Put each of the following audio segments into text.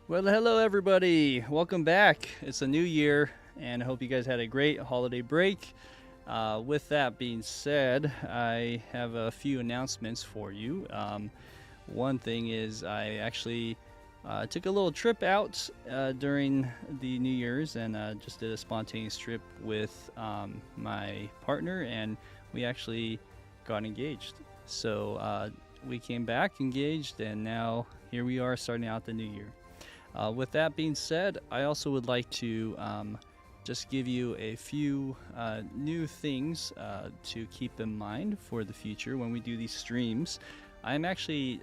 Well, hello everybody. Welcome back. It's a new year, and I hope you guys had a great holiday break. With that being said, I have a few announcements for you. One thing is, I actually took a little trip out during the New Year's and just did a spontaneous trip with my partner, and we actually got engaged. So we came back engaged, and now here we are starting out the new year. With that being said, I also would like to just give you a few new things to keep in mind for the future when we do these streams. I'm actually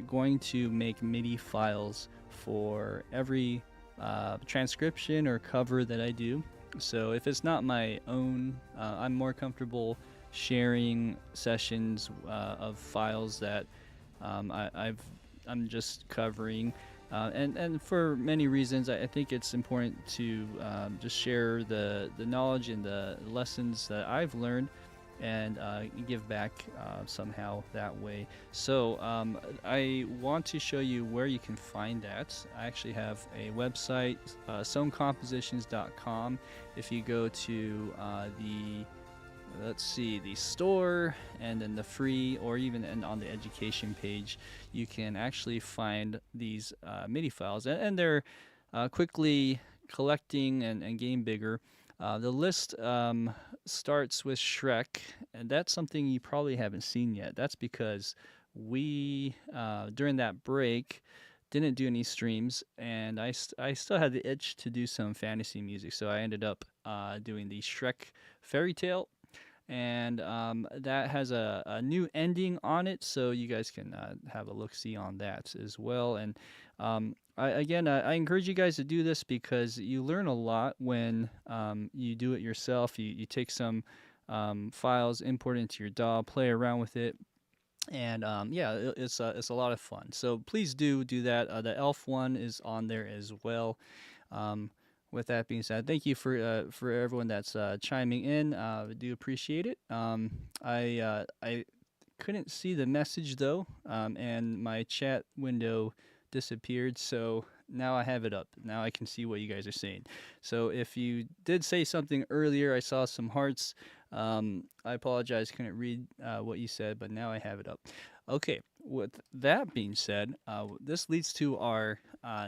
going to make MIDI files for every transcription or cover that I do. So if it's not my own, I'm more comfortable sharing sessions of files that I'm just covering, and for many reasons, I think it's important to just share the knowledge and the lessons that I've learned, and give back somehow that way. So I want to show you where you can find that. I actually have a website, sonecompositions.com. If you go to the let's see, the store and then the free, or even on the education page, you can actually find these MIDI files, and they're quickly collecting and getting bigger. The list starts with Shrek, and that's something you probably haven't seen yet. That's because we, during that break, didn't do any streams, and I still had the itch to do some fantasy music, so I ended up doing the Shrek fairy tale, and that has a new ending on it, so you guys can have a look see on that as well. And I encourage you guys to do this because you learn a lot when you do it yourself. You take some files, import it into your DAW, play around with it, and it's a lot of fun. So please do that. The elf one is on there as well. um, with that being said, thank you for everyone that's chiming in. I do appreciate it. I couldn't see the message though, and my chat window disappeared. So now I have it up. Now I can see what you guys are saying. So if you did say something earlier, I saw some hearts. I apologize, couldn't read what you said, but now I have it up. Okay, with that being said, this leads to our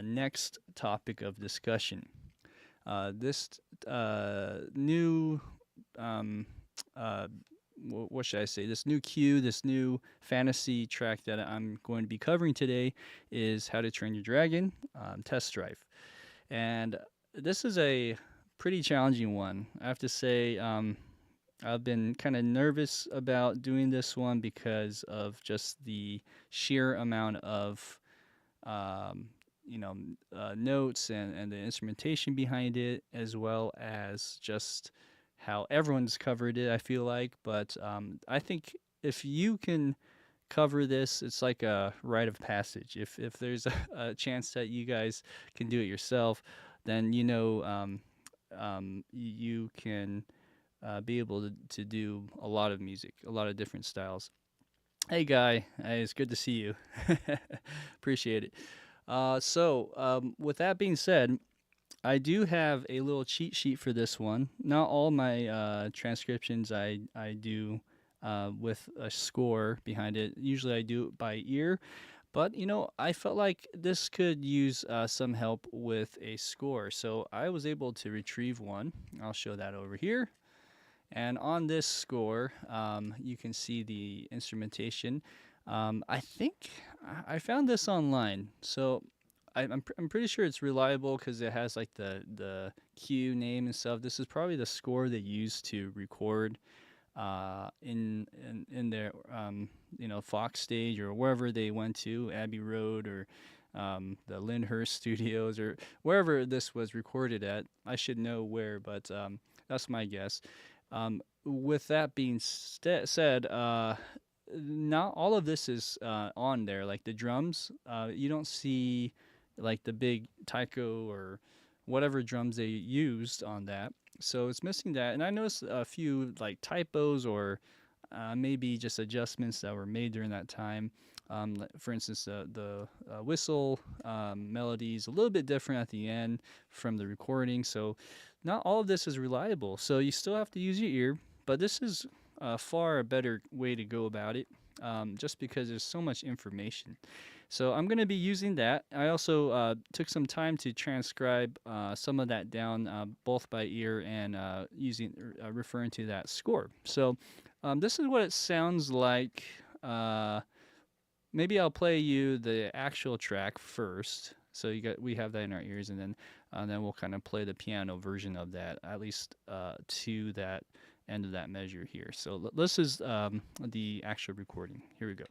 next topic of discussion. This new, um, uh, what should I say? This new cue, this new fantasy track that I'm going to be covering today is How to Train Your Dragon, Test Drive. And this is a pretty challenging one. I have to say, I've been kind of nervous about doing this one because of just the sheer amount of um, notes and the instrumentation behind it, as well as just how everyone's covered it, I feel like. But I think if you can cover this, it's like a rite of passage. If there's a chance that you guys can do it yourself, then you can be able to do a lot of music, a lot of different styles. Hey, Guy. Hey, it's good to see you. Appreciate it. With that being said, I do have a little cheat sheet for this one. Not all my transcriptions I do with a score behind it. Usually I do it by ear, but I felt like this could use some help with a score. So I was able to retrieve one. I'll show that over here. And on this score, you can see the instrumentation. I think I found this online, so I'm pretty sure it's reliable because it has like the cue name and stuff. This is probably the score they used to record in their Fox stage or wherever they went to, Abbey Road or the Lyndhurst Studios or wherever this was recorded at. I should know where, but that's my guess. With that being said, not all of this is on there. Like the drums, you don't see like the big taiko or whatever drums they used on that. So it's missing that. And I noticed a few like typos or maybe just adjustments that were made during that time. For instance, the whistle melody is a little bit different at the end from the recording, so not all of this is reliable. So you still have to use your ear, but this is far a better way to go about it, just because there's so much information. So I'm going to be using that. I also took some time to transcribe some of that down, both by ear and referring to that score. So this is what it sounds like. Maybe I'll play you the actual track first. So we have that in our ears, and then we'll kind of play the piano version of that, at least to that end of that measure here. So this is the actual recording. Here we go.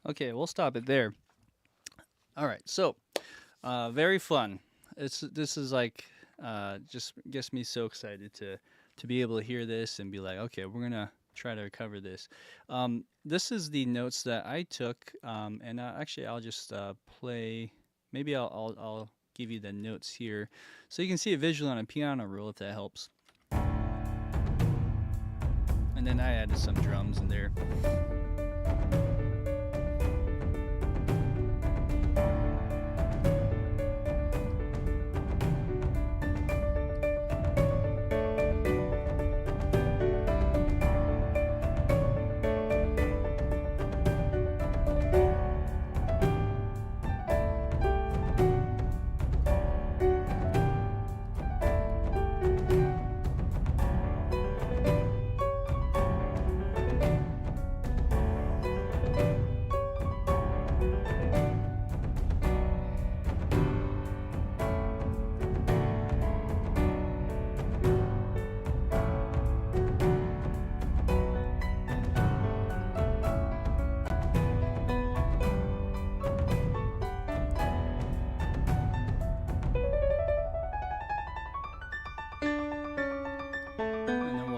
Okay, we'll stop it there. All right, so very fun. This is like just gets me so excited to be able to hear this and be like, okay, we're gonna try to recover this. This is the notes that I took, and actually I'll just play. Maybe I'll give you the notes here, so you can see it visually on a piano roll if that helps. And then I added some drums in there.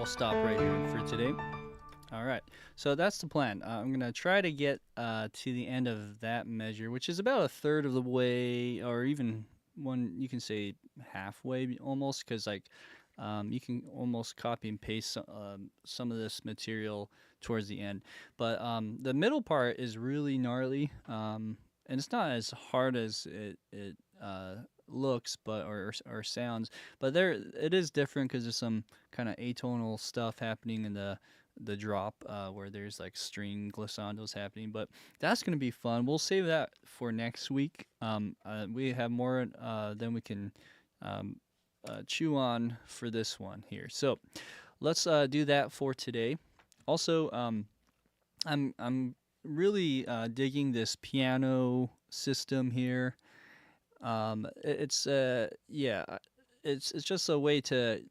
Stop right here for today. All right, so that's the plan. I'm gonna try to get to the end of that measure, which is about a third of the way, or even one, you can say halfway almost, because like you can almost copy and paste some of this material towards the end. But the middle part is really gnarly, and it's not as hard as it looks, but or sounds. But there it is different because there's some kind of atonal stuff happening in the drop, where there's like string glissandos happening. But that's gonna be fun. We'll save that for next week. We have more than we can chew on for this one here. So let's do that for today. Also, I'm really digging this piano system here. It's yeah, it's just a way to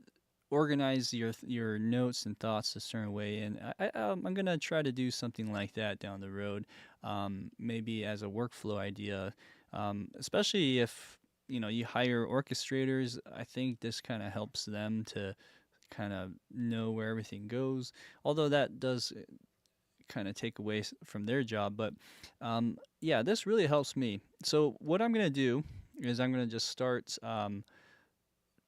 organize your notes and thoughts a certain way, and I'm gonna try to do something like that down the road, maybe as a workflow idea, especially if you hire orchestrators. I think this kind of helps them to kind of know where everything goes, although that does kind of take away from their job. But yeah, this really helps me. So what I'm gonna do is I'm gonna just start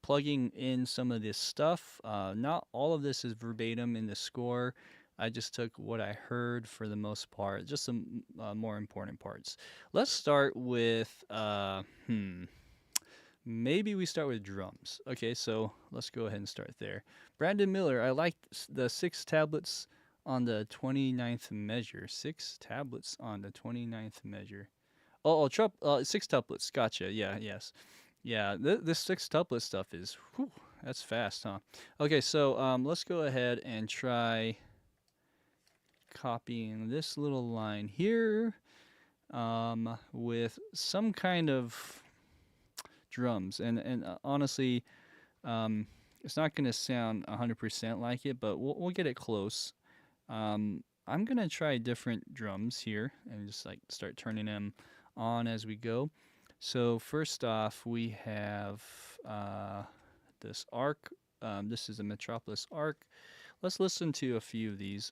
plugging in some of this stuff. Not all of this is verbatim in the score. I just took what I heard for the most part, just some more important parts. Let's start with maybe we start with drums. Okay, so let's go ahead and start there. Brandon Miller, I like the 6 tablets on the 29th measure. 6 tablets on the 29th measure. Oh, 6 tuplets. Gotcha. Yeah, yes. Yeah, this 6 tuplet stuff is, whew, that's fast, huh? Okay, so let's go ahead and try copying this little line here with some kind of drums. And honestly, it's not going to sound 100% like it, but we'll get it close. I'm going to try different drums here and just like start turning them on as we go. So first off, we have this arc. This is a Metropolis arc. Let's listen to a few of these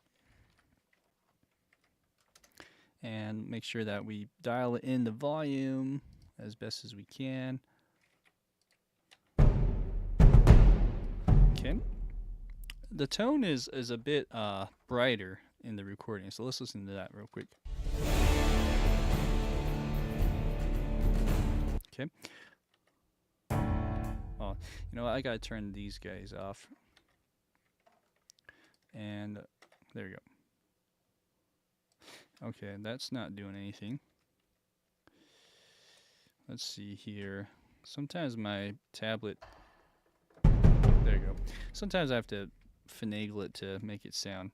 and make sure that we dial in the volume as best as we can. Okay. The tone is a bit brighter in the recording, so let's listen to that real quick. Okay. Oh, you know what? I gotta turn these guys off. And there we go. Okay, that's not doing anything. Let's see here. Sometimes my tablet... There you go. Sometimes I have to finagle it to make it sound.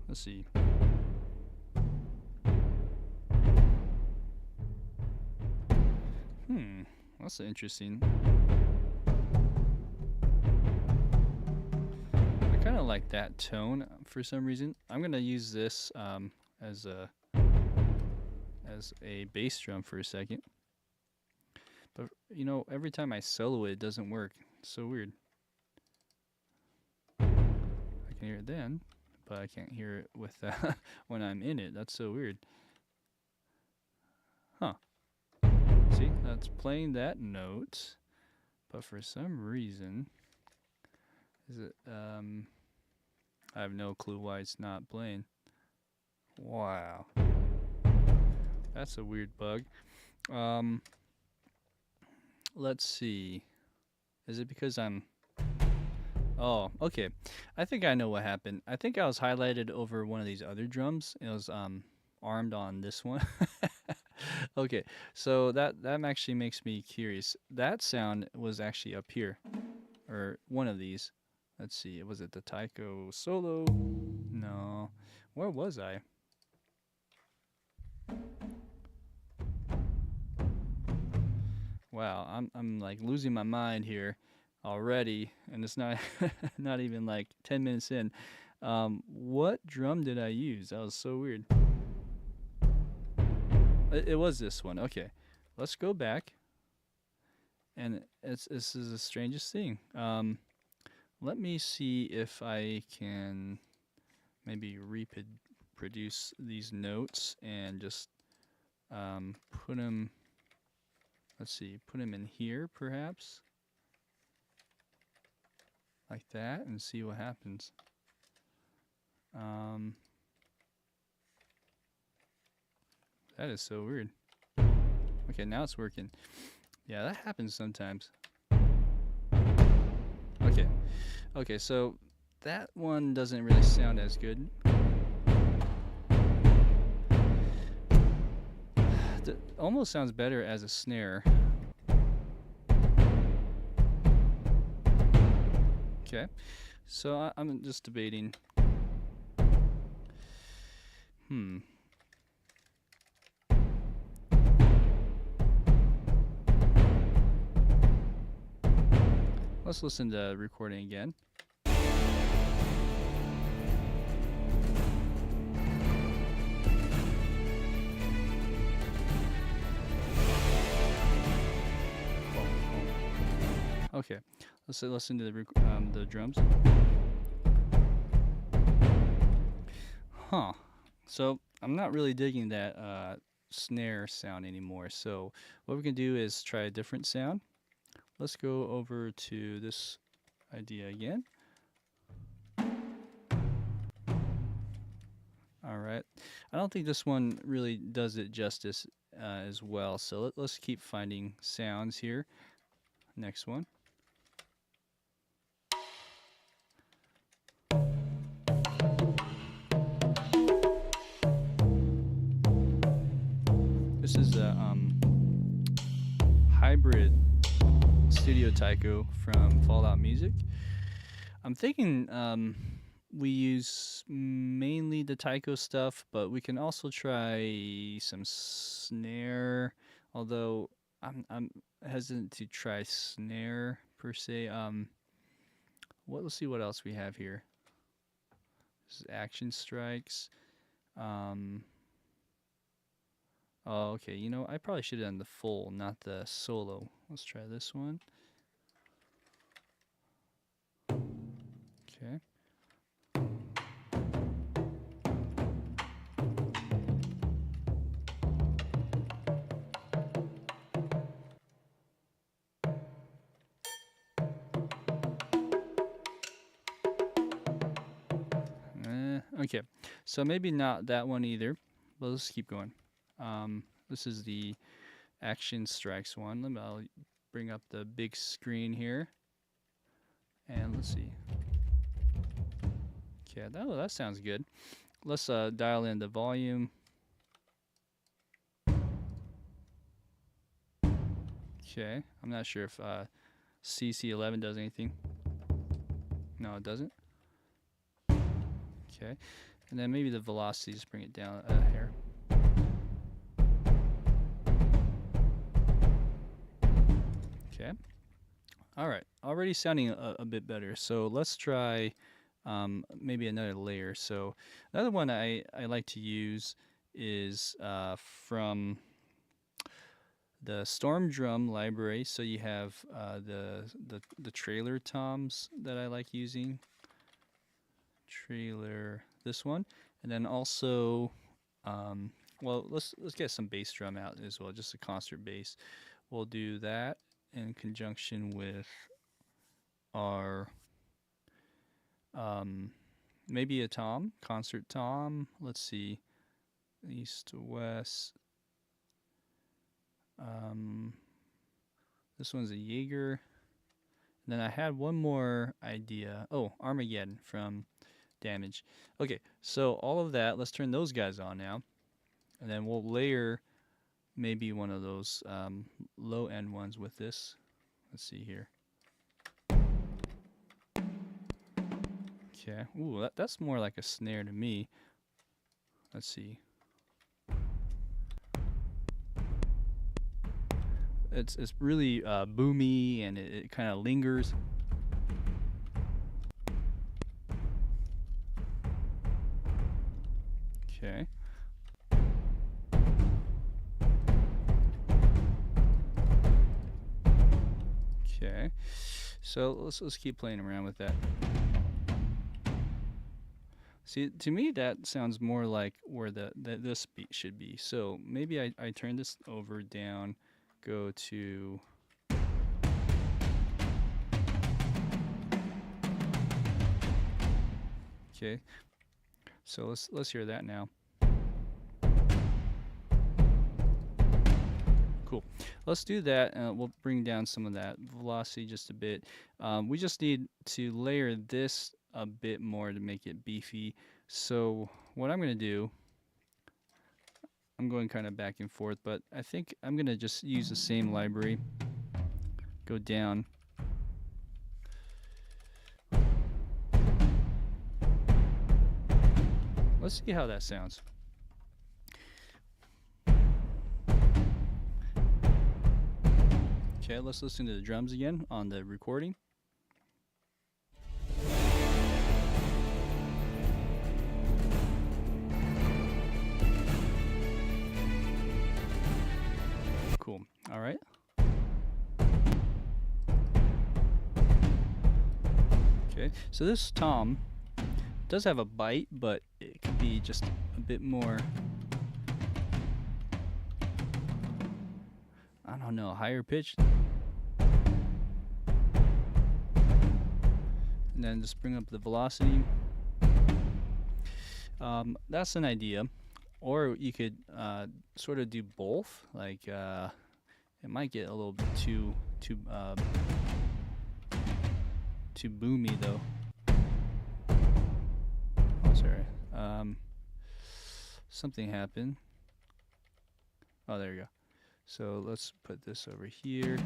Let's see. That's interesting. I kind of like that tone for some reason. I'm gonna use this as a bass drum for a second. But you know, every time I solo it doesn't work. It's so weird. I can hear it then, but I can't hear it with when I'm in it. That's so weird. Huh. See, that's playing that note, but for some reason, is it, I have no clue why it's not playing. Wow. That's a weird bug. Let's see. Is it because I'm... Oh, okay. I think I know what happened. I think I was highlighted over one of these other drums. It was armed on this one. Okay, so that actually makes me curious. That sound was actually up here, or one of these. Let's see, was it the Taiko solo? No. Where was I? Wow, I'm like losing my mind here already, and it's not not even like 10 minutes in. What drum did I use? That was so weird. It was this one. Okay, let's go back. And this is the strangest thing. Let me see if I can maybe reproduce these notes and just put them. Let's see, put them in here perhaps, like that, and see what happens. That is so weird. Okay, now it's working. Yeah, that happens sometimes. Okay. Okay, so that one doesn't really sound as good. It almost sounds better as a snare. Okay, so I'm just debating. Let's listen to the recording again. Okay, let's listen to the drums. Huh. So I'm not really digging that snare sound anymore. So what we can do is try a different sound. Let's go over to this idea again. All right. I don't think this one really does it justice as well. So let's keep finding sounds here. Next one. This is a hybrid studio taiko from Fallout Music. I'm thinking we use mainly the taiko stuff, but we can also try some snare. Although I'm hesitant to try snare per se. Let's see what else we have here. This is action strikes. Oh, okay. You know, I probably should have done the full, not the solo. Let's try this one. Okay. Okay, so maybe not that one either, but let's keep going. This is the action strikes one. I'll bring up the big screen here, and let's see. Okay, that sounds good. Let's dial in the volume. Okay, I'm not sure if CC11 does anything. No, it doesn't. Okay, and then maybe the velocity, just bring it down a hair. Okay, all right, already sounding a bit better. So let's try maybe another layer. So another one I like to use is from the Storm Drum library. So you have the trailer toms that I like using. Trailer, this one, and then also well, let's get some bass drum out as well, just a concert bass. We'll do that in conjunction with our maybe a tom, concert tom. Let's see, east to west. This one's a Jaeger. And then I had one more idea. Oh, Armageddon from Damage. Okay, so all of that, let's turn those guys on now. And then we'll layer maybe one of those low end ones with this. Let's see here. Okay, ooh, that's more like a snare to me. Let's see. It's really boomy, and it kind of lingers. Okay. Okay. So let's keep playing around with that. See, to me that sounds more like where this beat should be. So maybe I turn this over down, go to okay. So let's hear that now. Cool. Let's do that, and we'll bring down some of that velocity just a bit. We just need to layer this a bit more to make it beefy. So what I'm going to do, I'm going kind of back and forth, but I think I'm going to just use the same library. Go down. Let's see how that sounds. Okay, let's listen to the drums again on the recording. Cool. All right. Okay, so this tom does have a bite, but it could be just a bit more, I don't know, higher pitched. and then just bring up the velocity. That's an idea. Or you could sort of do both. Like it might get a little bit too boomy though. Oh, sorry. Something happened. Oh, there you go. So let's put this over here.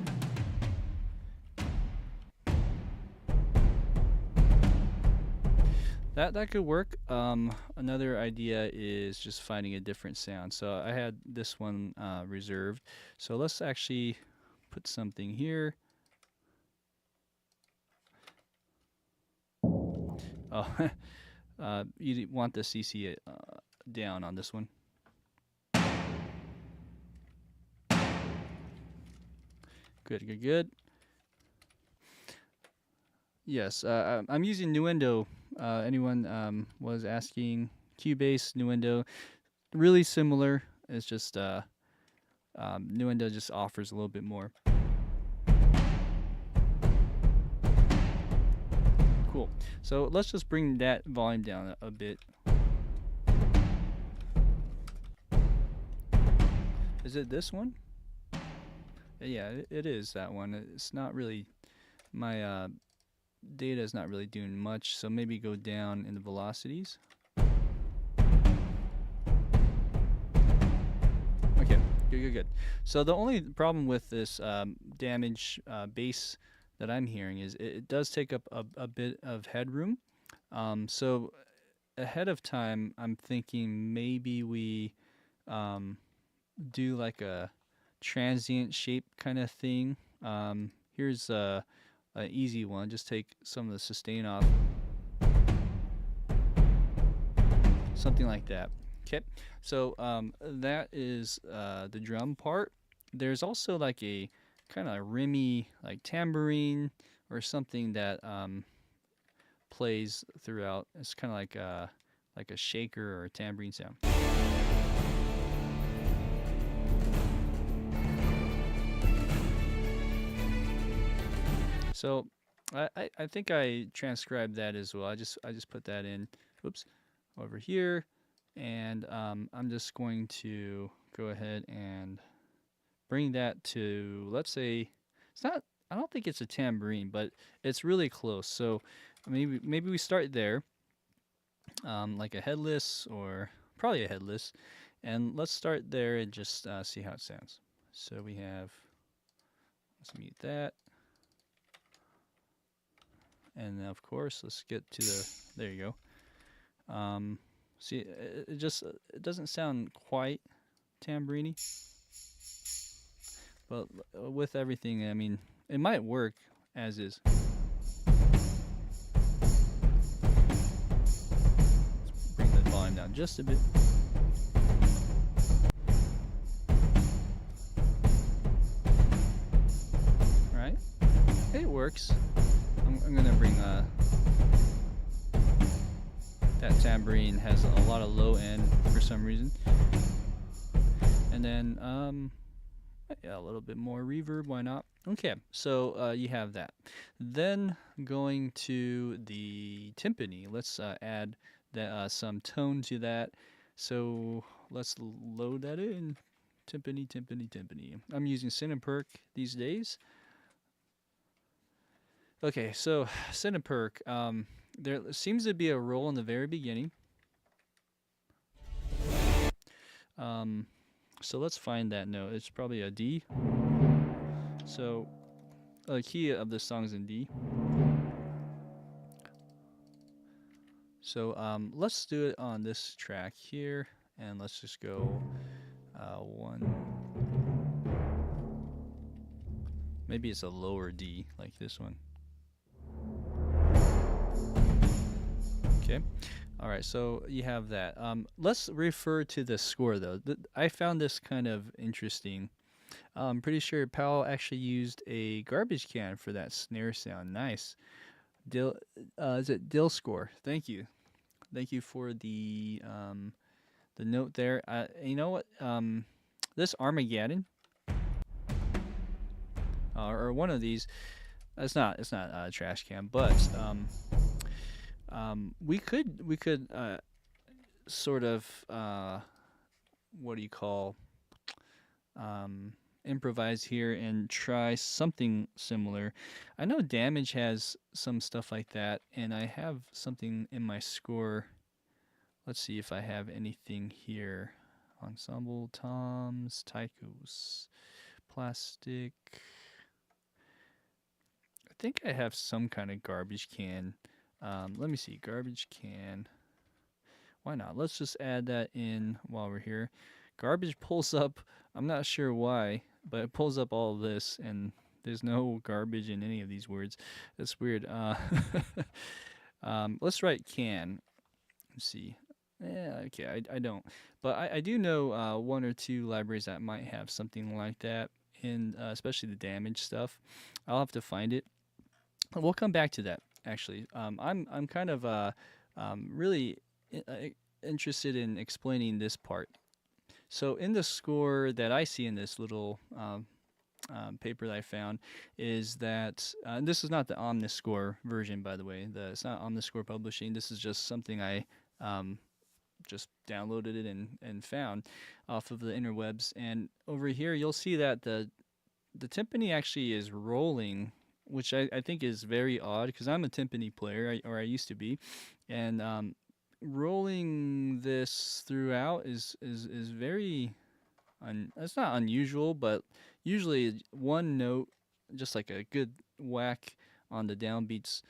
That could work. Another idea is just finding a different sound. So I had this one reserved. So let's actually put something here. Oh, you want the CC down on this one. Good. Yes, I'm using Nuendo. Anyone was asking, Cubase, Nuendo, really similar. It's just Nuendo just offers a little bit more. Cool. So let's just bring that volume down a bit. Is it this one? Yeah, it is that one. It's not really, my data is not really doing much, so maybe go down in the velocities. Okay, good. So the only problem with this damage bass that I'm hearing is it does take up a bit of headroom. So ahead of time, I'm thinking maybe we do like a transient shape kind of thing. Here's an easy one. Just take some of the sustain off. Something like that. Okay, so that is the drum part. There's also like a kind of rimmy, like tambourine or something that plays throughout. It's kind of like a shaker or a tambourine sound. So I think I transcribed that as well. I just put that in. Whoops, over here, and I'm just going to go ahead and bring that to, let's say, it's not, I don't think it's a tambourine, but it's really close. So maybe we start there, like a headless, or probably a headless, and let's start there and just see how it sounds. So we have, let's mute that, and then of course let's get to the, there you go. See, it doesn't sound quite tambourine-y. But with everything, I mean, it might work as is. Let's bring the volume down just a bit. Alright, it works. I'm gonna bring that tambourine has a lot of low end for some reason. And then yeah, a little bit more reverb, why not? Okay, so you have that. Then going to the timpani, let's add that, some tone to that. So let's load that in. Timpani. I'm using Perc these days. Okay, so Perc, there seems to be a roll in the very beginning. So let's find that note. It's probably a D. So the key of this song is in D. So let's do it on this track here, and let's just go one. Maybe it's a lower D, like this one. Okay. All right, so you have that. Let's refer to the score, though. I found this kind of interesting. I'm pretty sure Powell actually used a garbage can for that snare sound. Nice. Is it Dill score? Thank you. Thank you for the note there. You know what? This Armageddon, or one of these. It's not a trash can, but We could sort of what do you call um, improvise here and try something similar. I know Damage has some stuff like that, and I have something in my score. Let's see if I have anything here. Ensemble toms, taikos, plastic. I think I have some kind of garbage can. Let me see, garbage can. Why not? Let's just add that in while we're here. Garbage pulls up, I'm not sure why, but it pulls up all of this, and there's no garbage in any of these words. That's weird. Let's write can. Let's see. Yeah, okay, I don't. But I do know one or two libraries that might have something like that, in especially the damage stuff. I'll have to find it. We'll come back to that, actually. I'm kind of really interested in explaining this part. So in the score that I see in this little paper that I found is that and this is not the Omniscore version, by the way. It's not Omniscore Publishing. This is just something I um, just downloaded it and found off of the interwebs. And over here, you'll see that the timpani actually is rolling, which I think is very odd because I'm a timpani player, or I used to be, and rolling this throughout is very it's not unusual, but usually one note, just like a good whack on the downbeats,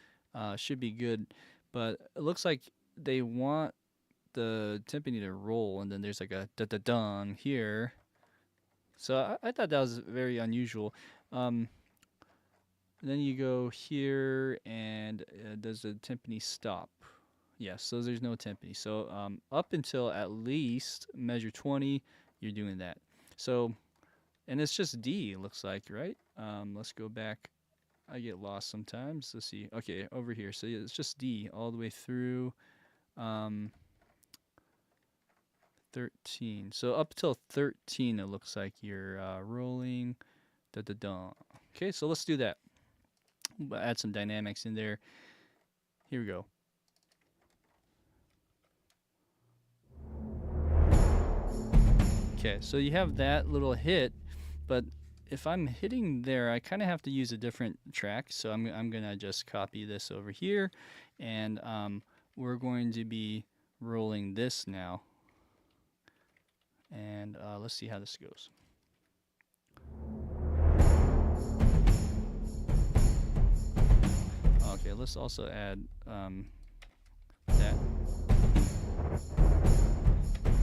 should be good. But it looks like they want the timpani to roll, and then there's like a da da dun here. So I thought that was very unusual. Um, then you go here, and does the timpani stop? Yes, so there's no timpani. So up until at least measure 20, you're doing that. So, and it's just D, it looks like, right? Let's go back. I get lost sometimes. Let's see. Okay, over here. So yeah, it's just D all the way through 13. So up till 13, it looks like you're rolling. Da da da. Okay, so let's do that. We'll add some dynamics in there. Here we go. Okay, so you have that little hit, but if I'm hitting there, I kind of have to use a different track. So I'm gonna just copy this over here, and we're going to be rolling this now. And let's see how this goes. Okay, let's also add that.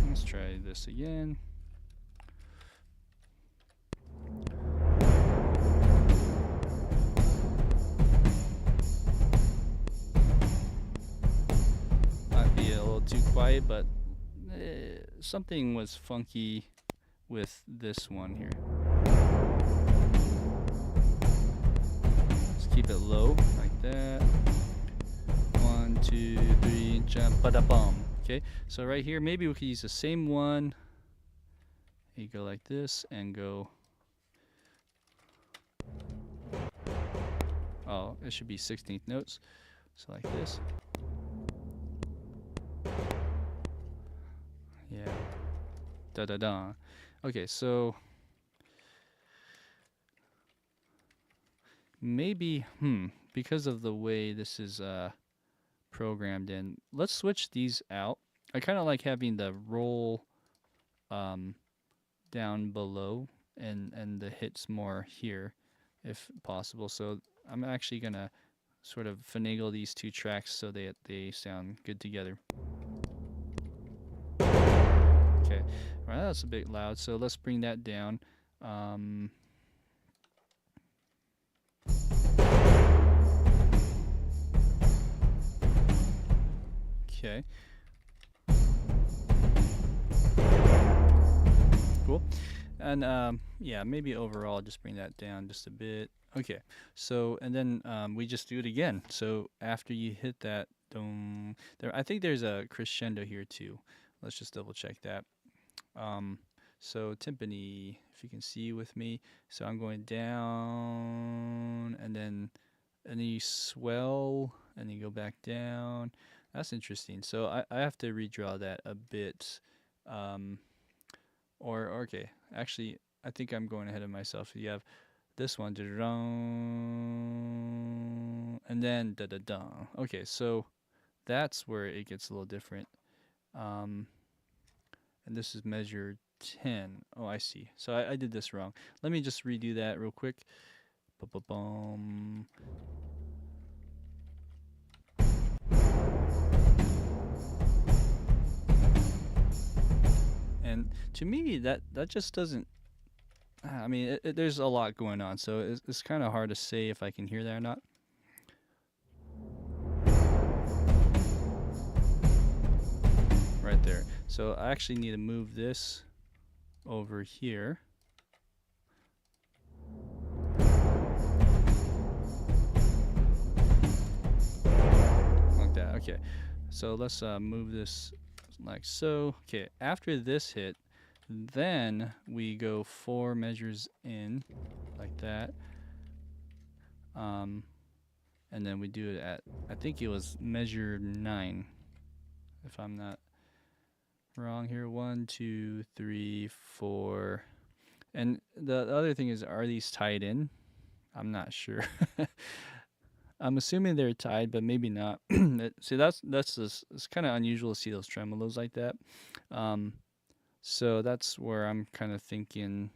Let's try this again. Might be a little too quiet, but something was funky with this one here. Let's keep it low, like that. 1, 2, 3, jump, ba-da-bum. Okay, so right here, maybe we could use the same one. You go like this and go. Oh, it should be 16th notes. So like this. Yeah. Da da da. Okay, so maybe, because of the way this is programmed in, let's switch these out. I kind of like having the roll down below and the hits more here if possible. So I'm actually gonna sort of finagle these two tracks so they sound good together. Okay, all right, that's a bit loud, so let's bring that down. Okay. Cool. And yeah, maybe overall just bring that down just a bit. Okay, so and then we just do it again. So after you hit that, I think there's a crescendo here too. Let's just double check that. So timpani, if you can see with me. So I'm going down, and then you swell, and then go back down. That's interesting. So I have to redraw that a bit. Or okay, actually, I think I'm going ahead of myself. You have this one, and then da da da. Okay, so that's where it gets a little different. And this is measure 10. Oh, I see. So I did this wrong. Let me just redo that real quick. Ba-ba-bum. And to me, that just doesn't. I mean, there's a lot going on, so it's kind of hard to say if I can hear that or not. Right there. So I actually need to move this over here. Like that. Okay. So let's move this like so. Okay. After this hit, then we go 4 measures in, like that. And then we do it at, I think it was measure 9, if I'm not wrong here. 1, 2, 3, 4. And the other thing is, are these tied in? I'm not sure. I'm assuming they're tied, but maybe not. See, that's just, it's kind of unusual to see those tremolos like that. So that's where I'm kind of thinking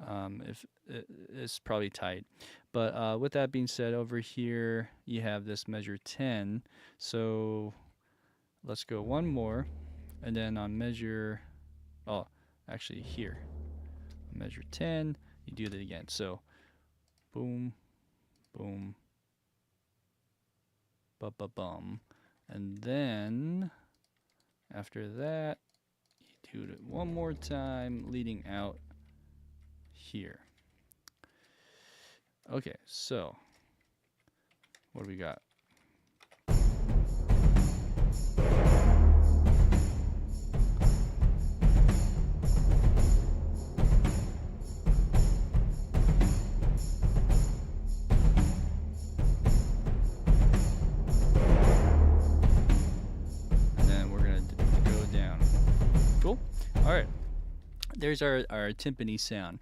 if it's probably tight. But with that being said, over here you have this measure 10. So let's go one more, and then on measure, oh, actually here, measure 10, you do that again. So boom, boom, ba-ba-bum. And then after that, you do it one more time, leading out here. Okay, so what do we got? And then we're gonna go down. Cool. All right. There's our timpani sound.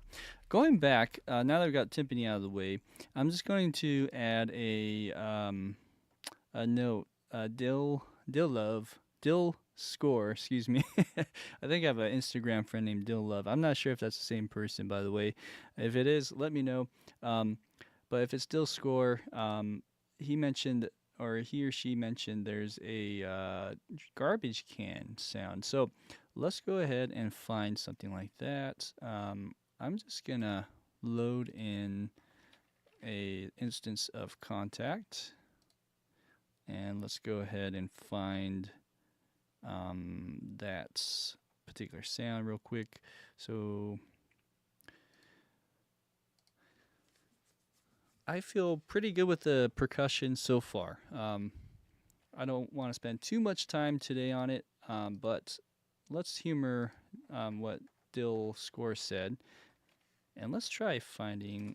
Going back, now that I've got timpani out of the way, I'm just going to add a note, dill score, excuse me. I think I have an Instagram friend named Dill Love. I'm not sure if that's the same person, by the way. If it is, let me know. But if it's Dill Score, he mentioned, or he or she mentioned, there's a garbage can sound. So let's go ahead and find something like that. I'm just gonna load in a instance of Contact, and let's go ahead and find that particular sound real quick. So I feel pretty good with the percussion so far. I don't want to spend too much time today on it, but let's humor what Dill Score said. And let's try finding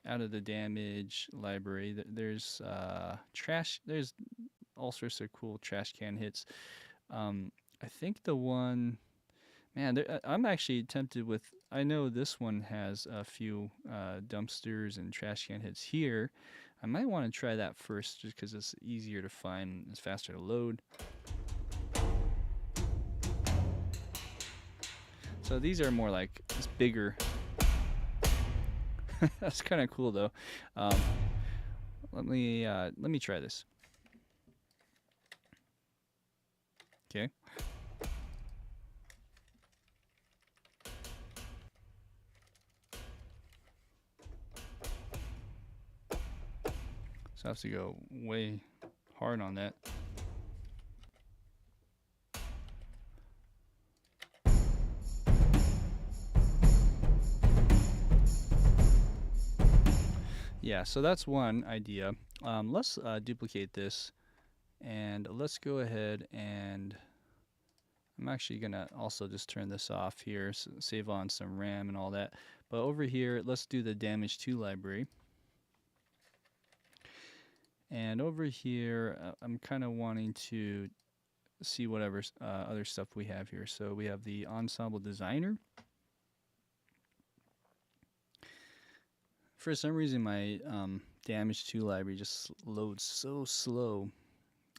out of the damage library. There's there's all sorts of cool trash can hits. I think the one, man, I'm actually tempted with. I know this one has a few dumpsters and trash can hits here. I might want to try that first, just because it's easier to find, it's faster to load. So these are more like, it's bigger. That's kind of cool though. Let me try this. Okay. So I have to go way hard on that. Yeah, so that's one idea. Let's duplicate this, and let's go ahead and I'm actually gonna also just turn this off here, so save on some RAM and all that. But over here, let's do the damage 2 library. And over here, I'm kind of wanting to see whatever other stuff we have here. So we have the ensemble designer. For some reason, my damage 2 library just loads so slow.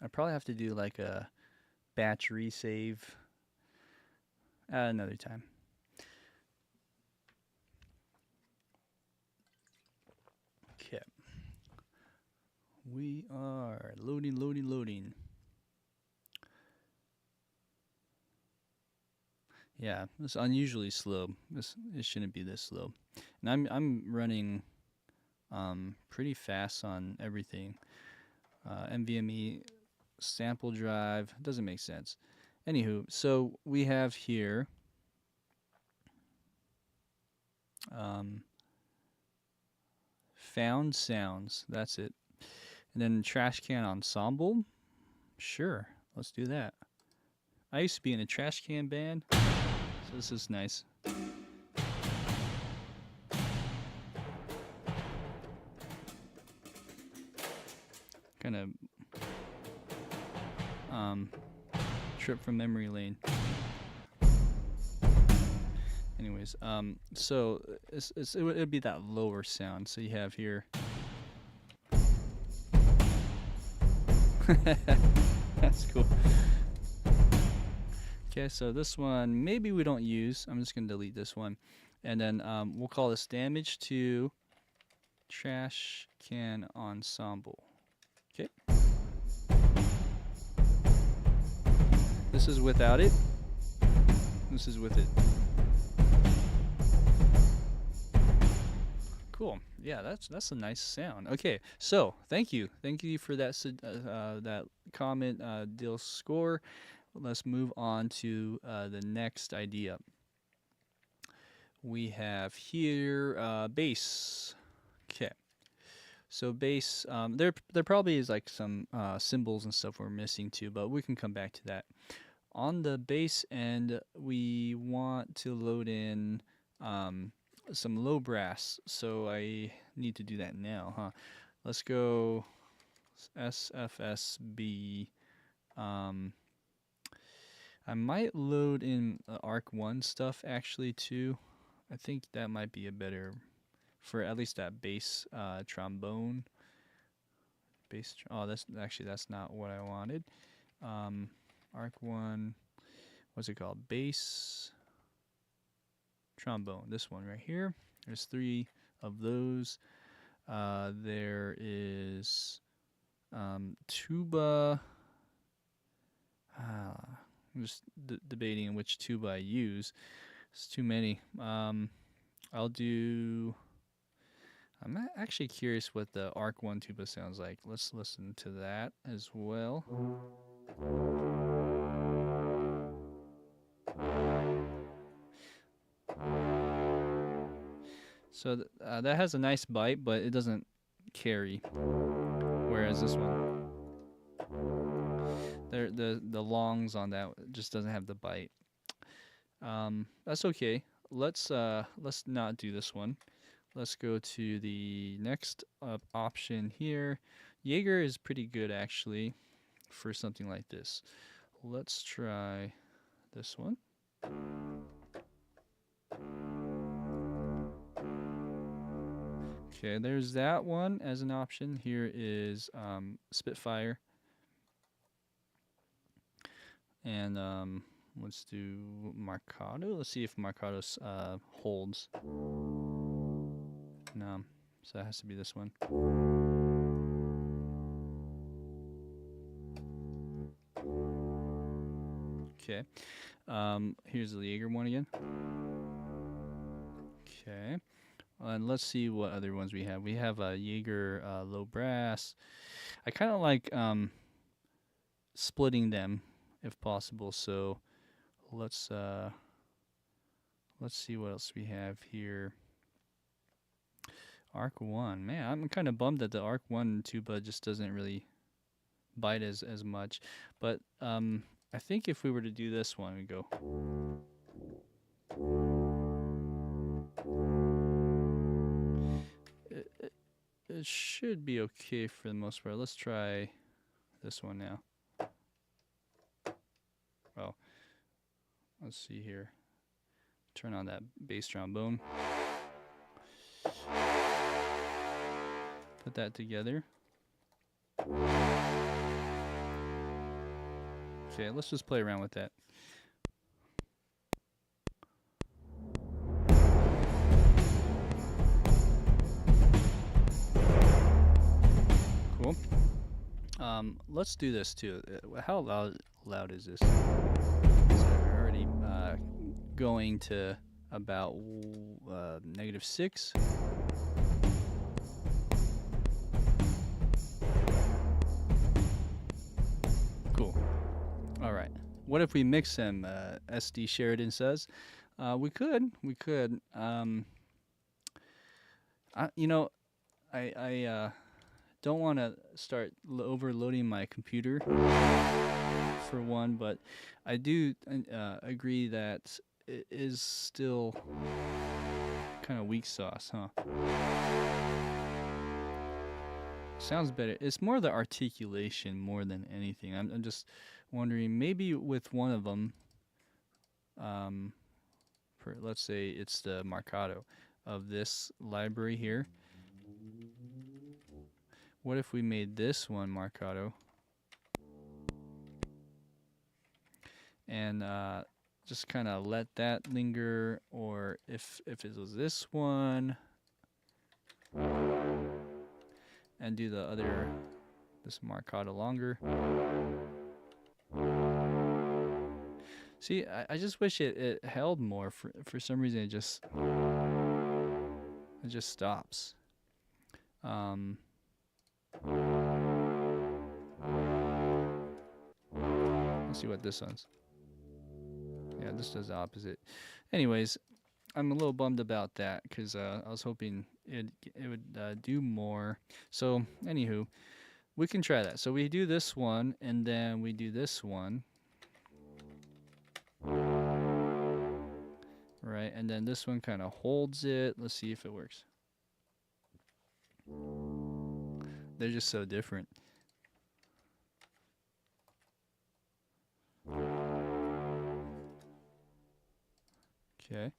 I probably have to do like a batch resave at another time. Okay. We are loading. Yeah, it's unusually slow. It shouldn't be this slow. And I'm running pretty fast on everything. NVMe sample drive doesn't make sense. Anywho, so we have here found sounds. That's it. And then trash can ensemble. Sure, let's do that. I used to be in a trash can band, so this is nice. Kind of trip from memory lane. Anyways, so it would be that lower sound. So you have here. That's cool. Okay, so this one maybe we don't use. I'm just gonna delete this one, and then we'll call this damage to trash can ensemble. Okay. This is without it. This is with it. Cool. Yeah, that's a nice sound. Okay, so thank you for that that comment, deal score. Let's move on to the next idea. We have here bass. Okay, so bass. There probably is like some cymbals and stuff we're missing too, but we can come back to that. On the bass end, we want to load in some low brass, so I need to do that now, huh? Let's go SFSB. I might load in Arc 1 stuff actually too. I think that might be a better for at least that bass trombone. Oh, that's not what I wanted. Arc 1, what's it called? Bass trombone. This one right here. There's 3 of those. There is tuba. I'm just debating which tuba I use. It's too many. I'm actually curious what the Arc 1 tuba sounds like. Let's listen to that as well. So that has a nice bite, but it doesn't carry. Whereas this one, the longs on that just doesn't have the bite. That's okay. Let's not do this one. Let's go to the next option here. Jaeger is pretty good actually for something like this. Let's try this one. Okay, there's that one as an option. Here is Spitfire. And let's do Marcato. Let's see if Marcato holds. No, so that has to be this one. Okay, here's the Jaeger one again. Okay, and let's see what other ones we have. We have a Jaeger low brass. I kind of like splitting them if possible. So let's see what else we have here. Arc 1. Man, I'm kind of bummed that the Arc 1 tuba just doesn't really bite as much. But I think if we were to do this one, we go. it should be okay for the most part. Let's try this one now. Well, let's see here. Turn on that bass trombone. Put that together. Okay, let's just play around with that. Cool. Let's do this too. How loud is this? So we're already going to about -6. Cool. All right. What if we mix them? SD Sheridan says. We could. I don't want to start overloading my computer for one, but I do agree that it is still kind of weak sauce, huh? Sounds better. It's more the articulation more than anything. I'm just wondering, maybe with one of them, let's say it's the marcato of this library here. What if we made this one marcato and just kind of let that linger, or if it was this one, and do the other, this marcato longer. See, I just wish it held more. For some reason it just stops. Let's see what this one's. Yeah, this does the opposite. Anyways, I'm a little bummed about that because I was hoping it would do more. So, anywho, we can try that. So we do this one, and then we do this one. Right, and then this one kind of holds it. Let's see if it works. They're just so different. Okay,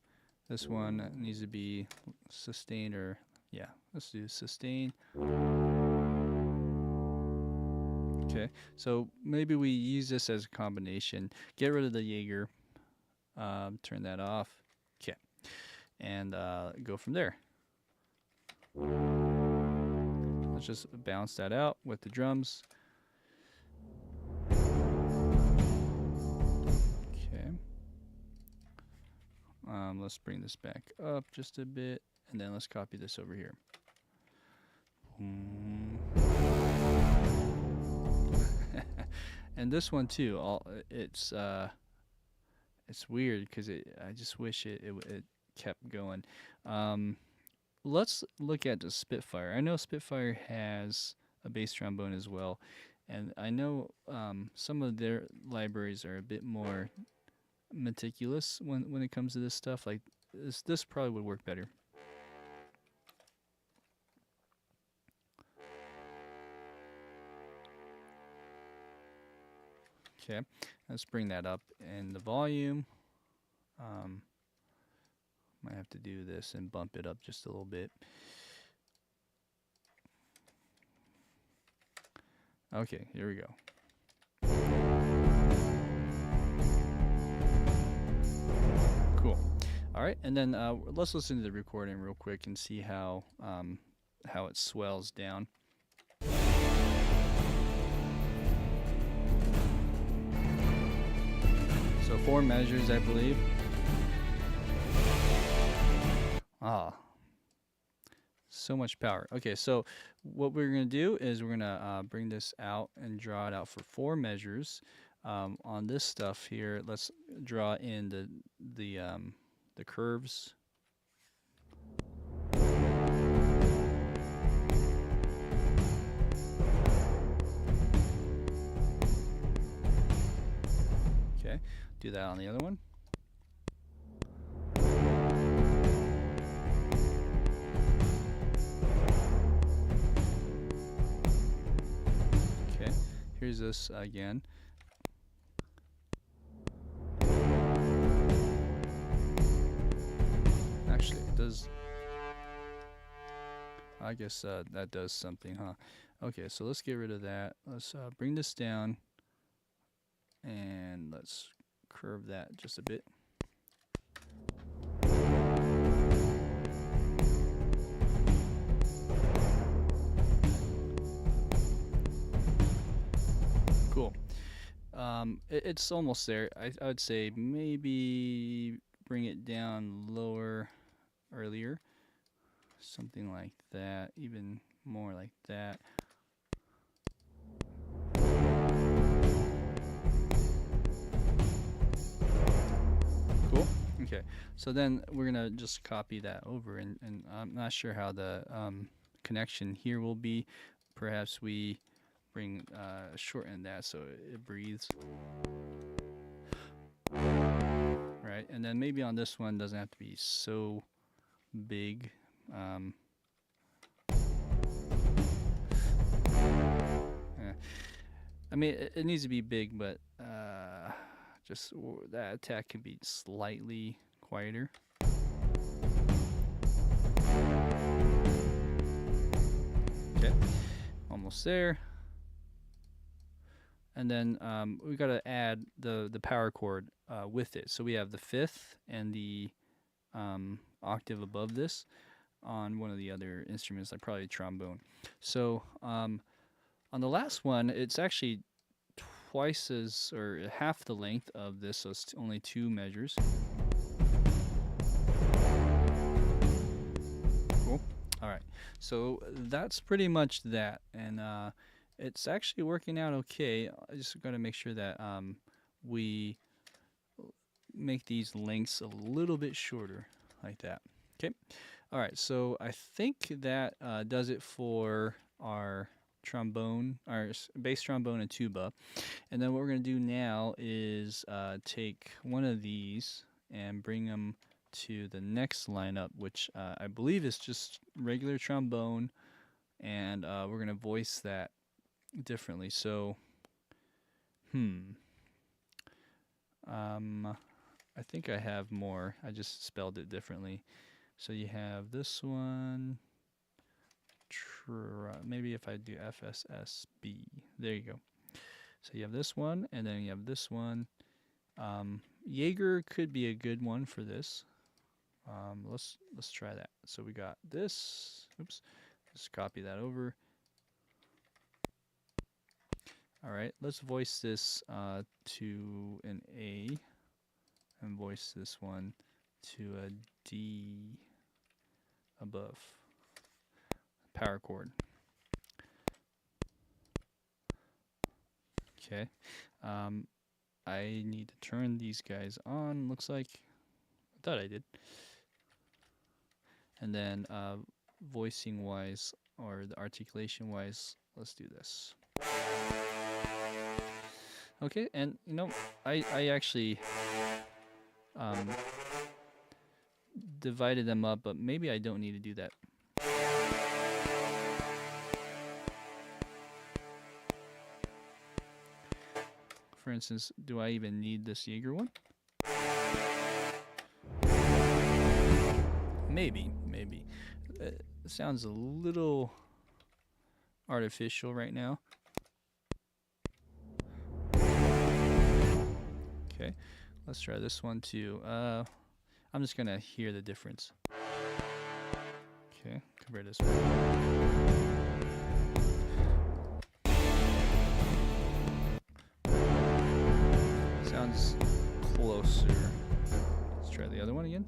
this one needs to be sustained, or yeah, let's do sustain. Okay, so maybe we use this as a combination. Get rid of the Jaeger, turn that off. Okay, and go from there. Let's just bounce that out with the drums. Okay. Let's bring this back up just a bit, and then let's copy this over here. And this one too. It's weird because I just wish it kept going. Let's look at the Spitfire. I know Spitfire has a bass trombone as well, and I know some of their libraries are a bit more meticulous when it comes to this stuff. Like this probably would work better. Okay, let's bring that up in the volume. Might have to do this and bump it up just a little bit. Okay, here we go. Cool. All right, and then let's listen to the recording real quick and see how it swells down. So 4 measures, I believe. Ah, so much power. Okay, so what we're going to do is we're going to bring this out and draw it out for 4 measures. On this stuff here, let's draw in the curves. Okay, do that on the other one. here's this again. Actually, it does. I guess that does something, huh? Okay, so let's get rid of that. Let's bring this down, and let's curve that just a bit. Cool. It's almost there. I would say maybe bring it down lower earlier. Something like that. Even more like that. Cool. Okay. So then we're going to just copy that over. And I'm not sure how the connection here will be. Perhaps we shorten that so it breathes. Right, and then maybe on this one doesn't have to be so big. Yeah. I mean, it needs to be big, but just that attack can be slightly quieter. Okay, almost there. And then we got to add the power chord with it. So we have the fifth and the octave above this on one of the other instruments, like probably trombone. So on the last one, it's actually twice as, or half the length of this, so it's only 2 measures. Cool. All right, so that's pretty much that, and it's actually working out okay. I just got to make sure that we make these lengths a little bit shorter, like that. Okay. All right, so I think that does it for our trombone, our bass trombone and tuba. And then what we're going to do now is take one of these and bring them to the next lineup, which I believe is just regular trombone, and we're going to voice that differently. So, I think I have more. I just spelled it differently. So you have this one. Maybe if I do FSSB. There you go. So you have this one, and then you have this one. Jaeger could be a good one for this. Let's try that. So we got this. Oops. Just copy that over. All right. Let's voice this to an A, and voice this one to a D above. Power chord. Okay. I need to turn these guys on. Looks like I thought I did. And then voicing wise, or the articulation wise, let's do this. Okay, and you know, I actually divided them up, but maybe I don't need to do that. For instance, do I even need this Jaeger one? Maybe. It sounds a little artificial right now. Okay, let's try this one too. I'm just gonna hear the difference. Okay, compare this one. Sounds closer. Let's try the other one again.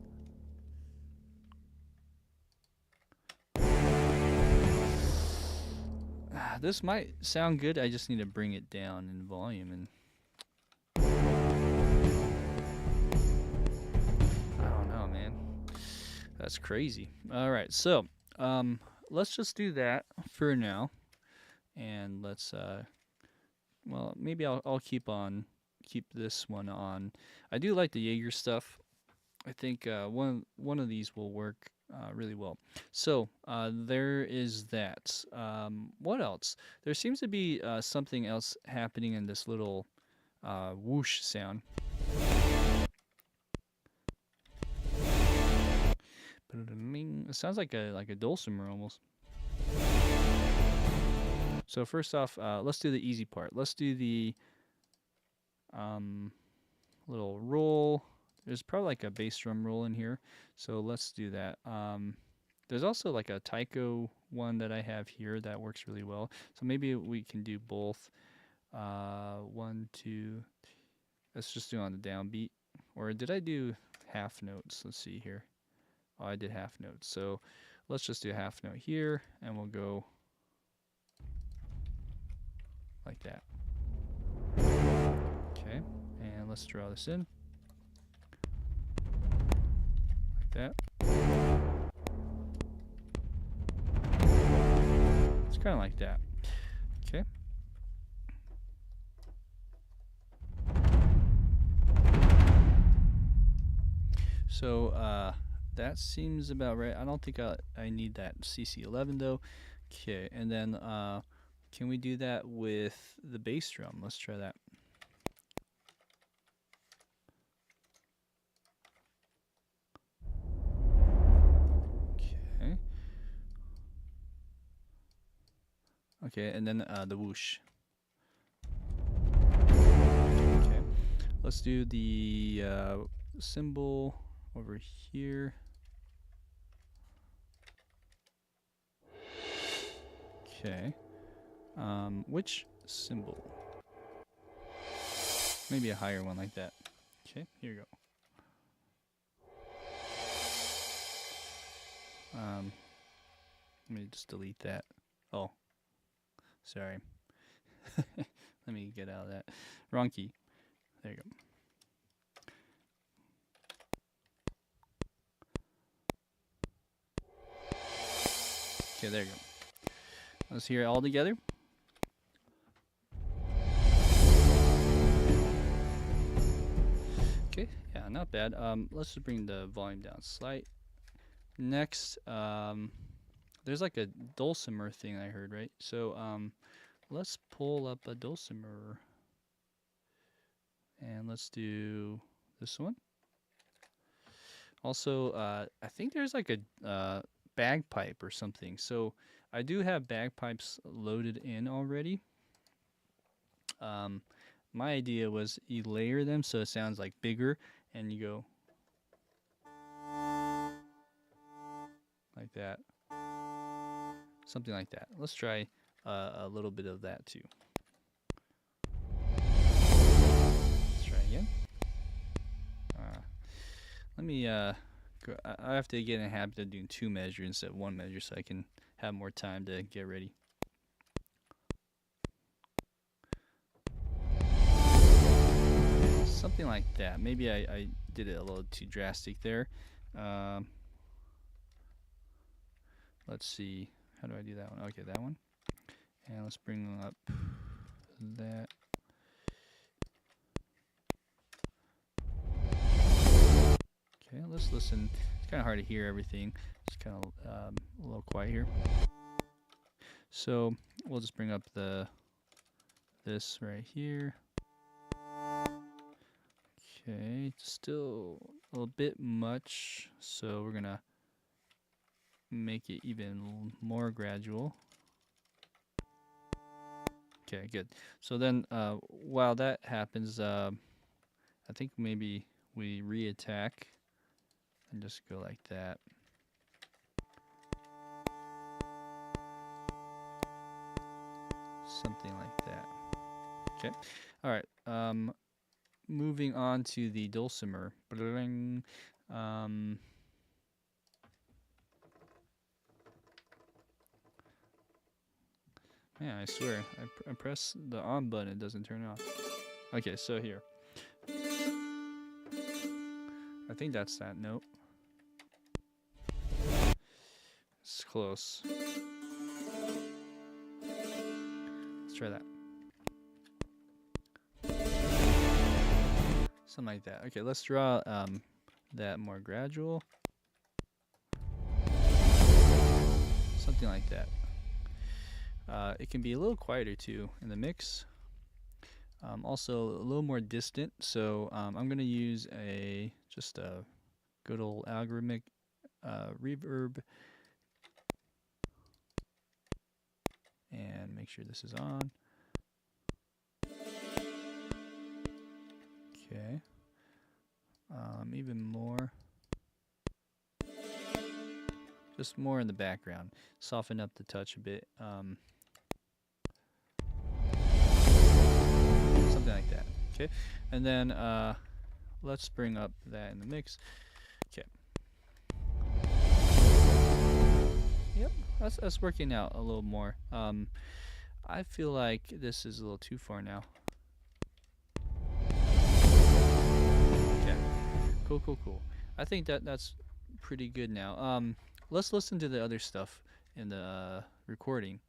This might sound good. I just need to bring it down in volume, and I don't know, man. That's crazy. All right, so let's just do that for now, and let's well, maybe I'll keep this one on. I do like the Jaeger stuff. I think one of these will work really well. So there is that. What else? There seems to be something else happening in this little whoosh sound. It sounds like a dulcimer almost. So first off, let's do the easy part. Let's do the little roll. There's probably like a bass drum roll in here, so let's do that. There's also like a taiko one that I have here that works really well. So maybe we can do both. 1, 2. Let's just do it on the downbeat. Or did I do half notes? Let's see here. Oh, I did half notes. So let's just do a half note here, and we'll go like that. Okay, and let's draw this in. Like that. It's kind of like that. Okay. So that seems about right. I don't think I need that CC11 though. Okay, and then can we do that with the bass drum? Let's try that. Okay. Okay, and then the whoosh. Okay, let's do the cymbal over here. Okay. Which cymbal? Maybe a higher one like that. Okay, here you go. Let me just delete that. Oh, sorry. Let me get out of that. Wrong key. There you go. Okay, there you go. Let's hear it all together. Okay, yeah, not bad. Let's just bring the volume down slight. Next, there's like a dulcimer thing I heard, right? So let's pull up a dulcimer. And let's do this one. Also, I think there's like a bagpipe or something. So I do have bagpipes loaded in already. My idea was you layer them so it sounds like bigger, and you go like that. Something like that. Let's try a little bit of that too. Let's try again. Let me I have to get in the habit of doing 2 measures instead of 1 measure so I can have more time to get ready. Something like that. Maybe I did it a little too drastic there. Let's see. How do I do that one? Okay, that one. And let's bring up that. Okay, let's listen. It's kind of hard to hear everything. It's kind of a little quiet here. So we'll just bring up this right here. Okay, still a little bit much, so we're gonna make it even more gradual. Okay, good. So then while that happens, I think maybe we reattack and just go like that. Something like that. Okay. All right. Moving on to the dulcimer. Man, I swear, I press the on button, it doesn't turn off. Okay, so here. I think that's that note. It's close. Let's try that. Something like that. Okay, let's draw that more gradual. Something like that. It can be a little quieter too in the mix. Also a little more distant, so I'm going to use just a good old algorithmic reverb, and make sure this is on. Okay. Even more. Just more in the background. Soften up the touch a bit. Something like that. Okay. And then let's bring up that in the mix. Okay. Yep. That's working out a little more. I feel like this is a little too far now. Okay. Cool. I think that's pretty good now. Let's listen to the other stuff in the recording.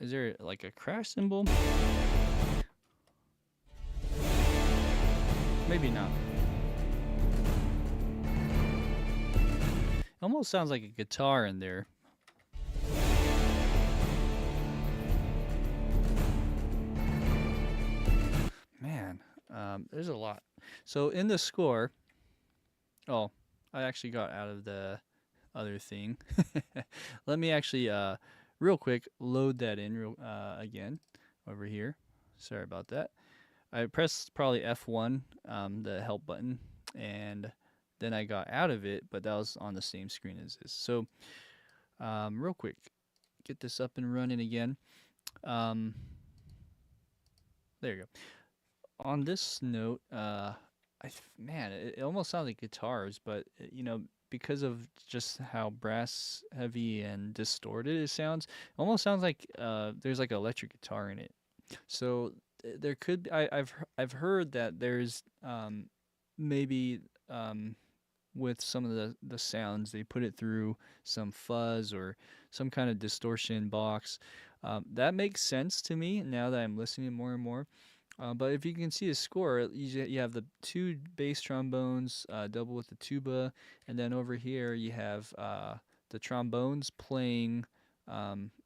Is there like a crash cymbal? Maybe not. It almost sounds like a guitar in there. Man, there's a lot. So in the score, oh, I actually got out of the other thing. Let me actually, real quick, load that in again over here. Sorry about that. I pressed probably F1, the help button, and then I got out of it, but that was on the same screen as this. So, real quick, get this up and running again. There you go. On this note, man, it almost sounds like guitars, but you know, because of just how brass heavy and distorted it sounds, it almost sounds like there's like an electric guitar in it. So there could be, I've heard that there's maybe with some of the sounds they put it through some fuzz or some kind of distortion box. That makes sense to me now that I'm listening more and more. But if you can see the score, you have the two bass trombones, double with the tuba, and then over here you have the trombones playing,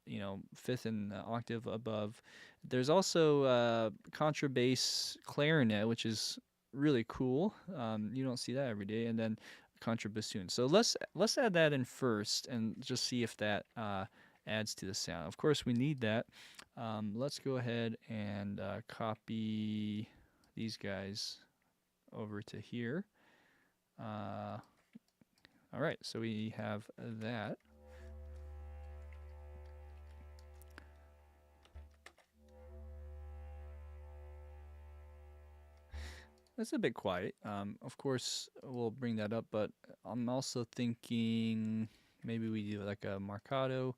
you know, fifth and octave above. There's also contrabass clarinet, which is really cool. You don't see that every day, and then contrabassoon. So let's add that in first and just see if that adds to the sound. Of course, we need that. Let's go ahead and copy these guys over to here. All right, so we have that. That's a bit quiet. Of course, we'll bring that up, but I'm also thinking maybe we do like a marcato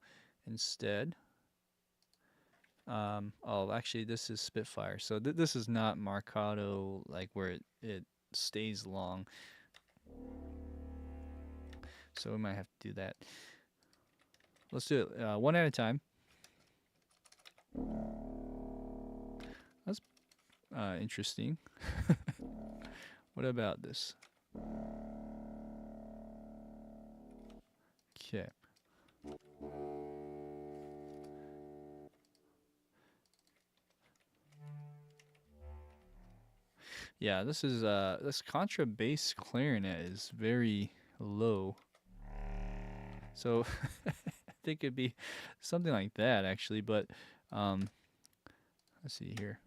instead. Oh, actually, this is Spitfire, so this is not marcato, like where it stays long. So we might have to do that. Let's do it one at a time. That's interesting. What about this? Okay. Yeah, this is this contrabass clarinet is very low. So I think it'd be something like that actually, but let's see here.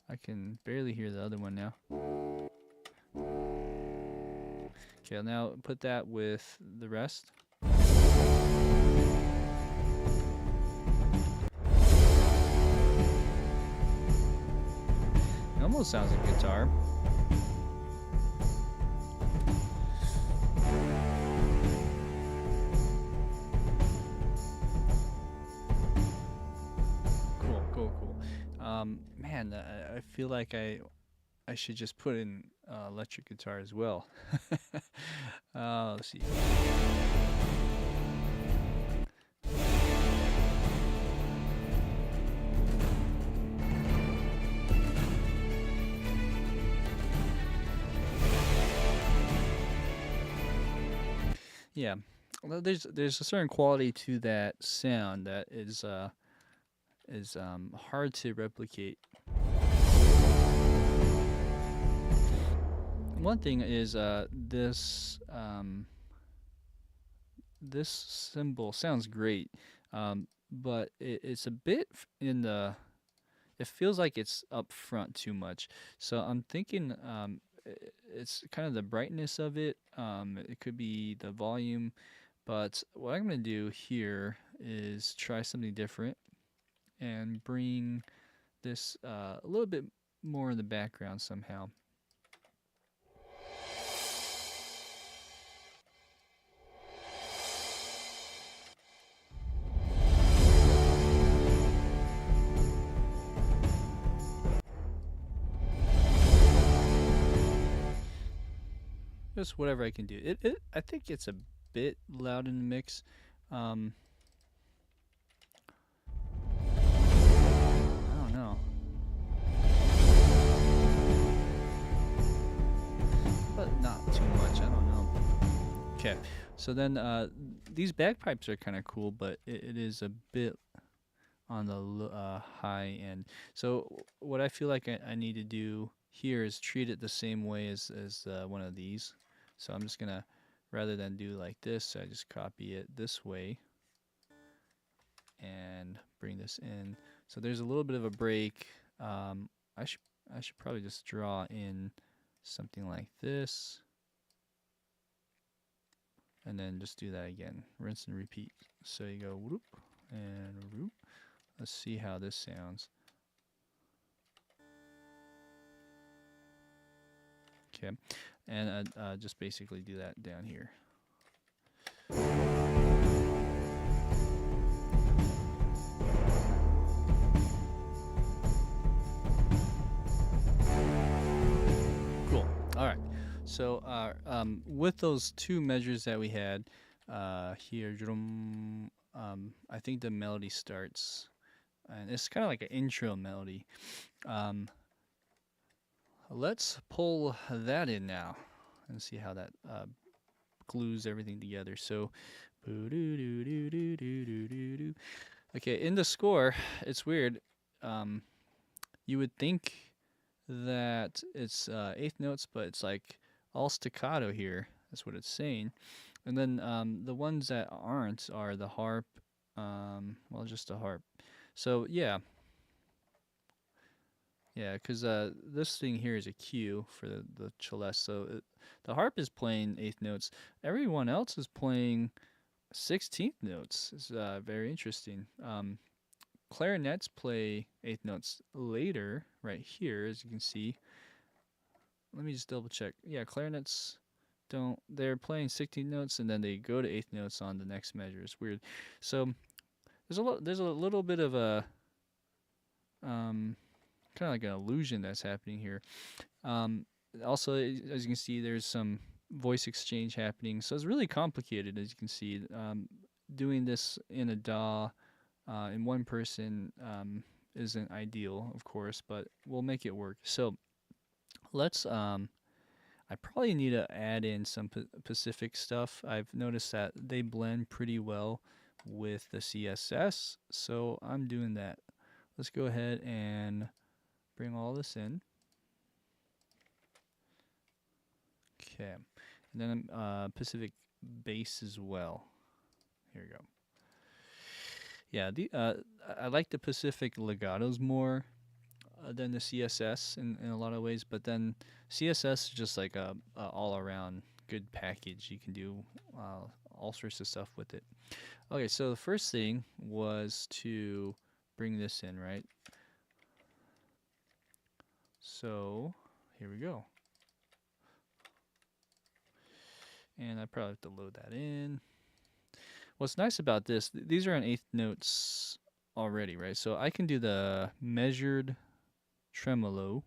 I can barely hear the other one now. Okay, I'll now put that with the rest. It almost sounds like guitar. Cool. Man, I feel like I should just put in electric guitar as well. Let's see. Yeah, well, there's a certain quality to that sound that is hard to replicate. One thing is this cymbal sounds great, but it's a bit in the. It feels like it's up front too much. So I'm thinking it's kind of the brightness of it. It could be the volume, but what I'm gonna do here is try something different and bring this a little bit more in the background somehow. Just whatever I can do. I think it's a bit loud in the mix. I don't know. But not too much. I don't know. Okay. So then these bagpipes are kind of cool, but it is a bit on the high end. So what I feel like I need to do here is treat it the same way as one of these. So I'm just gonna, rather than do like this, I just copy it this way and bring this in. So there's a little bit of a break. I should probably just draw in something like this, and then just do that again. Rinse and repeat. So you go whoop and whoop. Let's see how this sounds. Okay, and just basically do that down here. Cool. All right. So with those two measures that we had here, I think the melody starts, and it's kind of like an intro melody. Let's pull that in now and see how that glues everything together. So, okay, in the score, it's weird. You would think that it's eighth notes, but it's like all staccato here. That's what it's saying. And then the ones that aren't are the harp, well, just a harp. So yeah, because this thing here is a Q for the Celeste. So the harp is playing eighth notes. Everyone else is playing 16th notes. It's very interesting. Clarinets play eighth notes later, right here, as you can see. Let me just double check. Yeah, clarinets don't. They're playing 16th notes and then they go to eighth notes on the next measure. It's weird. So there's a little bit of a kind of like an illusion that's happening here. Also, as you can see, there's some voice exchange happening. So it's really complicated, as you can see. Doing this in a DAW in one person isn't ideal, of course, but we'll make it work. So let's. I probably need to add in some Pacific stuff. I've noticed that they blend pretty well with the CSS, so I'm doing that. Let's go ahead and bring all this in. Okay, and then Pacific bass as well. Here we go. Yeah, I like the Pacific legatos more than the CSS in a lot of ways, but then CSS is just like a all around good package. You can do all sorts of stuff with it. Okay, so the first thing was to bring this in, right? So here we go. And I probably have to load that in. What's nice about this, these are on eighth notes already, right? So I can do the measured tremolo,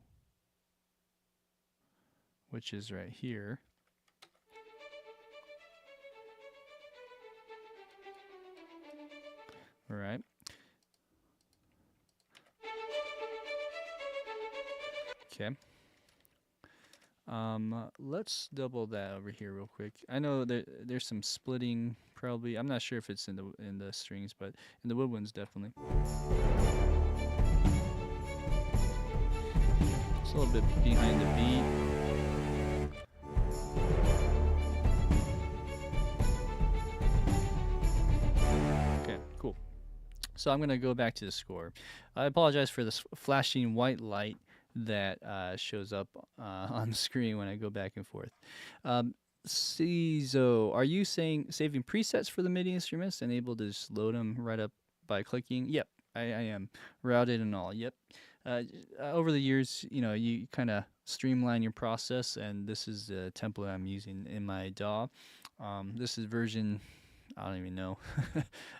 which is right here. All right. Okay. Let's double that over here real quick. I know there's some splitting probably. I'm not sure if it's in the strings, but in the woodwinds definitely. It's a little bit behind the beat. Okay, cool. So I'm gonna go back to the score. I apologize for this flashing white light that shows up on the screen when I go back and forth. Cizo, are you saving presets for the MIDI instruments and able to just load them right up by clicking? Yep, I am. Routed and all, yep. Over the years, you know, you kind of streamline your process, and this is the template I'm using in my DAW. This is version, I don't even know,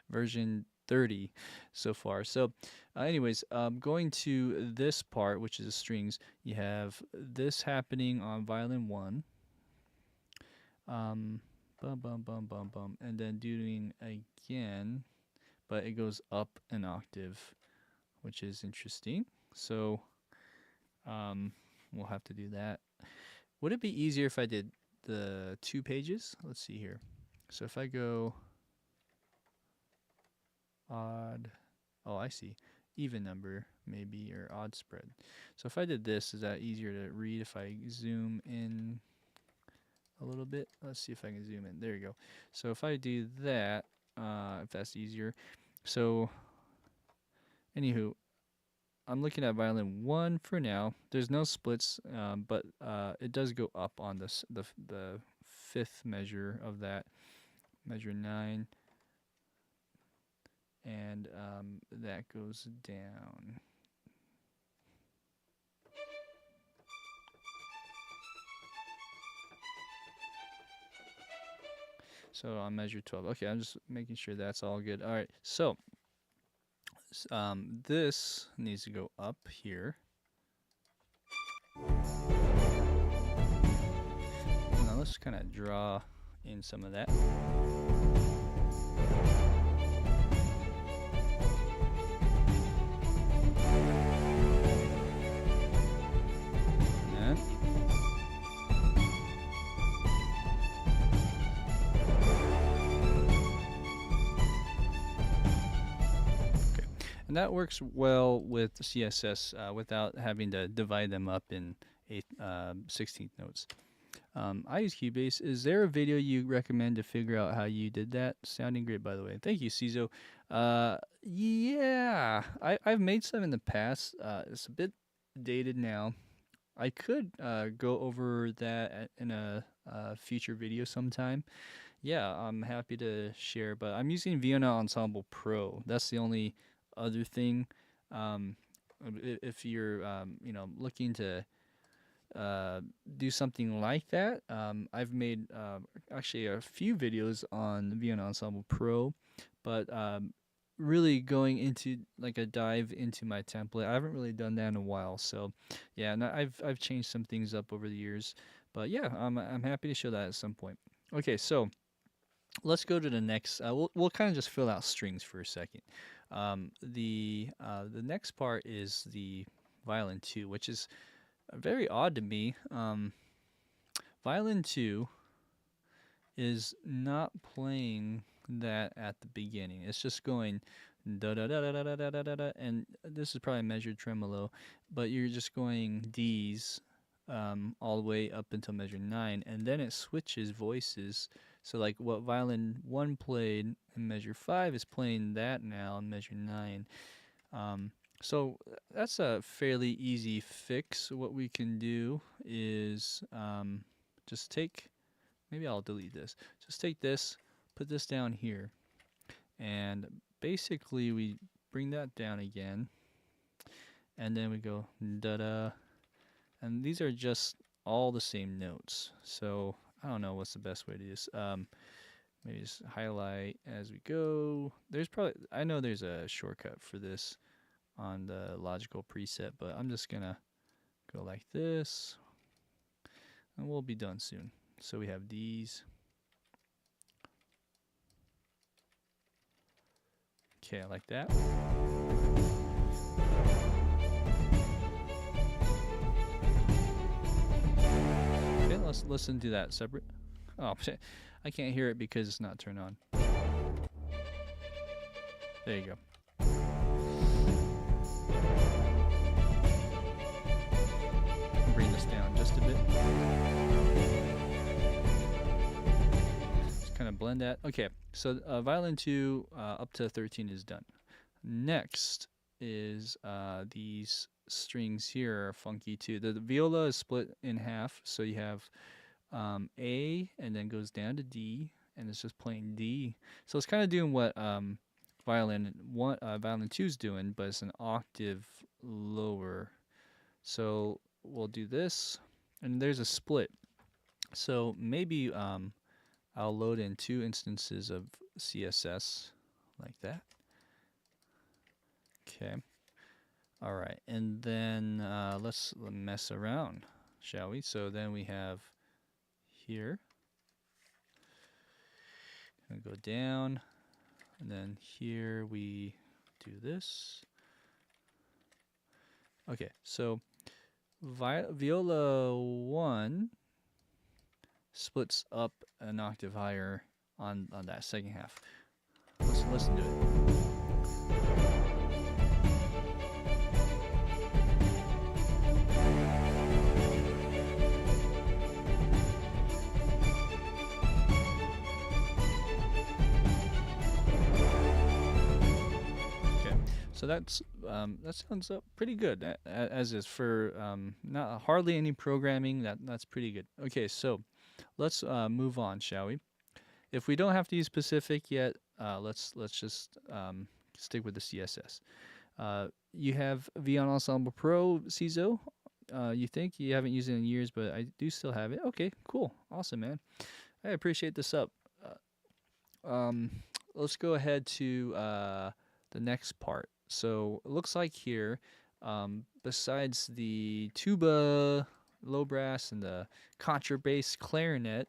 version 30 so far. So anyways, going to this part, which is the strings, you have this happening on violin 1. Bum, bum, bum, bum, bum. And then doing again, but it goes up an octave, which is interesting. So we'll have to do that. Would it be easier if I did the 2 pages? Let's see here. So if I go odd, oh, I see, even number maybe, or odd spread. So if I did this, is that easier to read if I zoom in a little bit? Let's see if I can zoom in. There you go. So if I do that, if that's easier. So anywho, I'm looking at violin 1 for now. There's no splits, but it does go up on this the 5th measure of that, measure 9, and that goes down. So on measure 12. Okay, I'm just making sure that's all good. All right, so this needs to go up here. Now let's kind of draw in some of that. And that works well with the CSS without having to divide them up in 16th notes. I use Cubase. Is there a video you recommend to figure out how you did that? Sounding great, by the way. Thank you, Cizo. Yeah, I've made some in the past. It's a bit dated now. I could go over that in a future video sometime. Yeah, I'm happy to share, but I'm using Viola Ensemble Pro. That's the only other thing. If you're you know, looking to do something like that, I've made actually a few videos on Viola Ensemble Pro, but really going into like a dive into my template, I haven't really done that in a while. So yeah, and I've changed some things up over the years, but yeah, I'm happy to show that at some point. Okay, so let's go to the next. We'll kind of just fill out strings for a second. The next part is the violin 2, which is very odd to me. Violin 2 is not playing that at the beginning. It's just going da da da da da da da da da, and this is probably measured tremolo, but you're just going D's all the way up until measure 9, and then it switches voices. So like what violin 1 played in measure 5 is playing that now in measure 9. So that's a fairly easy fix. What we can do is just take, maybe I'll delete this. Just take this, put this down here, and basically we bring that down again, and then we go da-da, and these are just all the same notes. So I don't know what's the best way to do this. Maybe just highlight as we go. There's probably, I know there's a shortcut for this on the logical preset, but I'm just gonna go like this, and we'll be done soon. So we have these. Okay, like that. let's listen to that separate. Oh, I can't hear it because it's not turned on. There you go. Bring this down just a bit. Just kind of blend that. Okay, so violin 2 up to 13 is done. Next is these strings here are funky too. The viola is split in half, so you have A and then goes down to D, and it's just playing D. So it's kind of doing what violin 2 is doing, but it's an octave lower. So we'll do this, and there's a split. So maybe I'll load in 2 instances of CSS like that. Okay. All right, and then let's mess around, shall we? So then we have here. Gonna go down, and then here we do this. Okay, so viola 1 splits up an octave higher on that second half. Let's listen to it. So that sounds pretty good as is for not hardly any programming. That's pretty good. Okay, so let's move on, shall we? If we don't have to use specific yet, let's just stick with the CSS. You have Vion Ensemble Pro CISO. You think you haven't used it in years, but I do still have it. Okay, cool, awesome, man. I appreciate the sub. Let's go ahead to the next part. So it looks like here, besides the tuba, low brass, and the contrabass clarinet,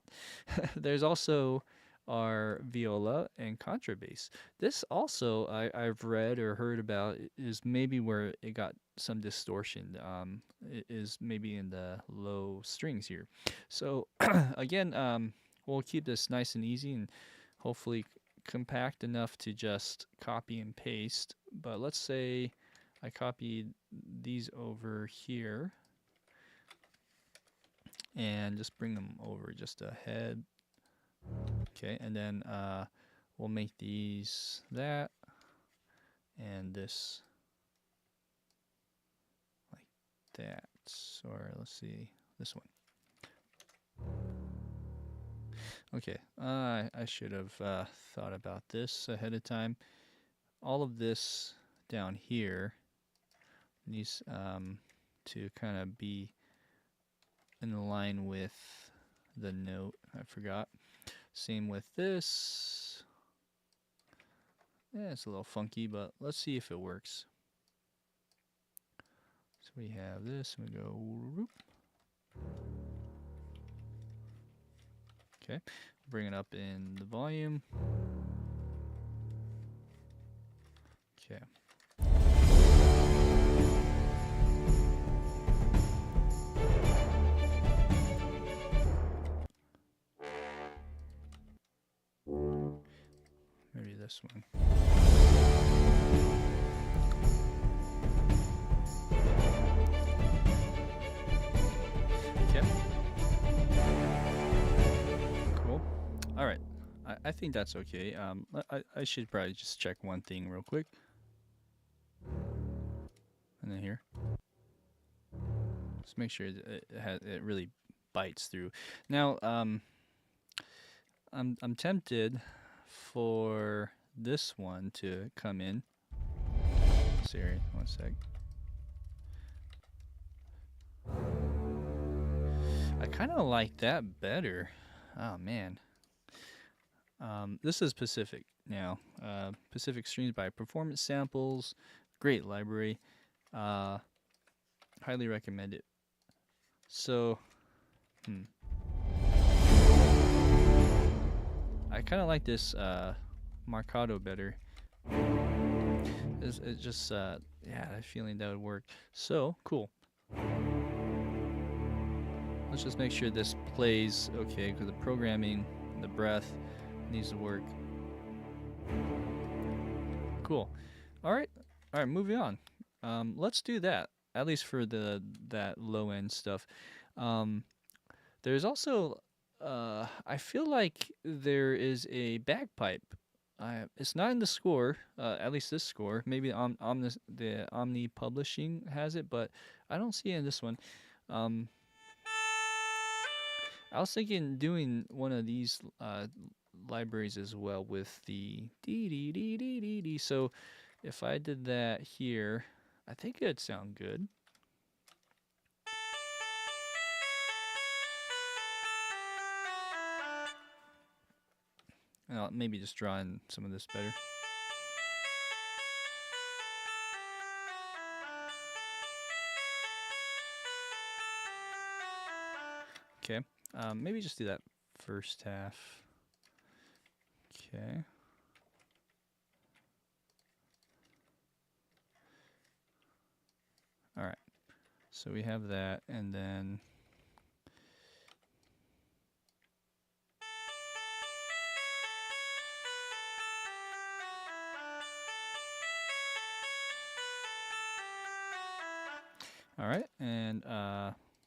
there's also our viola and contrabass. This also I've read or heard about is maybe where it got some distortion. It is maybe in the low strings here. So again, we'll keep this nice and easy and hopefully compact enough to just copy and paste. But let's say I copied these over here and just bring them over just ahead. Okay, and then we'll make these that and this like that. Or let's see, this one. Okay, I should have thought about this ahead of time. All of this down here needs to kind of be in line with the note. I forgot. Same with this. Yeah, it's a little funky, but let's see if it works. So we have this, and we go whoop. Okay, bring it up in the volume. Okay. Maybe this one. Okay. Cool. All right. I think that's okay. I should probably just check one thing real quick. And then here. Just make sure it really bites through. Now, I'm tempted for this one to come in. Sorry, one sec. I kind of like that better. Oh man. This is Pacific now. Pacific Streams by Performance Samples. Great library. Highly recommend it. So, I kind of like this Marcato better. It's just, yeah, I have a feeling that would work. So, cool. Let's just make sure this plays okay, because the programming, the breath needs to work. Cool. All right, moving on. Let's do that, at least for that low end stuff. There's also, I feel like there is a bagpipe. It's not in the score, at least this score. Maybe the Omni Publishing has it, but I don't see it in this one. I was thinking doing one of these libraries as well with the dee dee dee dee dee dee. So if I did that here, I think it'd sound good. And I'll maybe just draw in some of this better. Okay, maybe just do that first half. Okay. All right, so we have that, and then all right, and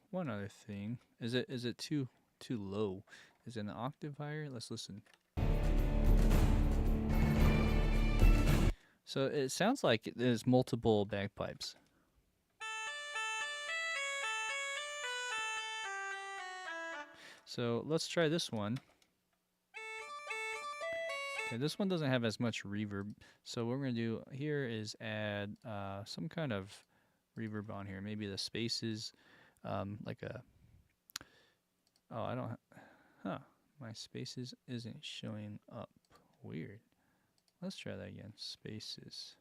one other thing, is it too low? Is it an octave higher? Let's listen. So it sounds like there's multiple bagpipes. So let's try this one. Okay, this one doesn't have as much reverb. So what we're gonna do here is add some kind of reverb on here. Maybe the spaces, like a. Oh, I don't. Huh. My spaces isn't showing up. Weird. Let's try that again. Spaces.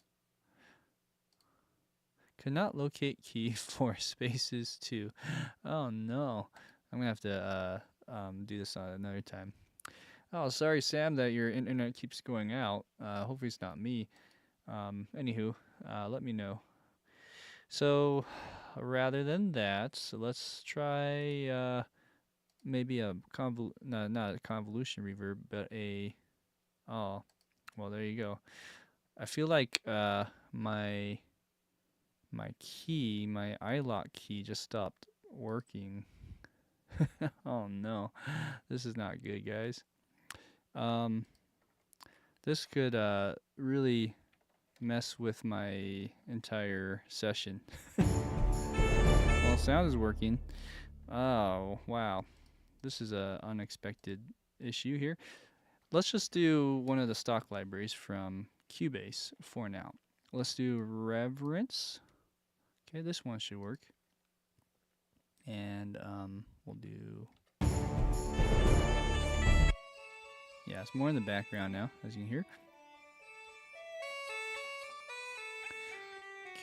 Cannot locate key for spaces 2. Oh no. I'm gonna have to do this on another time. Oh, sorry, Sam, that your internet keeps going out. Hopefully it's not me. Anywho, let me know. So, rather than that, so let's try maybe a not a convolution reverb, but a. Oh, well, there you go. I feel like my key, my iLock key, just stopped working. Oh no, this is not good, guys. This could really mess with my entire session. Well, sound is working. Oh, wow. This is a unexpected issue here. Let's just do one of the stock libraries from Cubase for now. Let's do Reverence. Okay, this one should work. And we'll do... Yeah, it's more in the background now, as you can hear.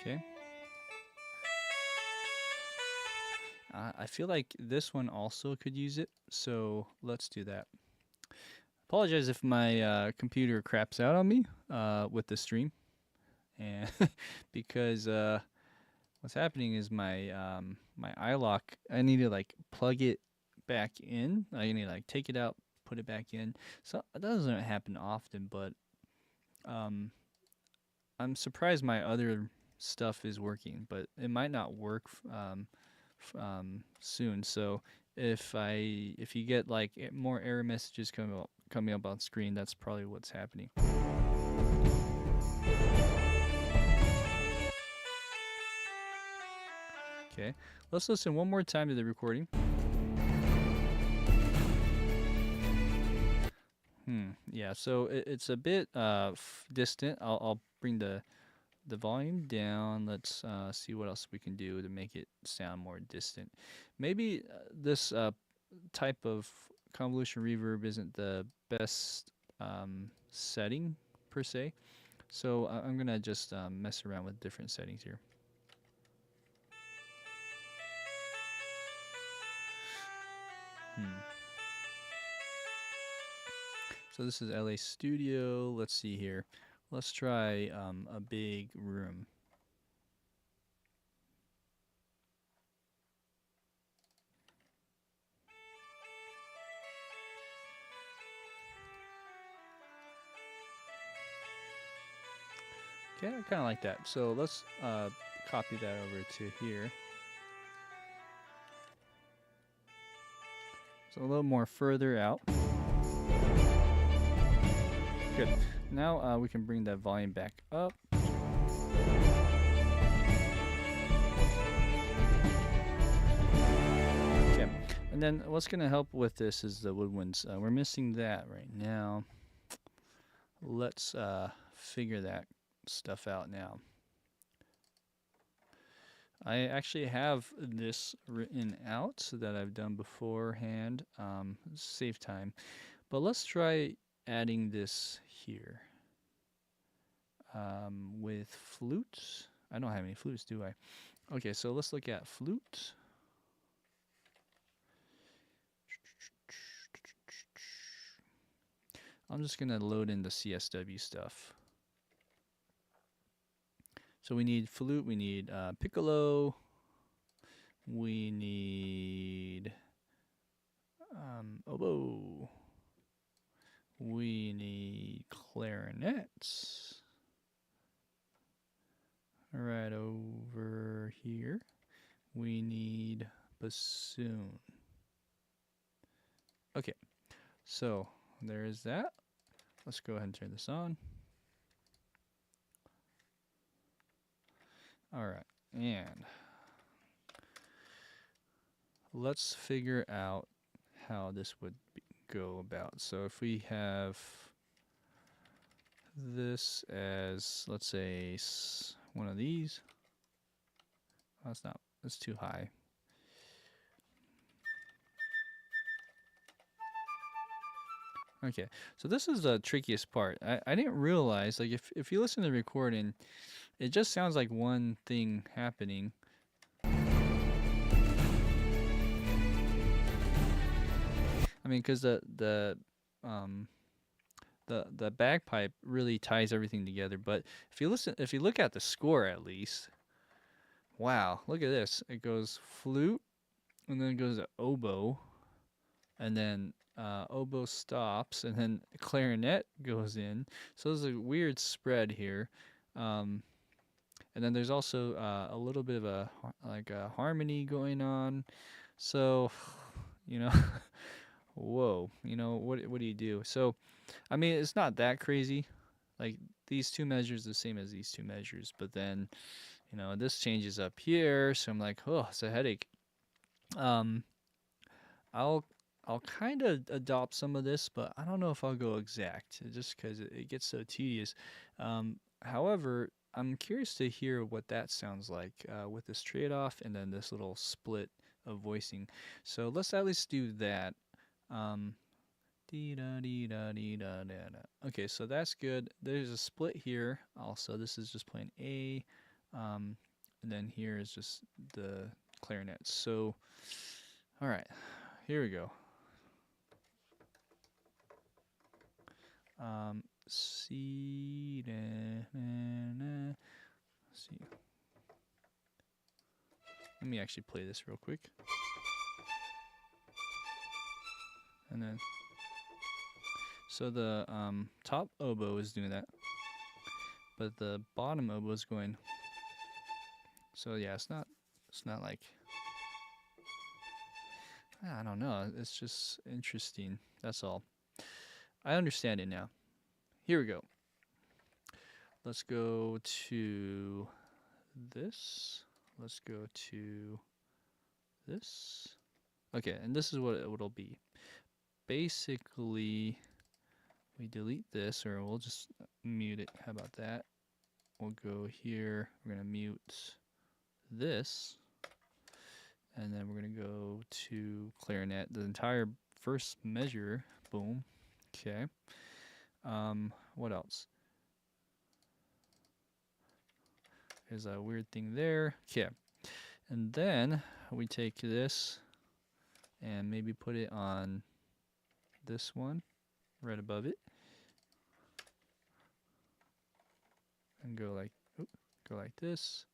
Okay. I feel like this one also could use it, so let's do that. Apologize if my computer craps out on me with the stream, and because what's happening is my my iLock, I need to like plug it back in. I need to like take it out, put it back in. So that doesn't happen often, but I'm surprised my other stuff is working, but it might not work soon. So if you get like more error messages coming up on screen, that's probably what's happening. Okay, let's listen one more time to the recording. Yeah, so it's a bit distant. I'll bring the volume down. Let's see what else we can do to make it sound more distant. Maybe this type of convolution reverb isn't the best setting per se. So I'm gonna just mess around with different settings here. So this is LA Studio. Let's see here. Let's try a big room. Okay, I kind of like that. So let's copy that over to here. So a little more further out. Good. Now we can bring that volume back up. Okay. And then what's going to help with this is the woodwinds. We're missing that right now. Let's figure that stuff out now. I actually have this written out that I've done beforehand. Save time. But let's try adding this here. With flutes. I don't have any flutes, do I? Okay, so let's look at flute. I'm just going to load in the CSW stuff. So we need flute, we need piccolo, we need oboe, we need clarinets. Right over here, we need bassoon. Okay, so there is that. Let's go ahead and turn this on. All right, and let's figure out how this would go about. So if we have this as, let's say, one of these. Oh, that's too high. Okay, so this is the trickiest part. I didn't realize, like, if you listen to the recording, it just sounds like one thing happening. I mean, because the bagpipe really ties everything together. But if you look at the score at least, wow, look at this. It goes flute, and then it goes to oboe, and then oboe stops, and then clarinet goes in. So there's a weird spread here. And then there's also a little bit of a harmony going on. So, you know, whoa, you know, what do you do? So, I mean, it's not that crazy. Like, these two measures the same as these two measures, but then, you know, this changes up here. So I'm like, oh, it's a headache. I'll kind of adopt some of this, but I don't know if I'll go exact, just because it gets so tedious. However, I'm curious to hear what that sounds like with this trade-off and then this little split of voicing. So let's at least do that. Okay, so that's good. There's a split here. Also, this is just playing A, and then here is just the clarinet. So, all right, here we go. C, C. Let me actually play this real quick. And then, so the top oboe is doing that, but the bottom oboe is going. So yeah, it's not like, I don't know. It's just interesting. That's all. I understand it now. Here we go. Let's go to this. Let's go to this. Okay, and this is what it'll be. Basically, we delete this, or we'll just mute it. How about that? We'll go here. We're going to mute this. And then we're going to go to clarinet. The entire first measure. Boom. Okay. What else? There's a weird thing there. Okay. And then we take this and maybe put it on this one right above it. And go like this.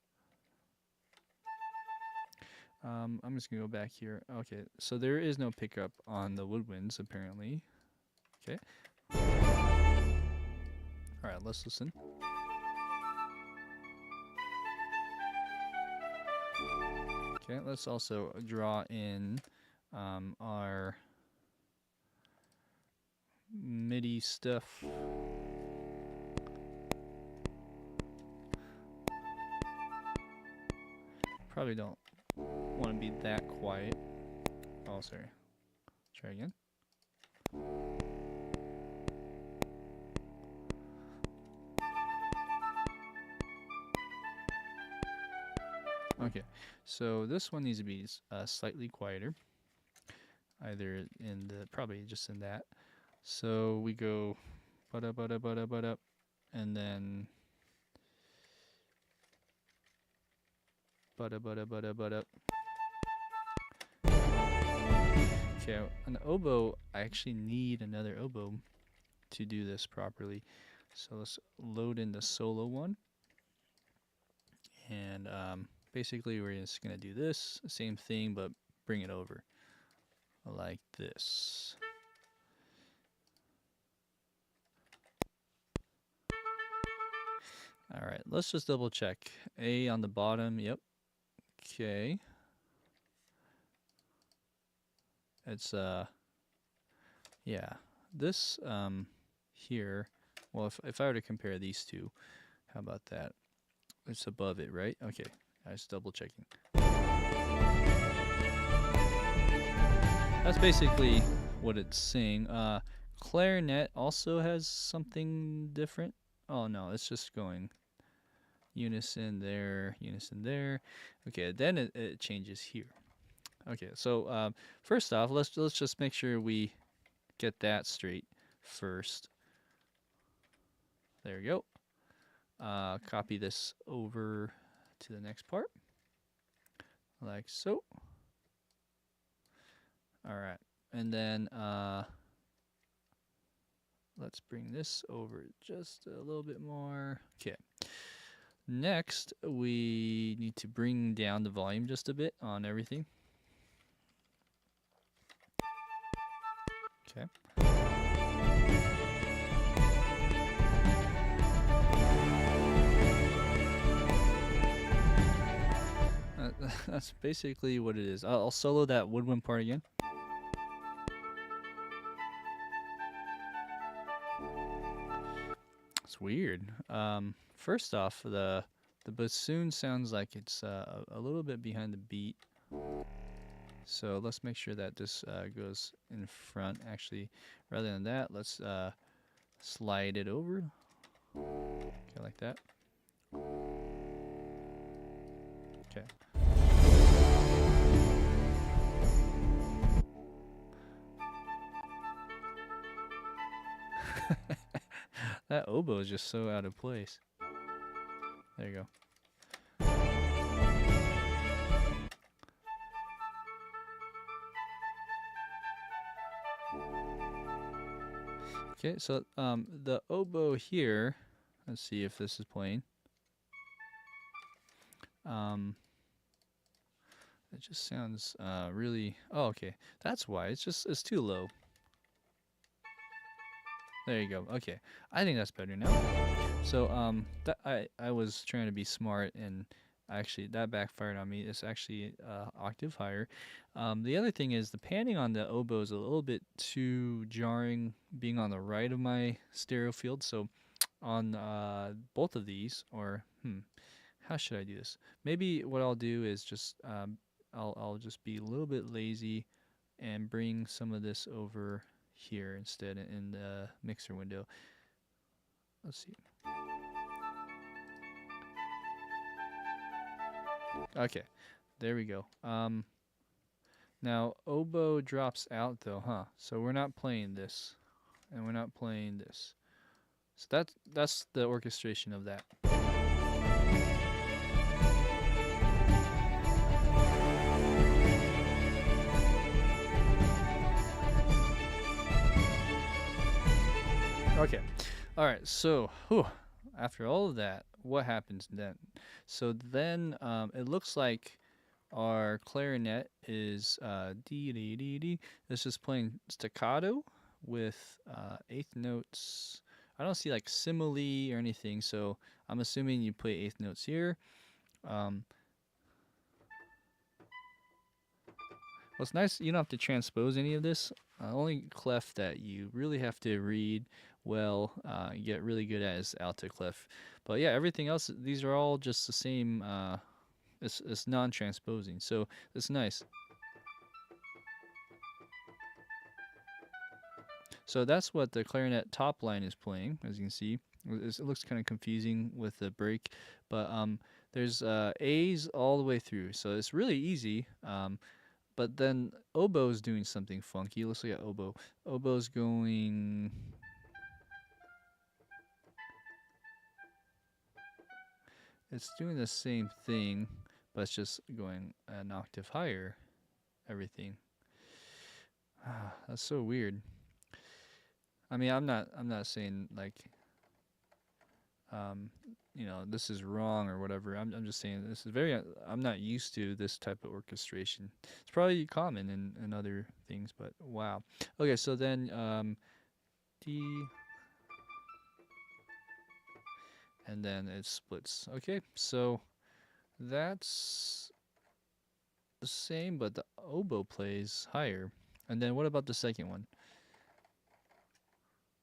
I'm just gonna go back here. Okay, so there is no pickup on the woodwinds apparently. Okay. All right, let's listen. Okay, let's also draw in our MIDI stuff. Probably don't want to be that quiet. Oh, sorry. Try again. Okay, so this one needs to be slightly quieter. Either in the, probably just in that. So we go ba-da, ba-da, ba-da, ba-da, and then ba-da, ba-da, ba-da, ba-da. Okay, an oboe, I actually need another oboe to do this properly. So let's load in the solo one. And basically we're just going to do this, same thing, but bring it over like this. All right, let's just double check. A on the bottom, yep. Okay. It's yeah. This here, well, if I were to compare these two, how about that? It's above it, right? Okay, I was double checking. That's basically what it's saying. Clarinet also has something different. Oh no, it's just going unison there, unison there. Okay, then it changes here. Okay, so first off, let's just make sure we get that straight first. There we go. Copy this over to the next part, like so. All right, and then let's bring this over just a little bit more. Okay. Next, we need to bring down the volume just a bit on everything. Okay. That's basically what it is. I'll solo that woodwind part again. It's weird. First off, the bassoon sounds like it's a little bit behind the beat. So let's make sure that this goes in front. Actually, rather than that, let's slide it over. Okay, like that. Okay. That oboe is just so out of place. There you go. Okay, so the oboe here, let's see if this is playing. It just sounds really, oh, okay. That's why, it's too low. There you go. Okay, I think that's better now. So I was trying to be smart, and actually that backfired on me. It's actually octave higher. The other thing is the panning on the oboe is a little bit too jarring, being on the right of my stereo field. So on both of these, or how should I do this? Maybe what I'll do is just I'll just be a little bit lazy and bring some of this over here instead in the mixer window. Let's see. Okay, there we go. Now oboe drops out though, huh? So we're not playing this, and we're not playing this. So that's the orchestration of that. Okay, all right. So, after all of that, what happens then? So then it looks like our clarinet is D D D D. It's just playing staccato with eighth notes. I don't see like simile or anything, so I'm assuming you play eighth notes here. Well, it's nice you don't have to transpose any of this. Only clef that you really have to read well, get really good at is alto clef. But yeah, everything else, these are all just the same. It's non-transposing, so it's nice. So that's what the clarinet top line is playing, as you can see. It looks kind of confusing with the break, but there's A's all the way through, so it's really easy. But then oboe's doing something funky. Let's look at oboe. Oboe's going. It's doing the same thing, but it's just going an octave higher. Everything. That's so weird. I mean, I'm not saying like, you know, this is wrong or whatever. I'm just saying this is very. I'm not used to this type of orchestration. It's probably common in other things, but wow. Okay, so then D, and then it splits. Okay, so that's the same, but the oboe plays higher. And then what about the second one?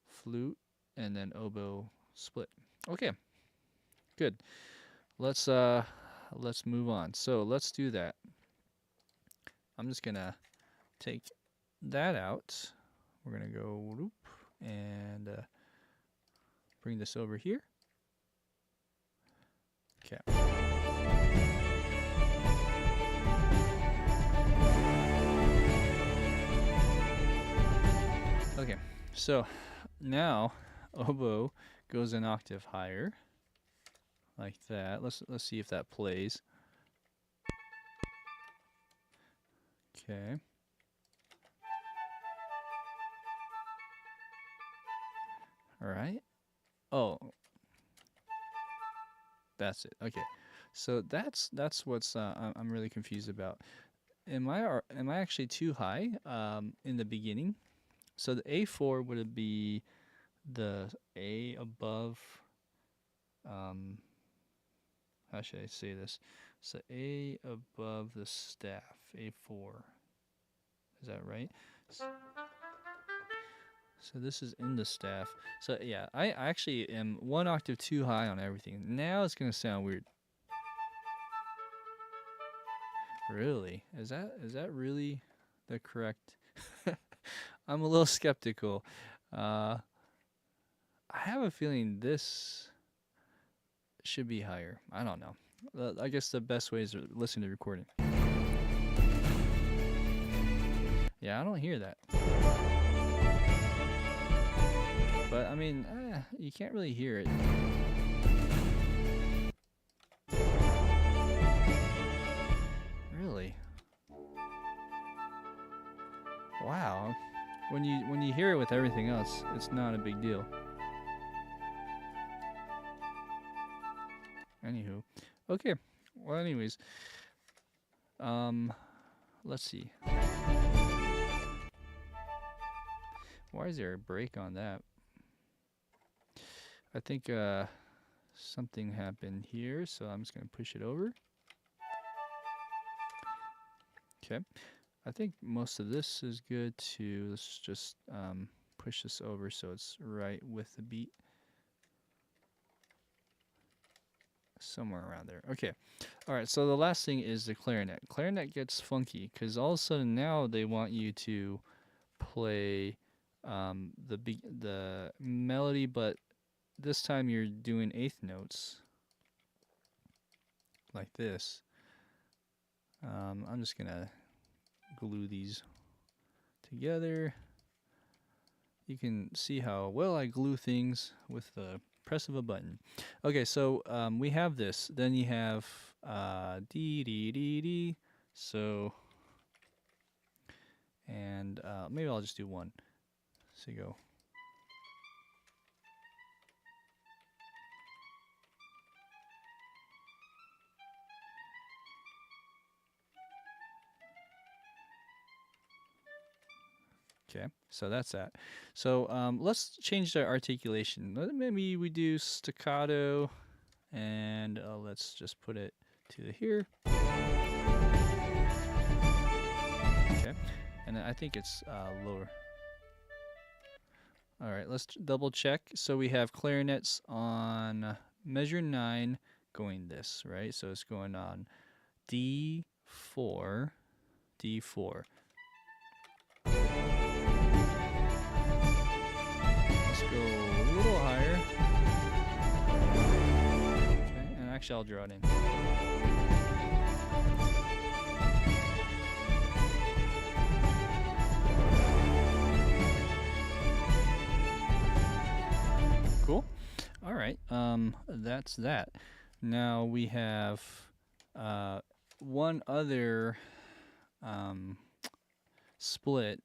Flute, and then oboe split. Okay, good. Let's move on. So let's do that. I'm just gonna take that out. We're gonna go whoop, and bring this over here. Okay. Okay, so now oboe goes an octave higher, like that. Let's see if that plays. Okay. All right. Oh, that's it. Okay. So that's what's I'm really confused about. Am I actually too high in the beginning? So the A4 would be the A above. How should I say this? So A above the staff, A4. Is that right? So this is in the staff. So yeah, I actually am one octave too high on everything. Now it's gonna sound weird. Really? Is that really the correct? I'm a little skeptical. I have a feeling this should be higher. I don't know. I guess the best way is to listen to the recording. Yeah, I don't hear that. But I mean, you can't really hear it. Really? Wow. When you hear it with everything else, it's not a big deal. Anywho, okay. Well, anyways, let's see. Why is there a break on that? I think something happened here, so I'm just gonna push it over. Okay. I think most of this is good too. Let's just push this over so it's right with the beat. Somewhere around there. Okay. All right. So the last thing is the clarinet. Clarinet gets funky because all of a sudden now they want you to play the melody, but this time you're doing eighth notes like this. I'm just gonna glue these together. You can see how well I glue things with the press of a button. Okay, so we have this. Then you have D, D, D, D. So, and maybe I'll just do one. So you go. Okay, so that's that. So let's change the articulation. Maybe we do staccato, and let's just put it to here. Okay. I think it's lower. All right, let's double check. So we have clarinets on measure 9 going this, right? So it's going on D4, D4. Let's go a little higher. Okay, and actually I'll draw it in. Cool. All right. That's that. Now we have one other split.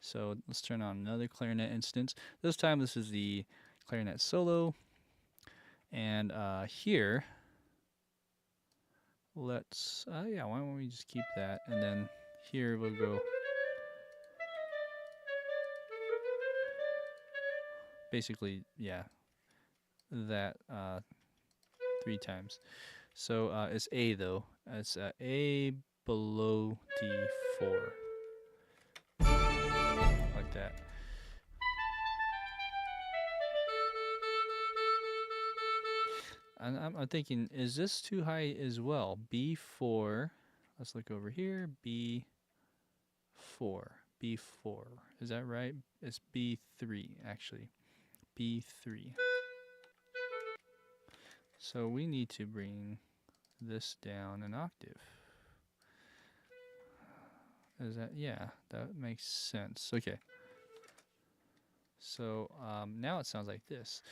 So let's turn on another clarinet instance. This time this is the clarinet solo. And here, let's, yeah, why don't we just keep that? And then here we'll go. Basically, yeah, that 3 times. So it's A though. It's A below D4. Like that. And I'm thinking, is this too high as well? B4. Let's look over here. B4. B4. Is that right? It's B3 actually. B3. So we need to bring this down an octave. Is that, yeah, that makes sense. Okay. So now it sounds like this.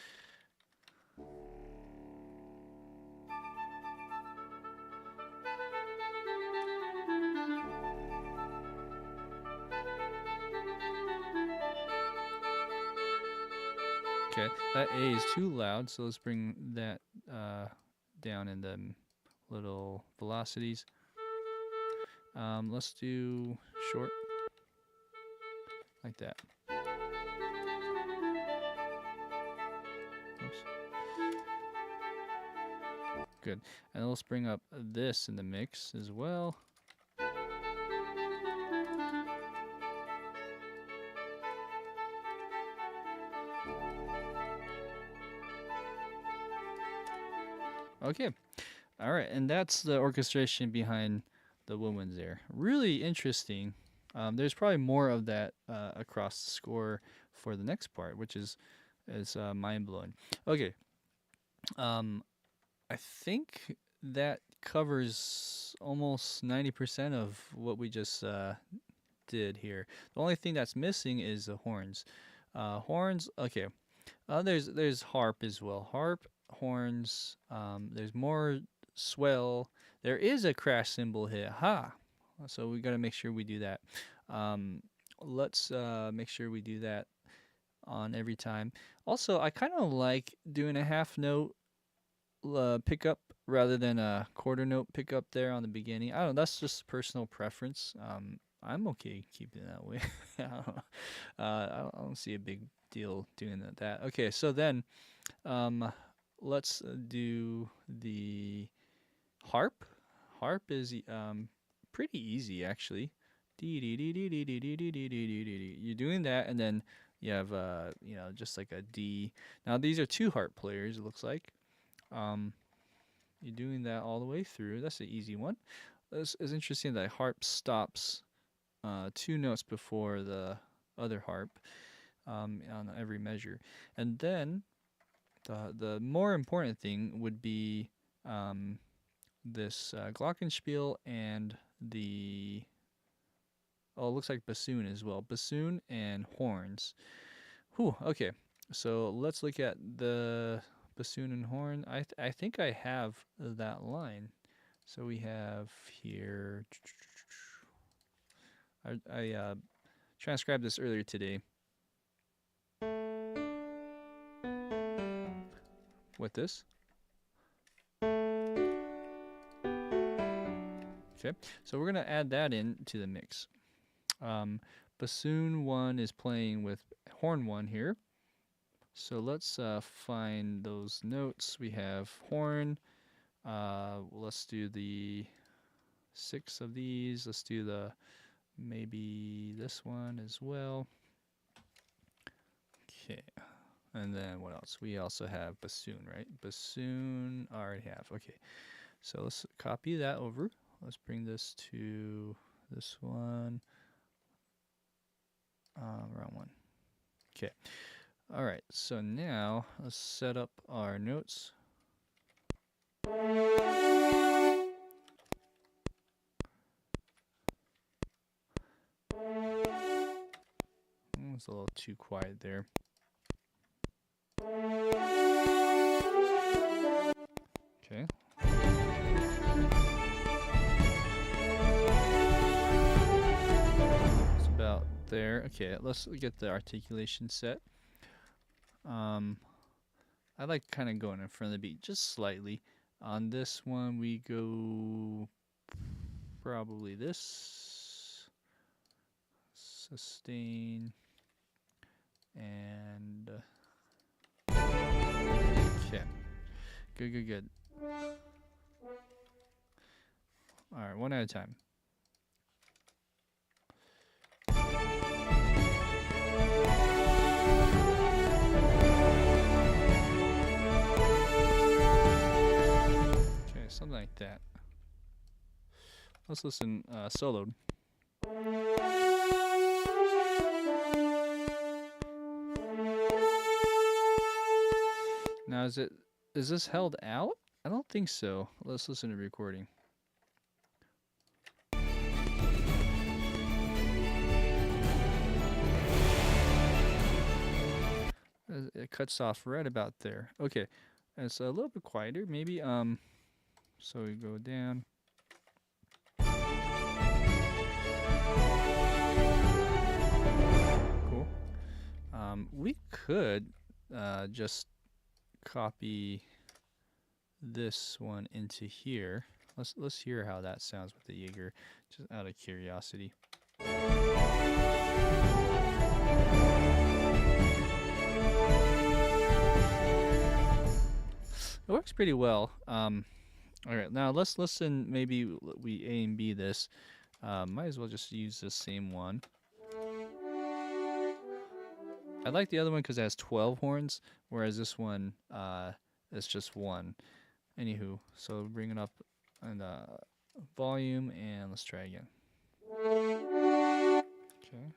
Okay, that A is too loud, so let's bring that down in the little velocities. Let's do short, like that. Oops. Good, and let's bring up this in the mix as well. Okay, all right, and that's the orchestration behind the Woodwinds there. Really interesting. There's probably more of that across the score for the next part, which is mind-blowing. Okay, I think that covers almost 90% of what we just did here. The only thing that's missing is the horns. Horns, okay. There's harp as well. Harp, horns. There's more swell. There is a crash cymbal hit. Ha! So we gotta make sure we do that. Let's make sure we do that on every time. Also, I kind of like doing a half note pickup rather than a quarter note pickup there on the beginning. I don't know. That's just personal preference. I'm okay keeping it that way. I don't see a big deal doing that. Okay, so then let's do the harp. Harp is pretty easy actually. You're doing that, and then you have you know, just like a D. Now these are 2 harp players. It looks like. You're doing that all the way through. That's an easy one. It's interesting that harp stops 2 notes before the other harp on every measure. And then the more important thing would be this Glockenspiel and the, oh, it looks like bassoon as well. Bassoon and horns. Whew, okay. So let's look at the bassoon and horn. I think I have that line. So we have here, I transcribed this earlier today with this. Okay, so we're gonna add that in to the mix. Bassoon 1 is playing with horn 1 here. So let's find those notes. We have horn. Let's do the 6 of these. Let's do the Maybe this one as well. Okay. And then what else? We also have bassoon, right? Bassoon, I already have. Okay. So let's copy that over. Let's bring this to this one. Wrong one. Okay. All right. So now let's set up our notes. It's a little too quiet there. Okay. It's about there. Okay, let's get the articulation set. I like kind of going in front of the beat just slightly. On this one, we go probably this. Sustain. And okay. Good. Alright, one at a time. Okay, something like that. Let's listen soloed. Now is this held out? I don't think so. Let's listen to the recording. It cuts off right about there. Okay. And it's a little bit quieter, maybe so we go down. Cool. We could just copy this one into here. Let's hear how that sounds with the Jaeger, just out of curiosity. It works pretty well. All right, now let's listen. Maybe we A and B this. Might as well just use the same one. I like the other one because it has 12 horns, whereas this one is just one. Anywho, so bring it up and volume, and let's try again. Okay.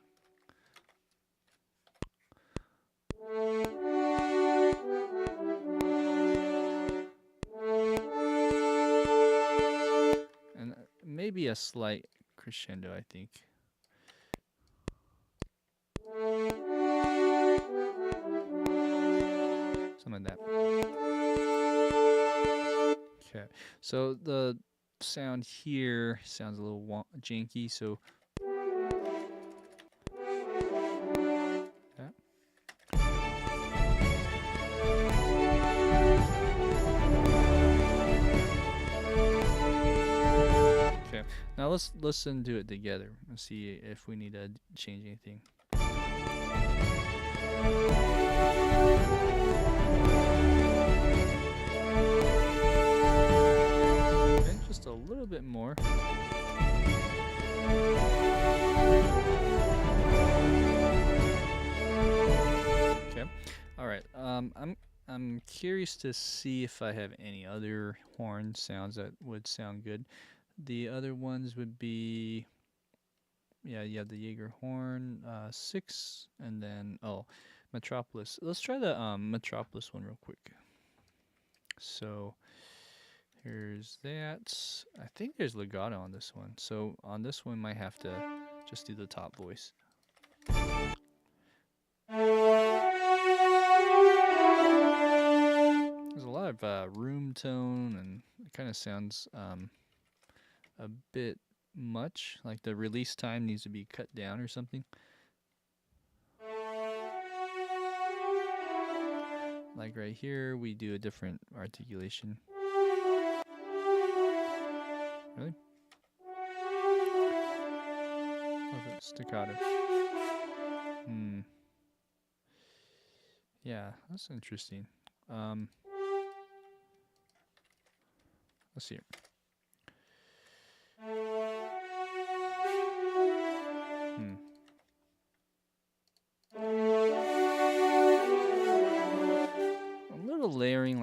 And maybe a slight crescendo, I think. Something like that. Okay, so the sound here sounds a little janky, so that. Okay, now let's listen to it together and see if we need to change anything. Okay, just a little bit more. Okay, all right. I'm curious to see if I have any other horn sounds that would sound good. The other ones would be, yeah, you have the Jaeger horn, 6, and then Metropolis. Let's try the Metropolis one real quick. So here's that. I think there's legato on this one. So on this one, might have to just do the top voice. There's a lot of room tone, and it kind of sounds a bit much, like the release time needs to be cut down or something. Like right here, we do a different articulation. Really? Oh, staccato. Yeah, that's interesting. Let's see.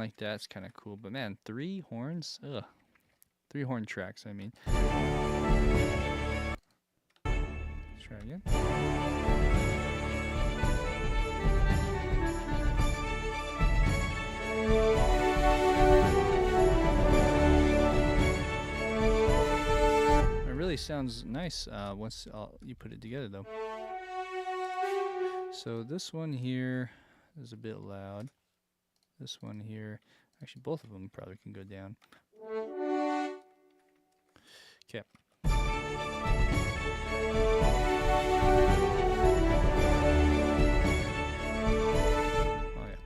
like that's kind of cool. But man, 3 horns? Ugh. 3 horn tracks, I mean. Let's try again. It really sounds nice once you put it together, though. So this one here is a bit loud. This one here, actually both of them probably can go down. Okay. Oh yeah,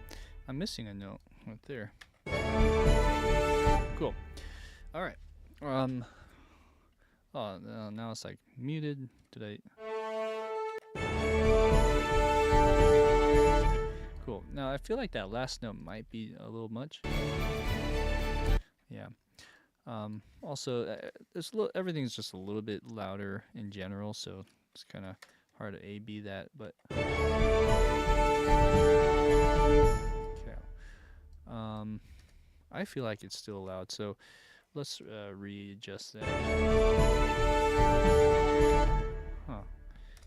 I'm missing a note right there. Cool. All right. Oh, now it's like muted. Did I? Cool. Now I feel like that last note might be a little much. Yeah. Also, everything's just a little bit louder in general, so it's kind of hard to A/B that. But okay. I feel like it's still loud, so let's readjust that. Huh?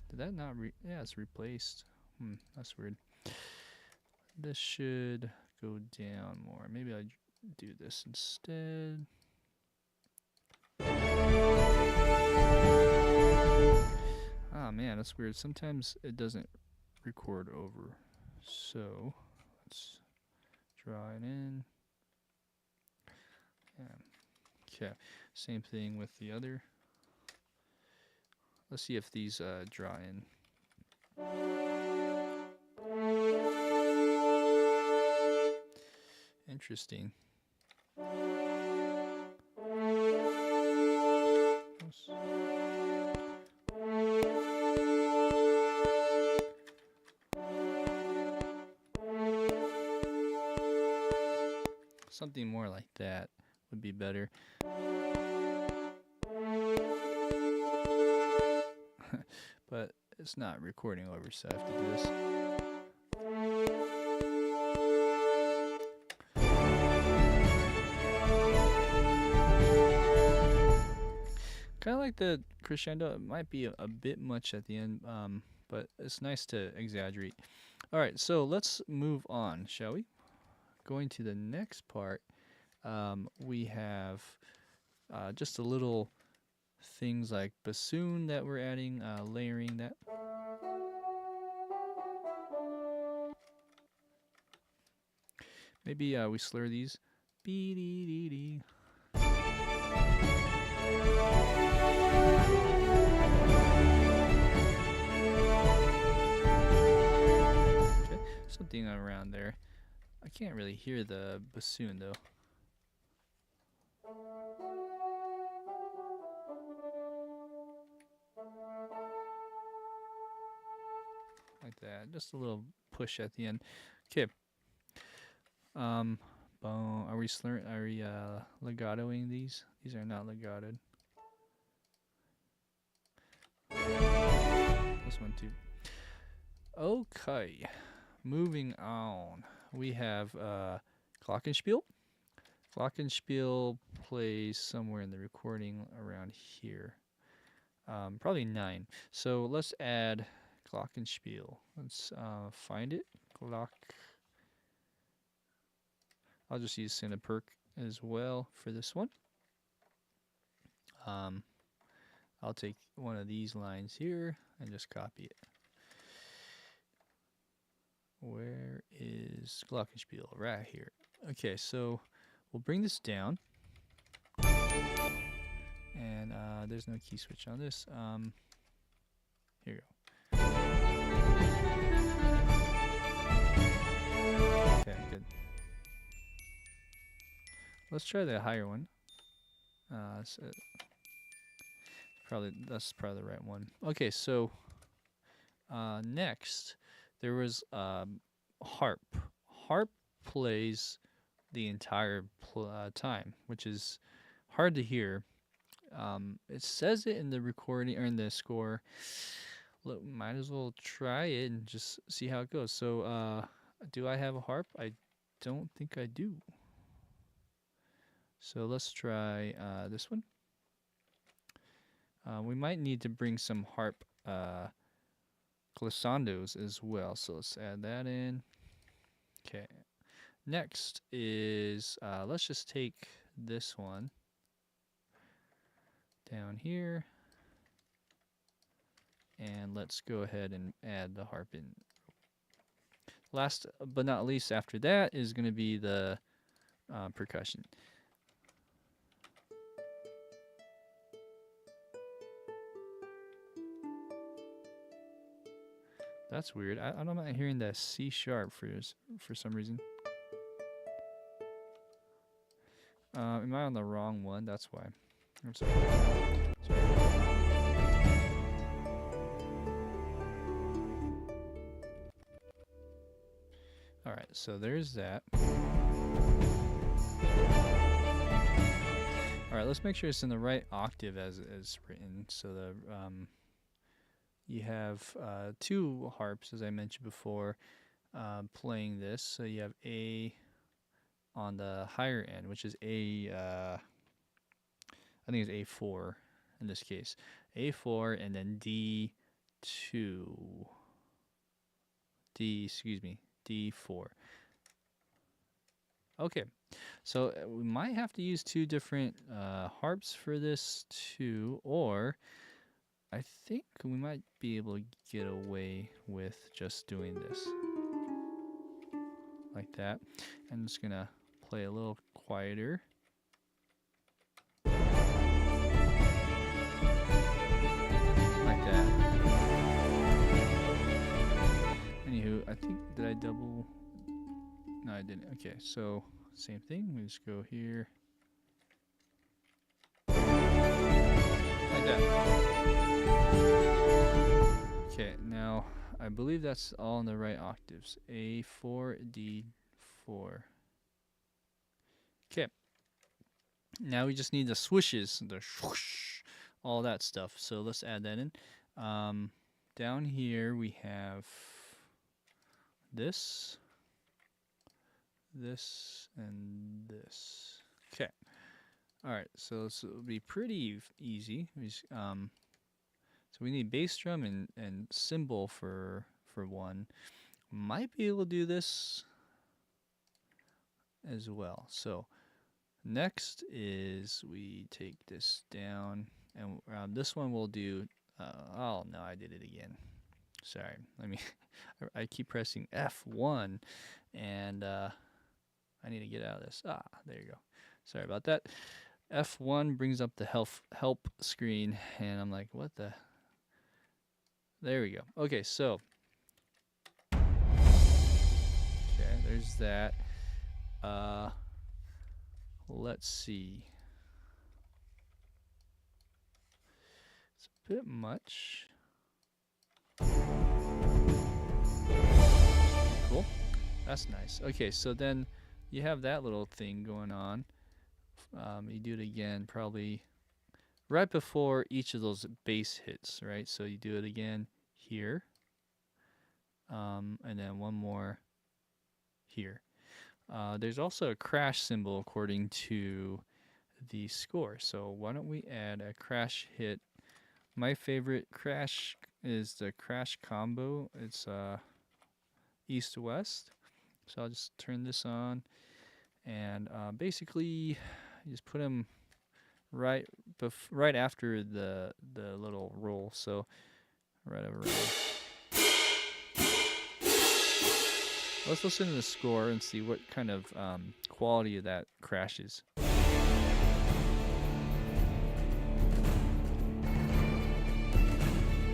Did that not yeah, it's replaced. That's weird. This should go down more. Maybe I'll do this instead. Ah, man, that's weird. Sometimes it doesn't record over. So let's draw it in. Yeah. Okay. Same thing with the other. Let's see if these draw in. Interesting. Something more like that would be better. But it's not recording over, so I have to do this. Kind of like the crescendo. It might be a bit much at the end, but it's nice to exaggerate. All right, so let's move on, shall we? Going to the next part, we have just a little things like bassoon that we're adding, layering that. Maybe we slur these. Be-dee-dee-dee. Okay, something around there. I can't really hear the bassoon though. Like that, just a little push at the end. Okay. Are we slurring? Are we legatoing these? These are not legatoed. This one too. Okay. Moving on. We have Glockenspiel. Glockenspiel plays somewhere in the recording around here. Probably 9. So let's add Glockenspiel. Let's find it. I'll just use Perc as well for this one. I'll take one of these lines here and just copy it. Where is Glockenspiel? Right here. Okay, so we'll bring this down. And there's no key switch on this. Here you go. Okay, good. Let's try the higher one. That's probably the right one. Okay, so next there was harp. Harp plays the entire time, which is hard to hear. It says it in the recording or in the score. Look, might as well try it and just see how it goes. So, do I have a harp? I don't think I do. So let's try this one. We might need to bring some harp glissandos as well. So let's add that in. Okay. Next is, let's just take this one down here. And let's go ahead and add the harp in. Last but not least after that is going to be the percussion. That's weird. I'm not hearing that C sharp for some reason. Am I on the wrong one? That's why. I'm sorry. All right, so there's that. All right, let's make sure it's in the right octave as written. So the you have two harps, as I mentioned before, playing this. So you have A on the higher end, which is A. I think it's A4 in this case. A4 and then D2. D4. Okay, so we might have to use two different harps for this too, or I think we might be able to get away with just doing this. Like that. I'm just going to play a little quieter. Like that. Anywho, I think, did I double? No, I didn't. Okay, so same thing. We just go here. Like that. Okay, now I believe that's all in the right octaves. A4, D4. Okay. Now we just need the swishes, the swoosh, all that stuff. So let's add that in. Down here we have this, and this. Okay. All right. So this will be pretty easy. So we need bass drum and cymbal for one. Might be able to do this as well. So next is we take this down, and this one we'll do. Oh no, I did it again. Sorry. Let me. I keep pressing F1, and I need to get out of this. Ah, there you go. Sorry about that. F1 brings up the help screen, and I'm like, what the? There we go. Okay, so there's that. Let's see. It's a bit much. Cool. That's nice. Okay, so then you have that little thing going on. You do it again probably right before each of those bass hits, right? So you do it again here. And then one more here. There's also a crash symbol according to the score. So why don't we add a crash hit? My favorite crash is the crash combo. It's east-west. So I'll just turn this on, and basically you just put them right after the little roll. So right over right. Let's listen to the score and see what kind of quality of that crash is.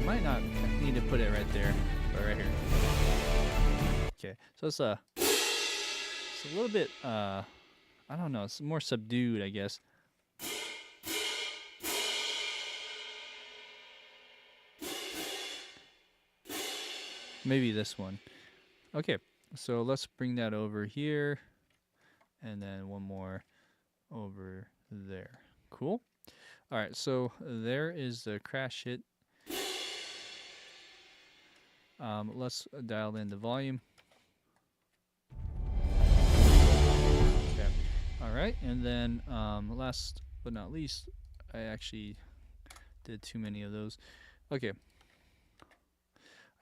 Might not need to put it right there, but right here. Okay, so it's a little bit, I don't know, it's more subdued, I guess. Maybe this one. Okay, so let's bring that over here, and then one more over there. Cool. All right, so there is the crash hit. Let's dial in the volume. Okay. All right, and then last but not least, I actually did too many of those. Okay,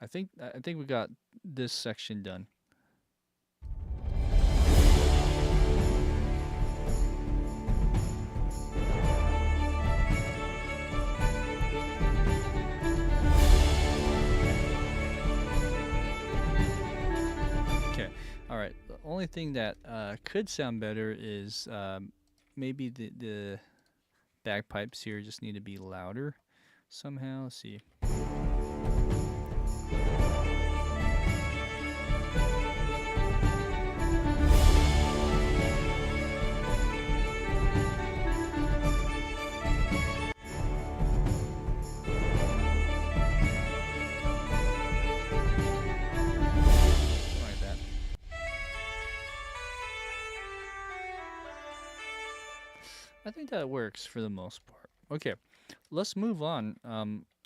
I think we got this section done. Okay, all right. The only thing that could sound better is maybe the bagpipes here just need to be louder somehow. Let's see. Like that. I think that works for the most part. Okay, let's move on.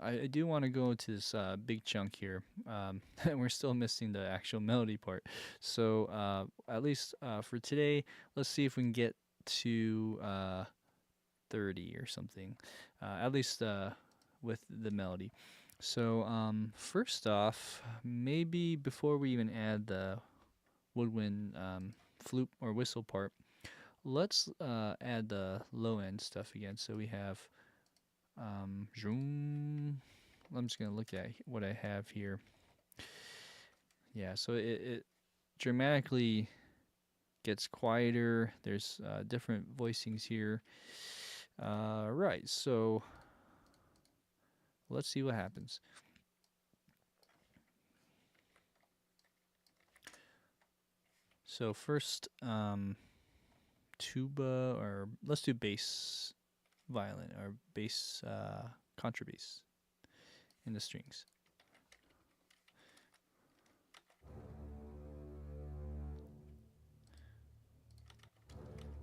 I do want to go to this big chunk here. And we're still missing the actual melody part. So at least for today, let's see if we can get to 30 or something. At least with the melody. So first off, maybe before we even add the woodwind flute or whistle part, let's add the low end stuff again. So we have zoom. I'm just gonna look at what I have here. Yeah, so it dramatically gets quieter. There's different voicings here. Right, so let's see what happens. So first, tuba, or let's do bass violin or bass contrabass in the strings.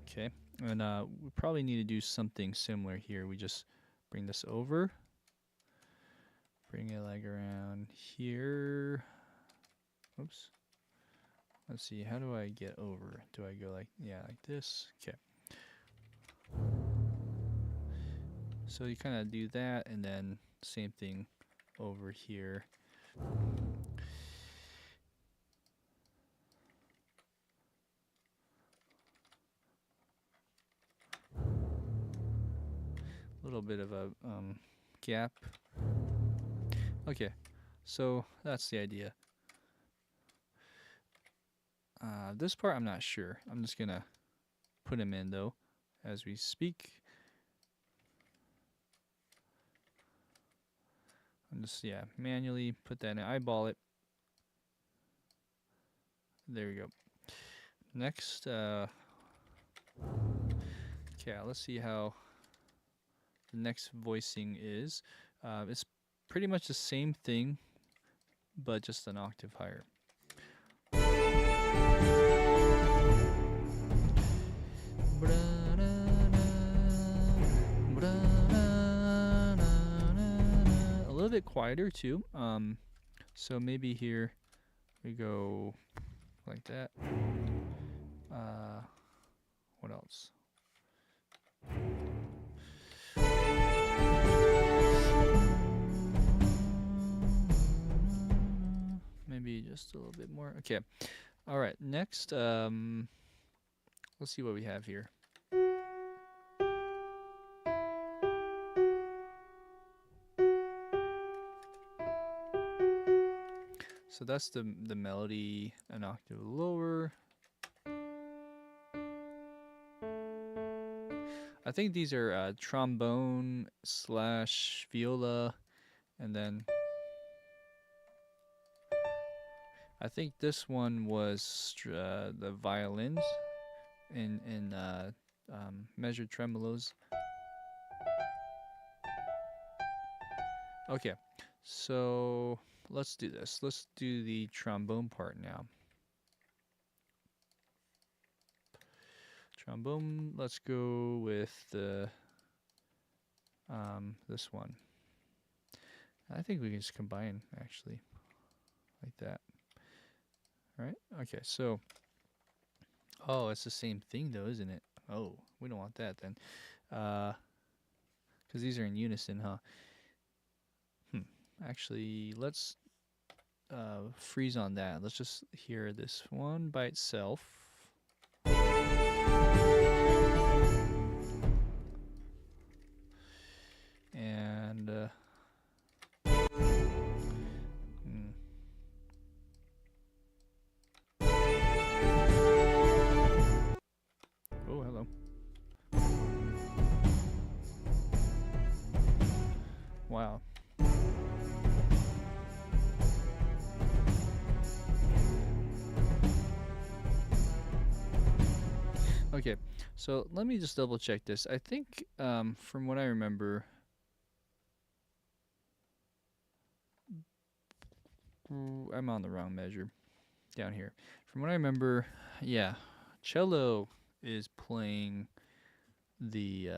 Okay, and we probably need to do something similar here. We just bring this over, bring it like around here. Oops. Let's see, how do I get over? Do I go like, yeah, like this? Okay. So you kind of do that, and then same thing over here. A little bit of a gap. Okay, so that's the idea. This part I'm not sure. I'm just gonna put him in though as we speak. I'm just manually put that in, eyeball it. There we go. Next, okay, let's see how the next voicing is. It's pretty much the same thing, but just an octave higher. A little bit quieter too. So maybe here we go like that. What else? Maybe just a little bit more. Okay. All right. Next, let's see what we have here. So that's the melody an octave lower. I think these are trombone / viola, and then I think this one was the violins in measured tremolos. Okay, so let's do this. Let's do the trombone part now. Trombone, let's go with the this one. I think we can just combine actually like that. All right? Okay, so oh, it's the same thing though, isn't it? Oh, we don't want that then. Because these are in unison, huh? Actually, let's freeze on that. Let's just hear this one by itself. And oh, hello. Wow. Okay, so let me just double check this. I think from what I remember, I'm on the wrong measure down here. From what I remember, yeah, cello is playing the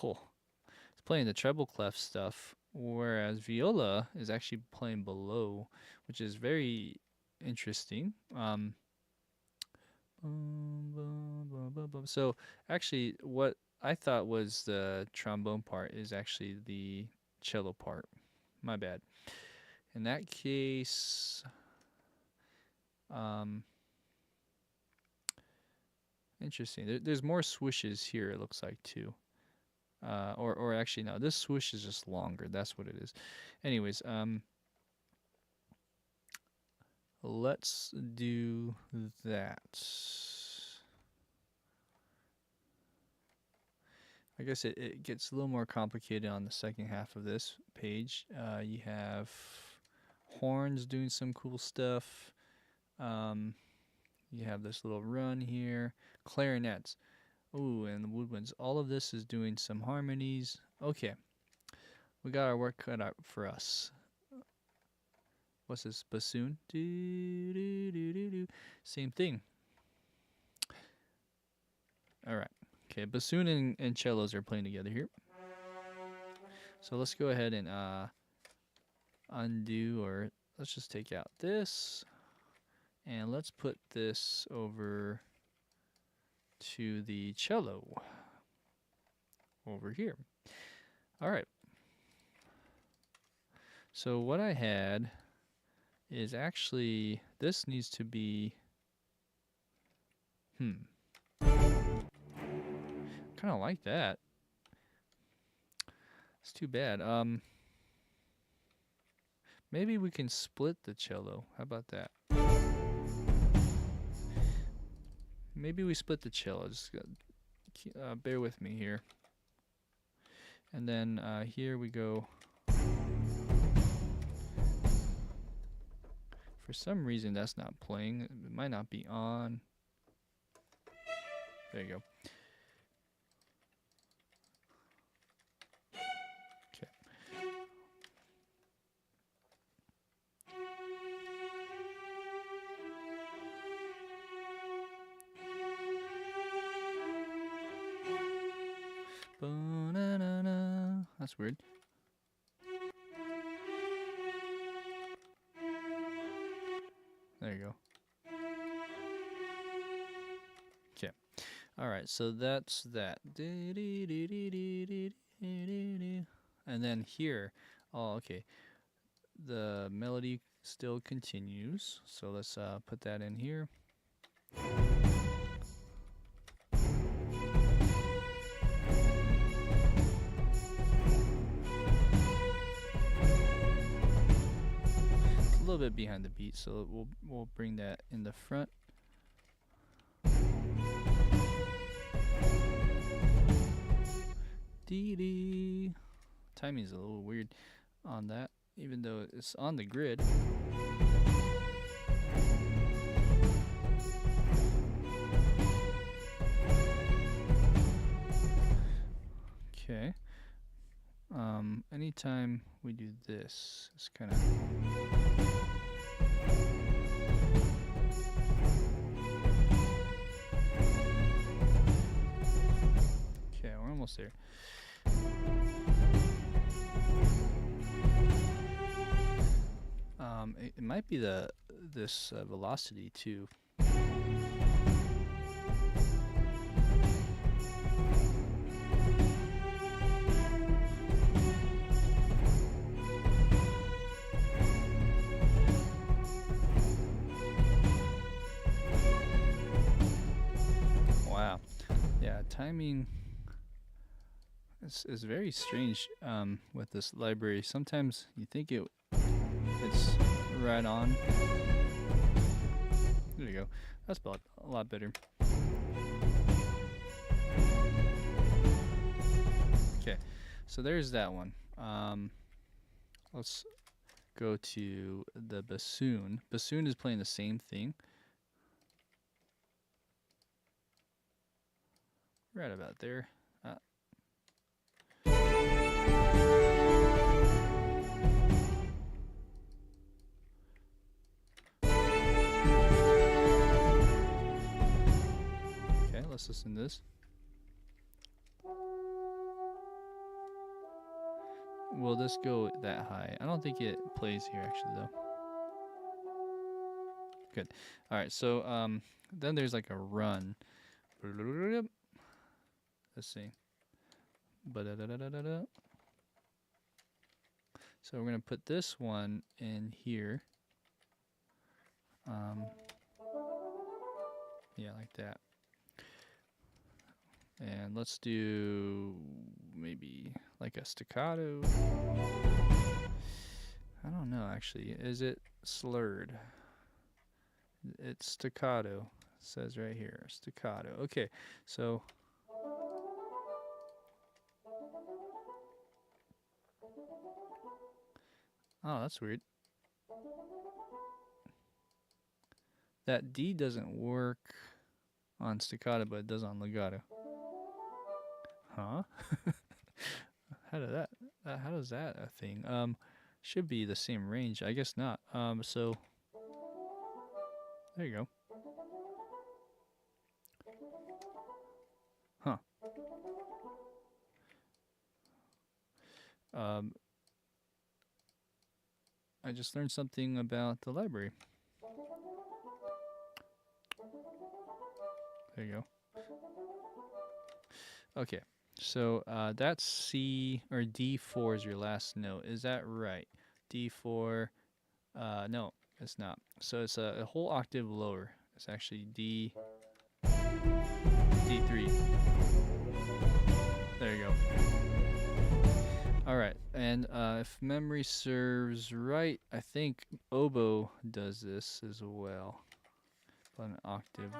it's playing the treble clef stuff, whereas viola is actually playing below, which is very interesting. So actually, what I thought was the trombone part is actually the cello part. My bad. In that case, interesting. There's more swooshes here, it looks like, too. Or actually, no, this swoosh is just longer. That's what it is. Anyways, let's do that. I guess it gets a little more complicated on the second half of this page. You have horns doing some cool stuff. You have this little run here. Clarinets. Ooh, and the woodwinds. All of this is doing some harmonies. Okay. We got our work cut out for us. What's this? Bassoon? Do, do, do, do, do. Same thing. Alright. Okay, bassoon and cellos are playing together here. So let's go ahead and undo, or let's just take out this. And let's put this over to the cello over here. Alright. So what I had is actually, this needs to be, kind of like that. It's too bad. Maybe we can split the cello. How about that? Maybe we split the cello. Just bear with me here. And then here we go. For some reason that's not playing. It might not be on. There you go. Okay. Ba-na-na-na. That's weird. There you go. Okay. Alright, so that's that. And then here, oh, okay. The melody still continues. So let's put that in here. A little bit behind the beat, so we'll bring that in the front. Dee. Timing's a little weird on that, even though it's on the grid. Okay. Anytime we do this, it's kind of okay. We're almost there. It might be this velocity too. timing is very strange with this library. Sometimes you think it's right on. There you go. That's about a lot better. Okay, so there's that one. Let's go to the bassoon. Bassoon is playing the same thing. Right about there. Okay, let's listen to this. Will this go that high? I don't think it plays here actually though. Good. All right, so then there's like a run. Let's see. So we're gonna put this one in here. Yeah, like that. And let's do maybe like a staccato. I don't know actually. Is it slurred? It's staccato. It says right here, staccato. Okay, so oh, that's weird. That D doesn't work on staccato, but it does on legato. Huh? How does that a thing? Should be the same range. I guess not. So there you go. Huh. I just learned something about the library. There you go. Okay, so that's C or D4 is your last note. Is that right? D4. No, it's not. So it's a whole octave lower. It's actually D3. There you go. All right, and if memory serves right, I think oboe does this as well, but an octave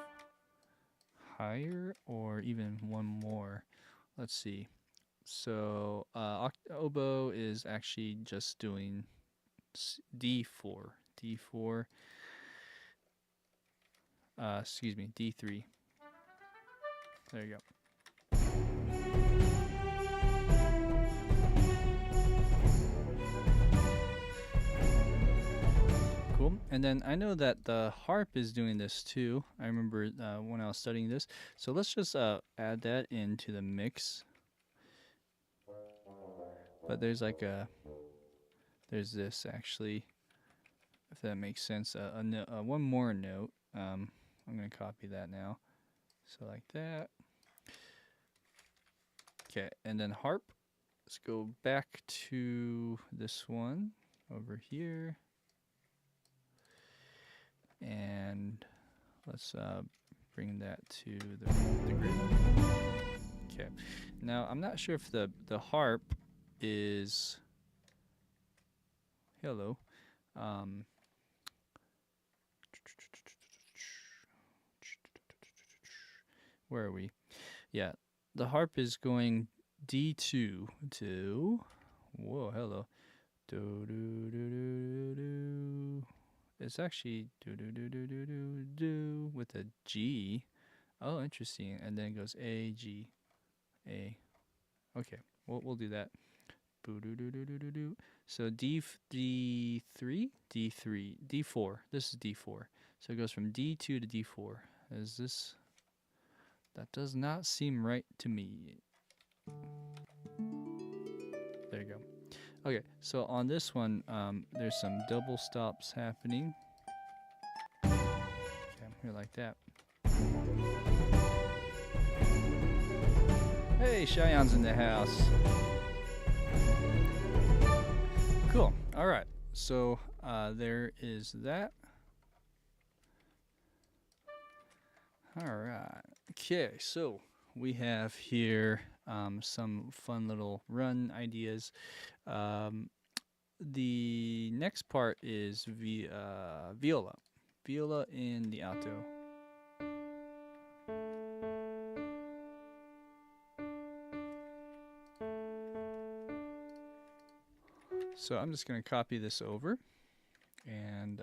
higher or even one more. Let's see. So oboe is actually just doing D4. D4. Excuse me, D3. There you go. Cool. And then I know that the harp is doing this too. I remember when I was studying this. So let's just add that into the mix. But there's like there's this actually, if that makes sense. One more note. I'm gonna copy that now. So like that. Okay, and then harp. Let's go back to this one over here. And let's bring that to the grid. Okay. Now I'm not sure if the harp is hello. Where are we? Yeah, the harp is going D2 to whoa, hello. Do do do do do. It's actually do do do do do do do with a G. Oh, interesting. And then it goes A G A. Okay, we'll do that. Boo do do do do do do. So D3 D3 D4. This is D4. So it goes from D2 to D4. Is this? That does not seem right to me. There you go. Okay, so on this one, there's some double stops happening. Okay, I'm here like that. Hey, Cheyenne's in the house. Cool. All right. So there is that. All right. Okay. So we have here some fun little run ideas. The next part is viola. Viola in the alto. So I'm just going to copy this over, and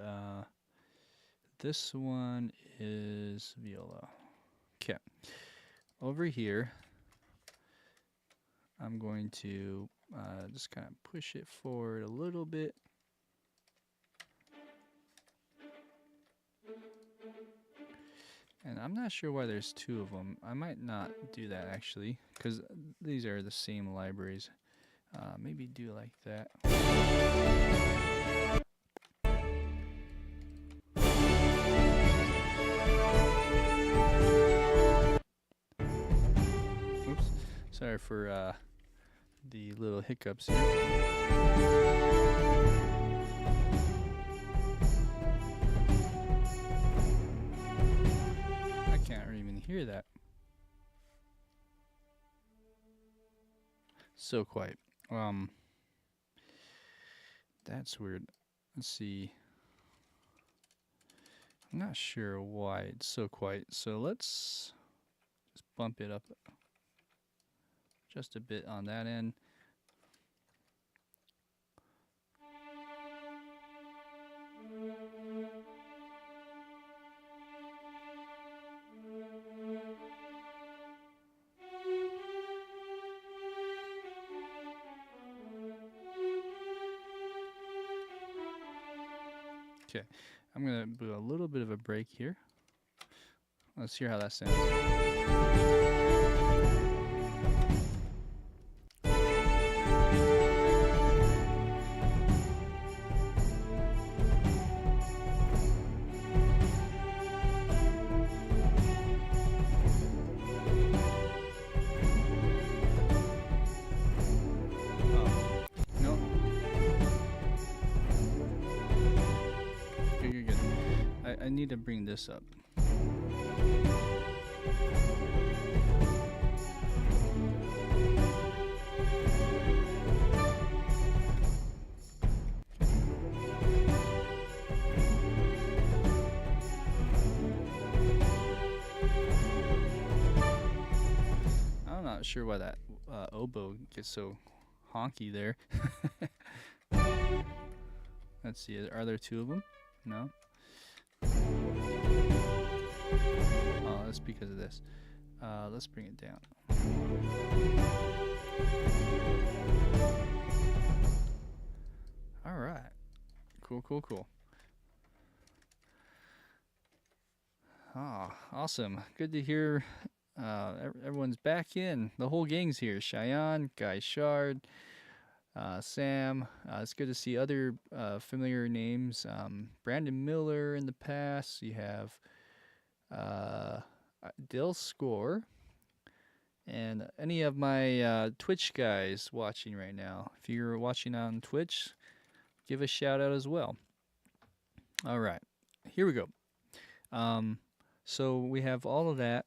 this one is viola. Okay. Over here, I'm going to just kind of push it forward a little bit. And I'm not sure why there's two of them. I might not do that actually, because these are the same libraries. Maybe do like that. Oops. Sorry for the little hiccups here. I can't even hear that. So quiet. That's weird. Let's see. I'm not sure why it's so quiet. So let's just bump it up just a bit on that end. Okay, I'm gonna do a little bit of a break here. Let's hear how that sounds. I need to bring this up. I'm not sure why that oboe gets so honky there. Let's see, are there two of them? No? Oh, that's because of this. Let's bring it down. All right. Cool, cool, cool. Ah, awesome. Good to hear everyone's back in. The whole gang's here. Cheyenne, Guy Shard, Sam. It's good to see other familiar names. Brandon Miller in the past. You have Dill Score. And any of my Twitch guys watching right now. If you're watching on Twitch, give a shout out as well. All right. Here we go. So we have all of that.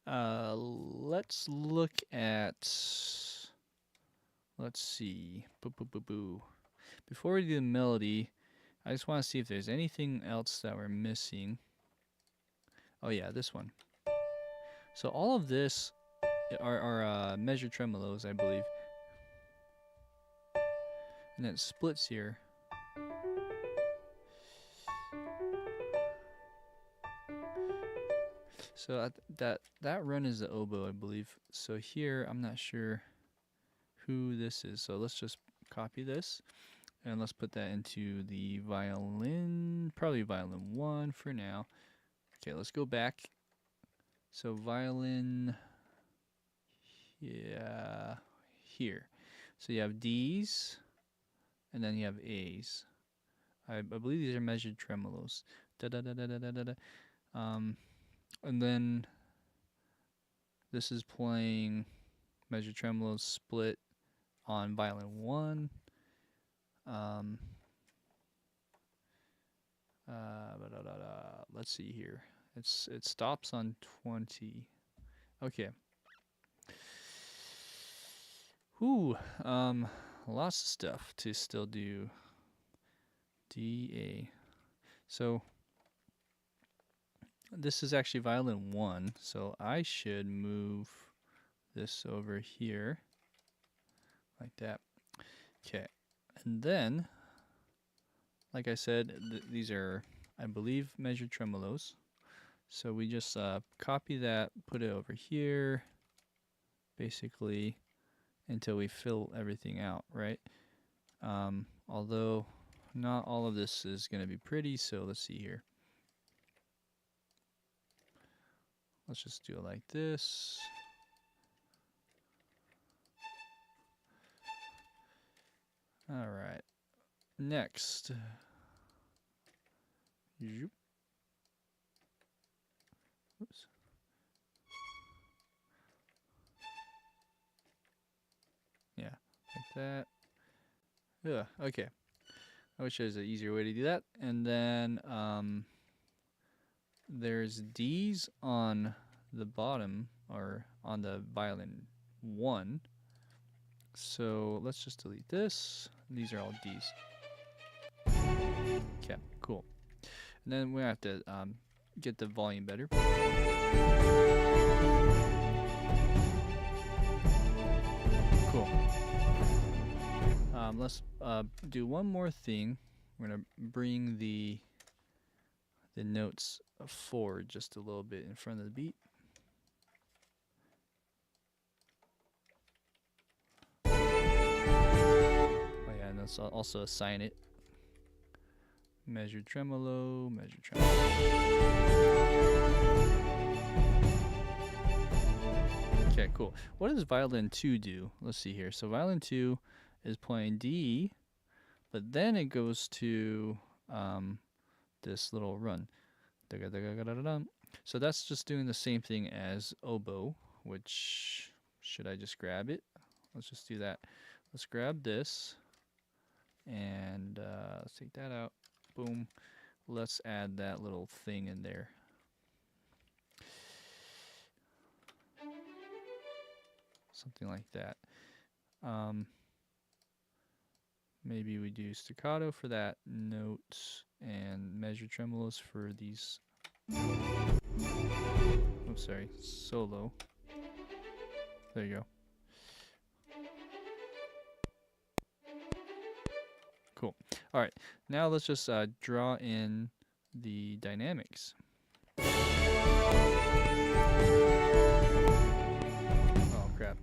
Let's look at, let's see. Before we do the melody, I just want to see if there's anything else that we're missing. Oh yeah, this one. So all of this are measured tremolos, I believe. And then it splits here. So that run is the oboe, I believe. So here, I'm not sure who this is. So let's just copy this. And let's put that into the violin, probably violin 1 for now. Okay, let's go back. So violin, yeah, here. So you have D's, and then you have A's. I believe these are measured tremolos. Da da da da da da da. And then this is playing measured tremolos split on violin 1. Let's see here. it stops on 20. Okay. Whew. Lots of stuff to still do. D, A. So this is actually violin 1, so I should move this over here like that. Okay. And then, like I said, these are, I believe, measured tremolos. So we just copy that, put it over here, basically, until we fill everything out, right? Although not all of this is going to be pretty, so let's see here. Let's just do it like this. All right. Next. Oops. Yeah, like that. Yeah, okay. I wish there was an easier way to do that. And then there's D's on the bottom, or on the violin 1. So let's just delete this. These are all D's. Okay, cool. And then we have to get the volume better. Cool. Let's do one more thing. We're gonna bring the notes forward just a little bit in front of the beat. Oh yeah, and let's also assign it. Measured tremolo, measured tremolo. Okay, cool. What does violin 2 do? Let's see here. So violin 2 is playing D, but then it goes to this little run. So that's just doing the same thing as oboe, which, should I just grab it? Let's just do that. Let's grab this, and let's take that out. Boom. Let's add that little thing in there. Something like that. Maybe we do staccato for that note and measure tremolos for these. Oops, sorry, solo. There you go. Cool. All right, now let's just draw in the dynamics. Oh crap.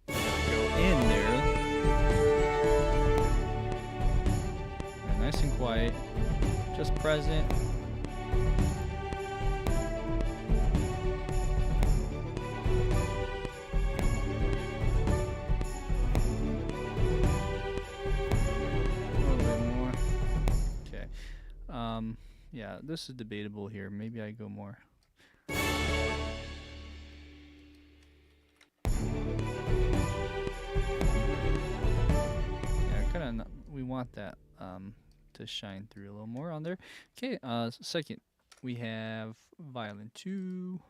Go in there. And nice and quiet. Just present. Yeah, this is debatable here. Maybe I go more. Yeah, kind of. We want that to shine through a little more on there. Okay. Second, we have violin 2.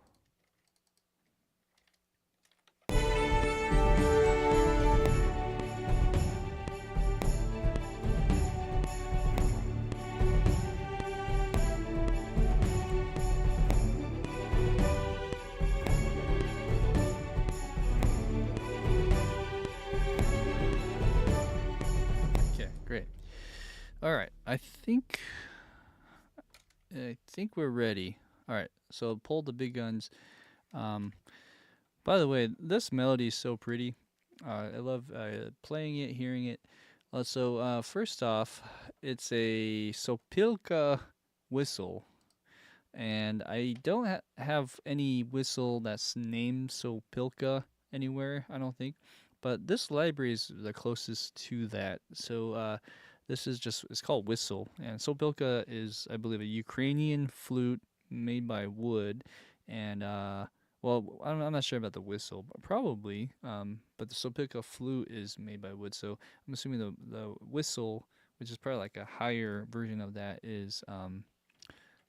All right, I think we're ready. All right, so pull the big guns. By the way, this melody is so pretty. I love playing it, hearing it. So first off, it's a Sopilka Whistle, and I don't have any whistle that's named Sopilka anywhere, I don't think. But this library is the closest to that. So this is it's called Whistle. And Sopilka is, I believe, a Ukrainian flute made by wood. And, well, I'm not sure about the whistle, but probably. But the Sopilka flute is made by wood. So I'm assuming the whistle, which is probably like a higher version of that, is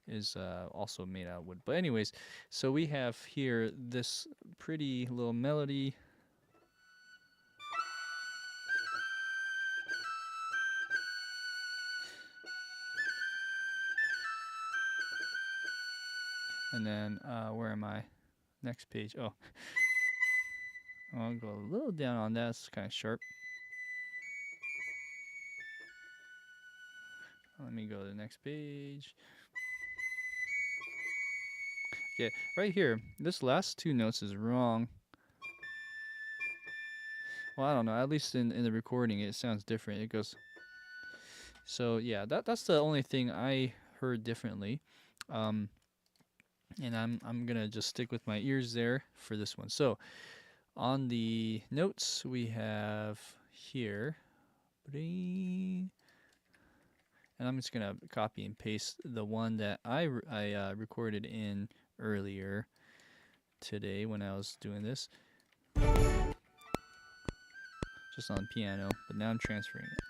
is also made out of wood. But anyways, so we have here this pretty little melody. And then, where am I? Next page. Oh, I'll go a little down on that. It's kind of sharp. Let me go to the next page. Okay, right here, this last two notes is wrong. Well, I don't know. At least in the recording, it sounds different. It goes. So yeah, that's the only thing I heard differently. And I'm gonna just stick with my ears there for this one. So on the notes we have here, and I'm just gonna copy and paste the one that I recorded in earlier today when I was doing this, just on the piano. But now I'm transferring it.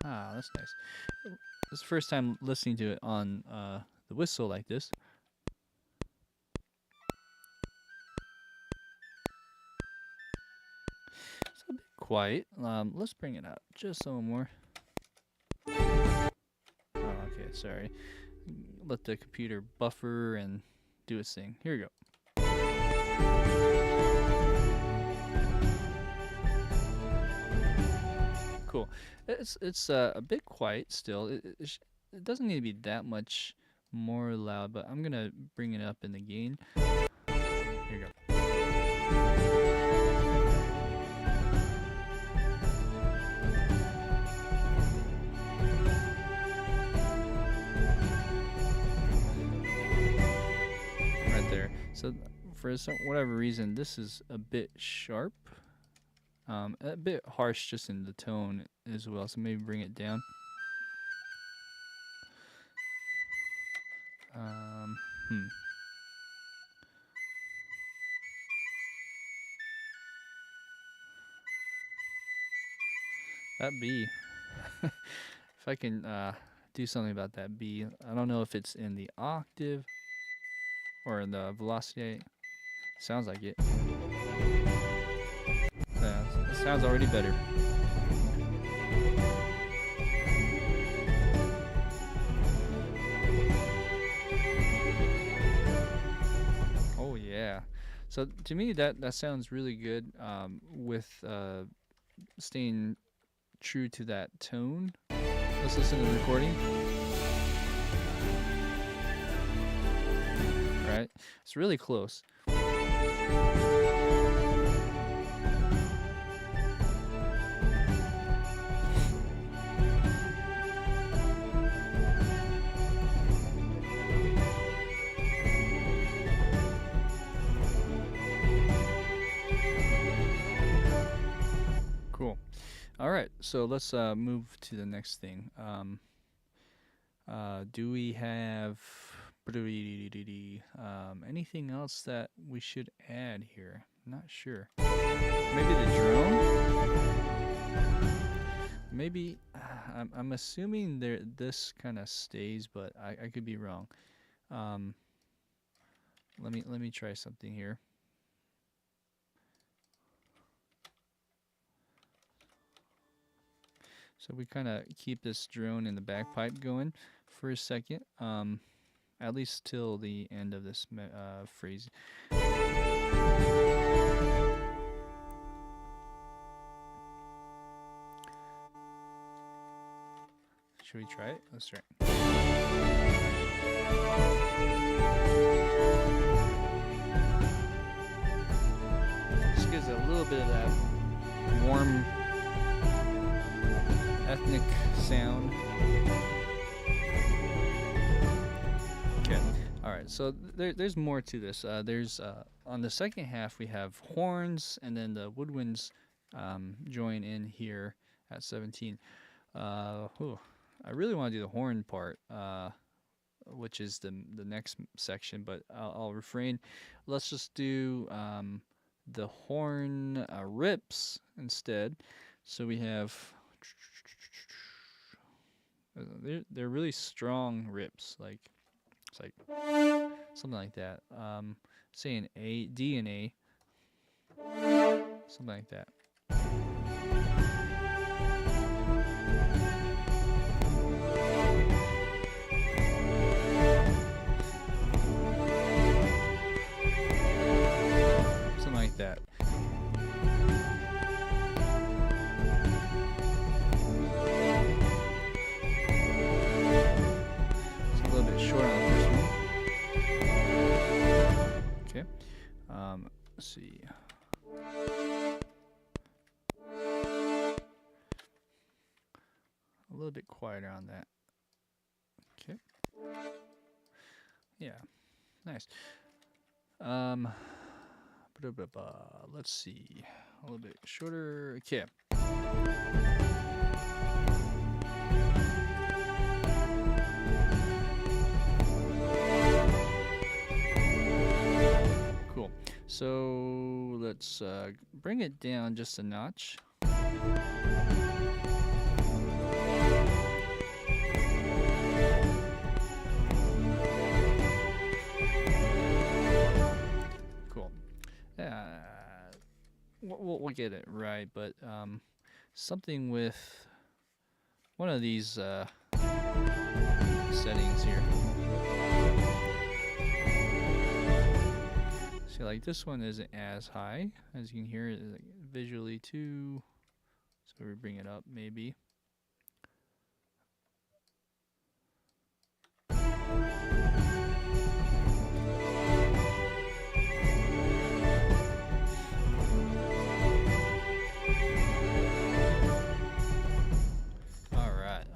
Ah, that's nice. This is the first time listening to it on the whistle like this. It's a bit quiet. Let's bring it up just a little more. Oh, okay, sorry. Let the computer buffer and do its thing. Here we go. Cool. It's a bit quiet still. It doesn't need to be that much more loud, but I'm gonna bring it up in the gain. Here you go. Right there. So for whatever reason, this is a bit sharp. A bit harsh just in the tone as well, so maybe bring it down. That B. If I can do something about that B. I don't know if it's in the octave or in the velocity. Sounds like it. Yeah, it sounds already better. Oh yeah. So to me that sounds really good with staying true to that tone. Let's listen to the recording. Right? It's really close. Cool. All right, so let's move to the next thing. Do we have anything else that we should add here? Not sure. Maybe the drone? Maybe I'm assuming this kind of stays, but I could be wrong. Let me try something here. So we kind of keep this drone in the bagpipe going for a second, at least till the end of this phrase. Should we try it? Let's try it. Just gives it a little bit of that warm ethnic sound. Okay. All right. So there's more to this. There's on the second half we have horns, and then the woodwinds join in here at 17. I really want to do the horn part, which is the next section, but I'll refrain. Let's just do the horn rips instead. So we have They're really strong rips. Like it's like something like that. Say an A, D, and A, something like that. Something like that. It's a little bit short on the first one. Okay. Let's see. A little bit quieter on that. Okay. Yeah. Nice. Let's see. A little bit shorter. Okay. Cool. So let's bring it down just a notch. Cool. We'll get it right, but something with one of these settings here. See, like this one isn't as high, as you can hear it like visually too. So we bring it up maybe.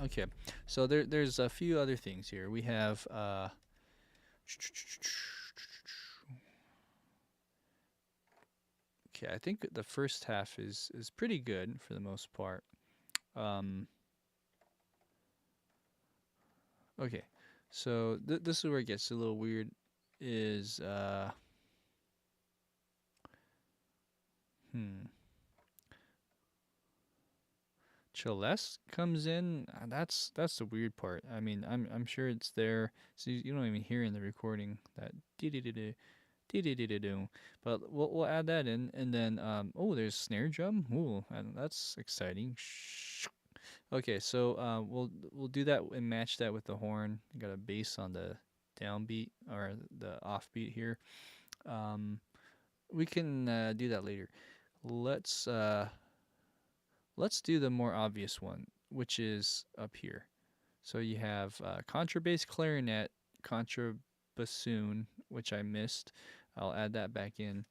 Okay, so there's a few other things here. We have okay, I think the first half is pretty good for the most part. Okay, so this is where it gets a little weird. Is Celeste comes in. That's the weird part. I mean, I'm sure it's there, so you don't even hear in the recording that dee-dee-dee-dee-doo. But we'll add that in, and then oh, there's snare drum. Ooh, and that's exciting. Okay, so we'll do that and match that with the horn. Got a bass on the downbeat or the offbeat here. We can do that later. Let's do the more obvious one, which is up here. So you have contrabass, clarinet, contrabassoon, which I missed. I'll add that back in.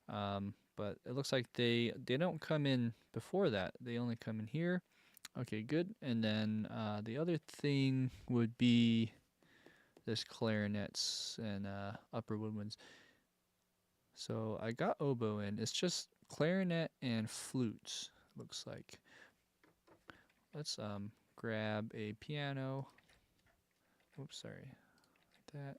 But it looks like they don't come in before that. They only come in here. Okay, good. And then the other thing would be this clarinets and upper woodwinds. So I got oboe in. It's just clarinet and flutes, looks like. Let's grab a piano. Oops, sorry. Like that.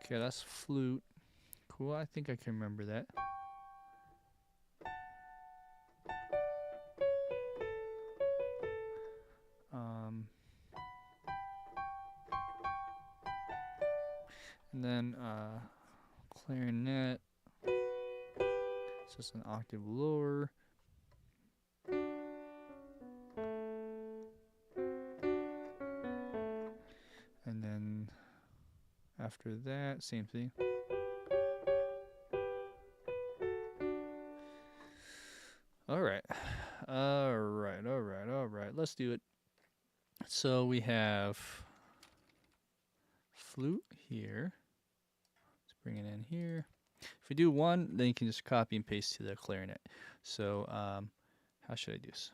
Okay, that's flute. Cool, I think I can remember that. And then clarinet. It's just an octave lower. And then after that, same thing. Alright. Let's do it. So we have flute here. Let's bring it in here. If we do one, then you can just copy and paste to the clarinet. So how should I do this?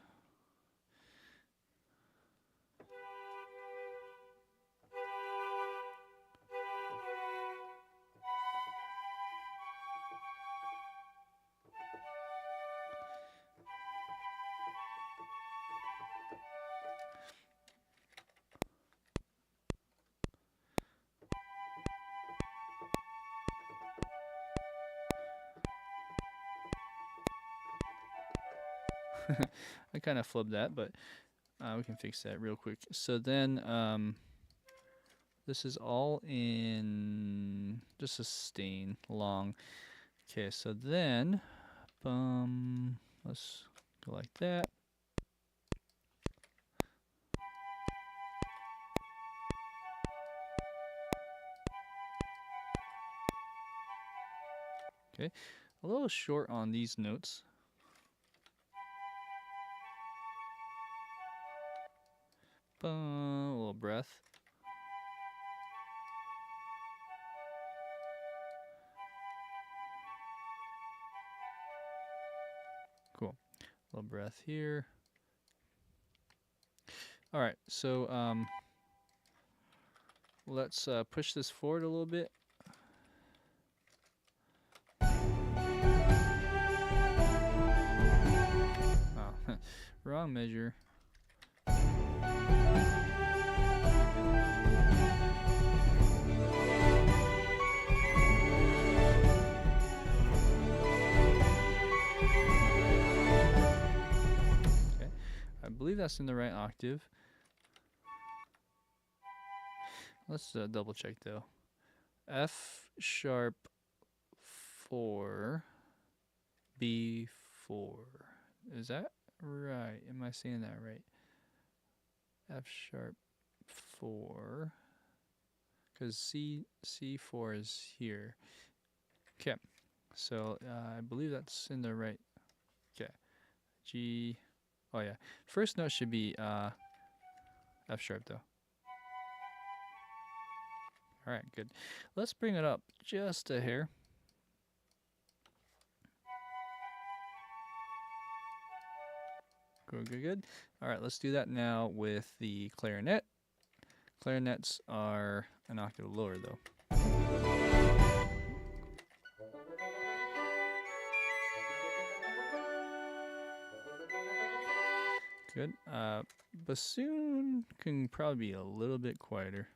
I kind of flubbed that, but we can fix that real quick. So then this is all in just a sustain long. Okay, so then let's go like that. Okay, a little short on these notes. A little breath. Cool. A little breath here. All right, so let's push this forward a little bit. Oh, wrong measure. I believe that's in the right octave. Let's double check though. F sharp 4, B4. Is that right? Am I saying that right? F sharp 4. Because C4 is here. Okay. So I believe that's in the right. Okay. G. Oh yeah. First note should be F sharp though. All right, good. Let's bring it up just a hair. Good, good, good. All right, let's do that now with the clarinet. Clarinets are an octave lower though. Good. Bassoon can probably be a little bit quieter.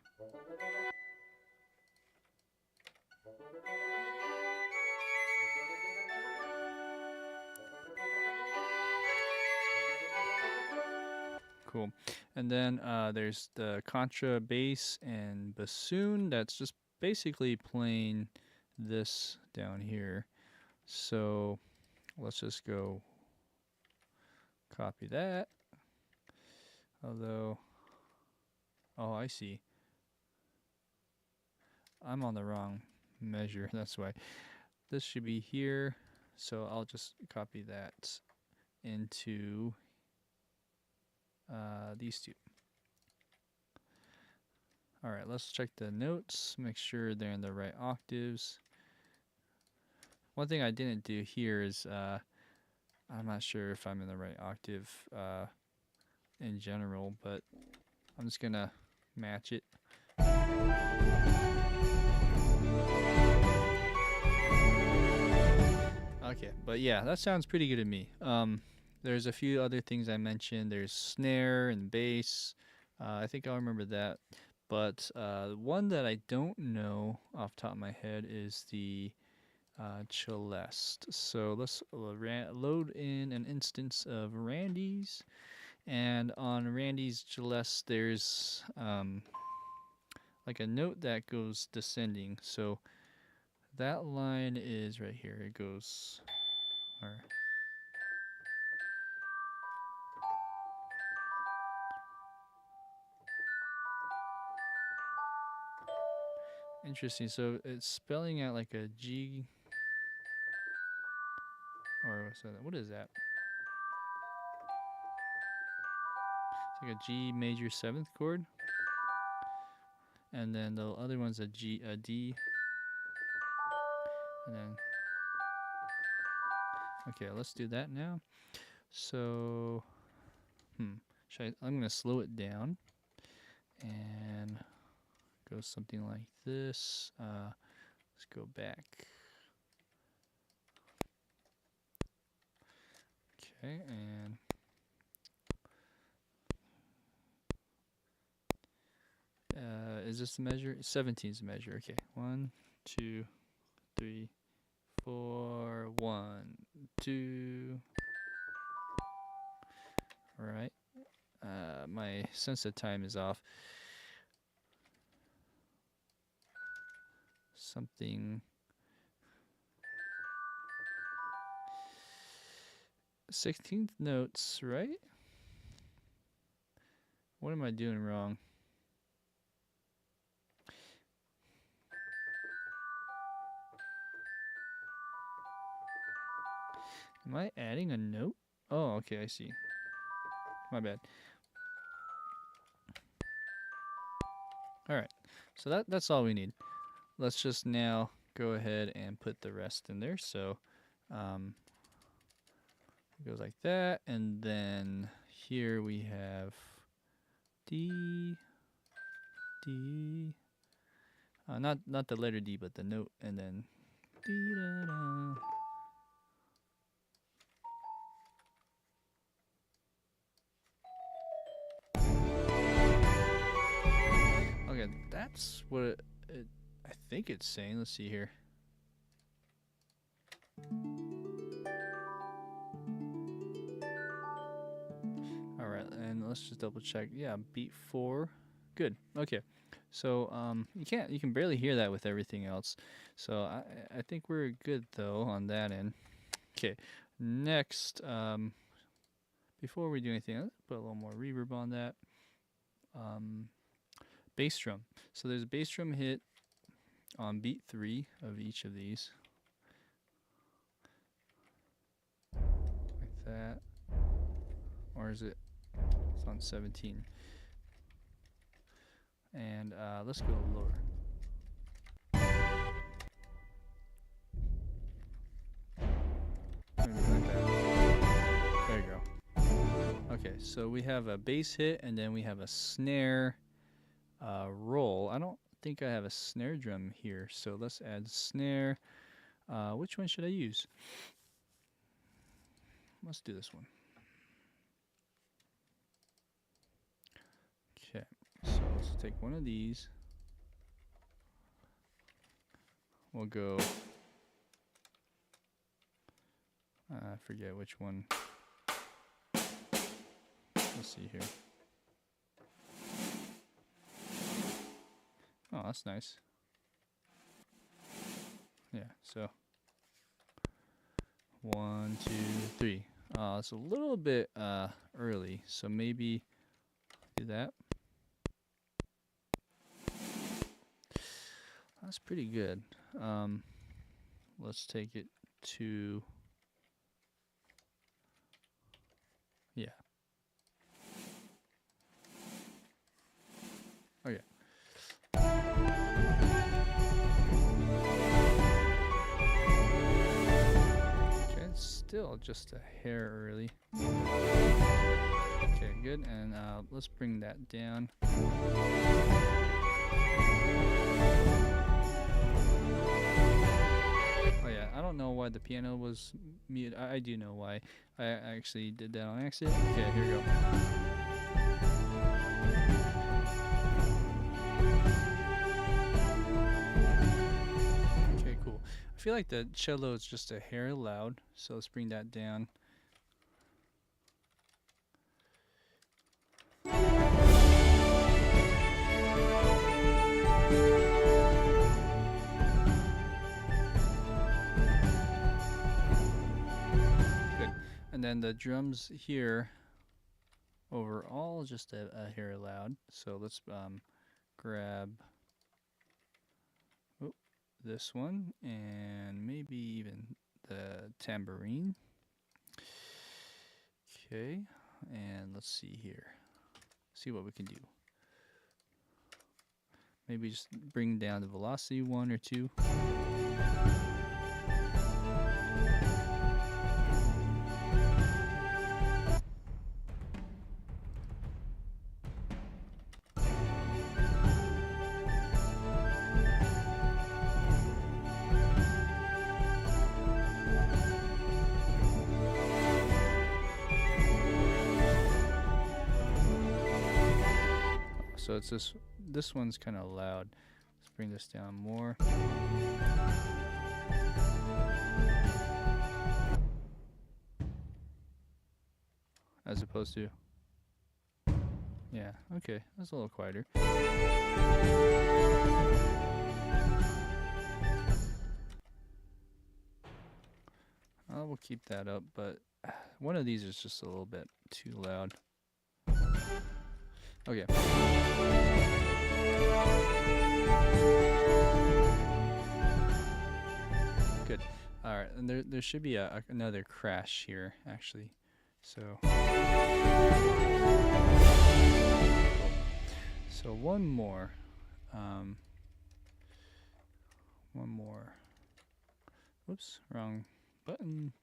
Cool. And then there's the contra bass and bassoon. That's just basically playing this down here. So let's just go copy that. Although, oh, I see. I'm on the wrong measure. That's why. This should be here. So I'll just copy that into these two. All right, let's check the notes, make sure they're in the right octaves. One thing I didn't do here is I'm not sure if I'm in the right octave in general, but I'm just gonna match it. Okay, but yeah, that sounds pretty good to me. There's a few other things I mentioned. There's snare and bass. I think I'll remember that. But one that I don't know off the top of my head is the Celeste. So let's load in an instance of Randy's. And on Randy's Celeste, there's like a note that goes descending. So that line is right here. It goes... Interesting. So it's spelling out like a G, or what's that? What is that? It's like a G major 7th chord, and then the other one's a D, and then okay, let's do that now. So, I'm gonna slow it down and go something like this. Let's go back. Okay, and is this the measure? 17 is the measure. Okay, 1, 2, 3, 4, 1, 2. right. My sense of time is off. Something. 16th notes, right? What am I doing wrong? Am I adding a note? Oh, okay, I see. My bad. All right, so that's all we need. Let's just now go ahead and put the rest in there. So it goes like that, and then here we have D, D. Not the letter D, but the note, and then D da da. Okay, that's what I think it's saying. Let's see here. All right, and let's just double check. Yeah, beat 4. Good. Okay. So you can barely hear that with everything else. So I think we're good though on that end. Okay. Next, before we do anything, let's put a little more reverb on that. Bass drum. So there's a bass drum hit on beat 3 of each of these. Like that. Or is it? It's on 17. And let's go lower. Maybe like that. There you go. Okay, so we have a bass hit, and then we have a snare roll. I don't think I have a snare drum here, so let's add snare. Which one should I use? Let's do this one. Okay, so let's take one of these. We'll go, I forget which one. Let's see here. Oh, that's nice. Yeah, so 1, 2, 3. It's a little bit early, so maybe do that. That's pretty good. Let's take it to, yeah. Okay. Okay, it's still just a hair early. Okay, good, and let's bring that down. Oh yeah, I don't know why the piano was muted. I do know why. I actually did that on accident. Okay, here we go. Okay, cool. I feel like the cello is just a hair loud, so let's bring that down. And then the drums here overall just a hair loud. So let's grab this one and maybe even the tambourine. Okay, and let's see here. See what we can do. Maybe just bring down the velocity 1 or 2. So it's this one's kind of loud. Let's bring this down more. As opposed to Yeah, okay, that's a little quieter. We'll keep that up, but one of these is just a little bit too loud. Okay. Good. All right, and there should be another crash here, actually. So one more. One more. Whoops, wrong button.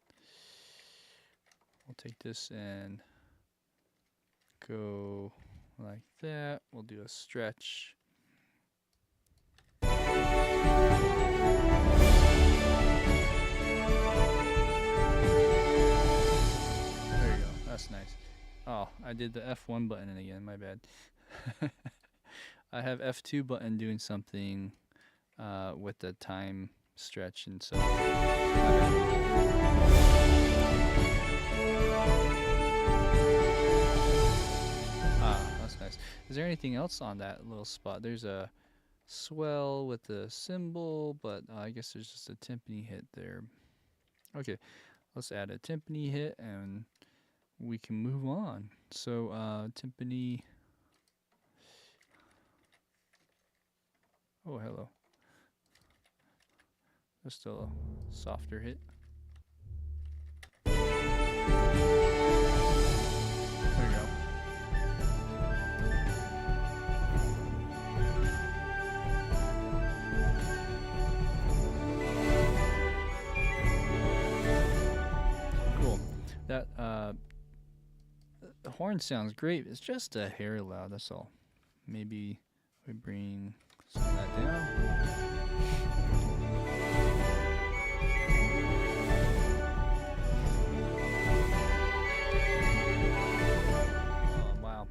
We'll take this and go like that. We'll do a stretch. There you go. That's nice. Oh, I did the F1 button again. My bad. I have F2 button doing something with the time stretch, and so that's nice. Is there anything else on that little spot? There's a swell with the cymbal, but I guess there's just a timpani hit there. Okay, let's add a timpani hit and we can move on. So timpani. Oh, hello. Just a softer hit. There you go. Cool. That the horn sounds great. It's just a hair loud, that's all. Maybe we bring some of that down.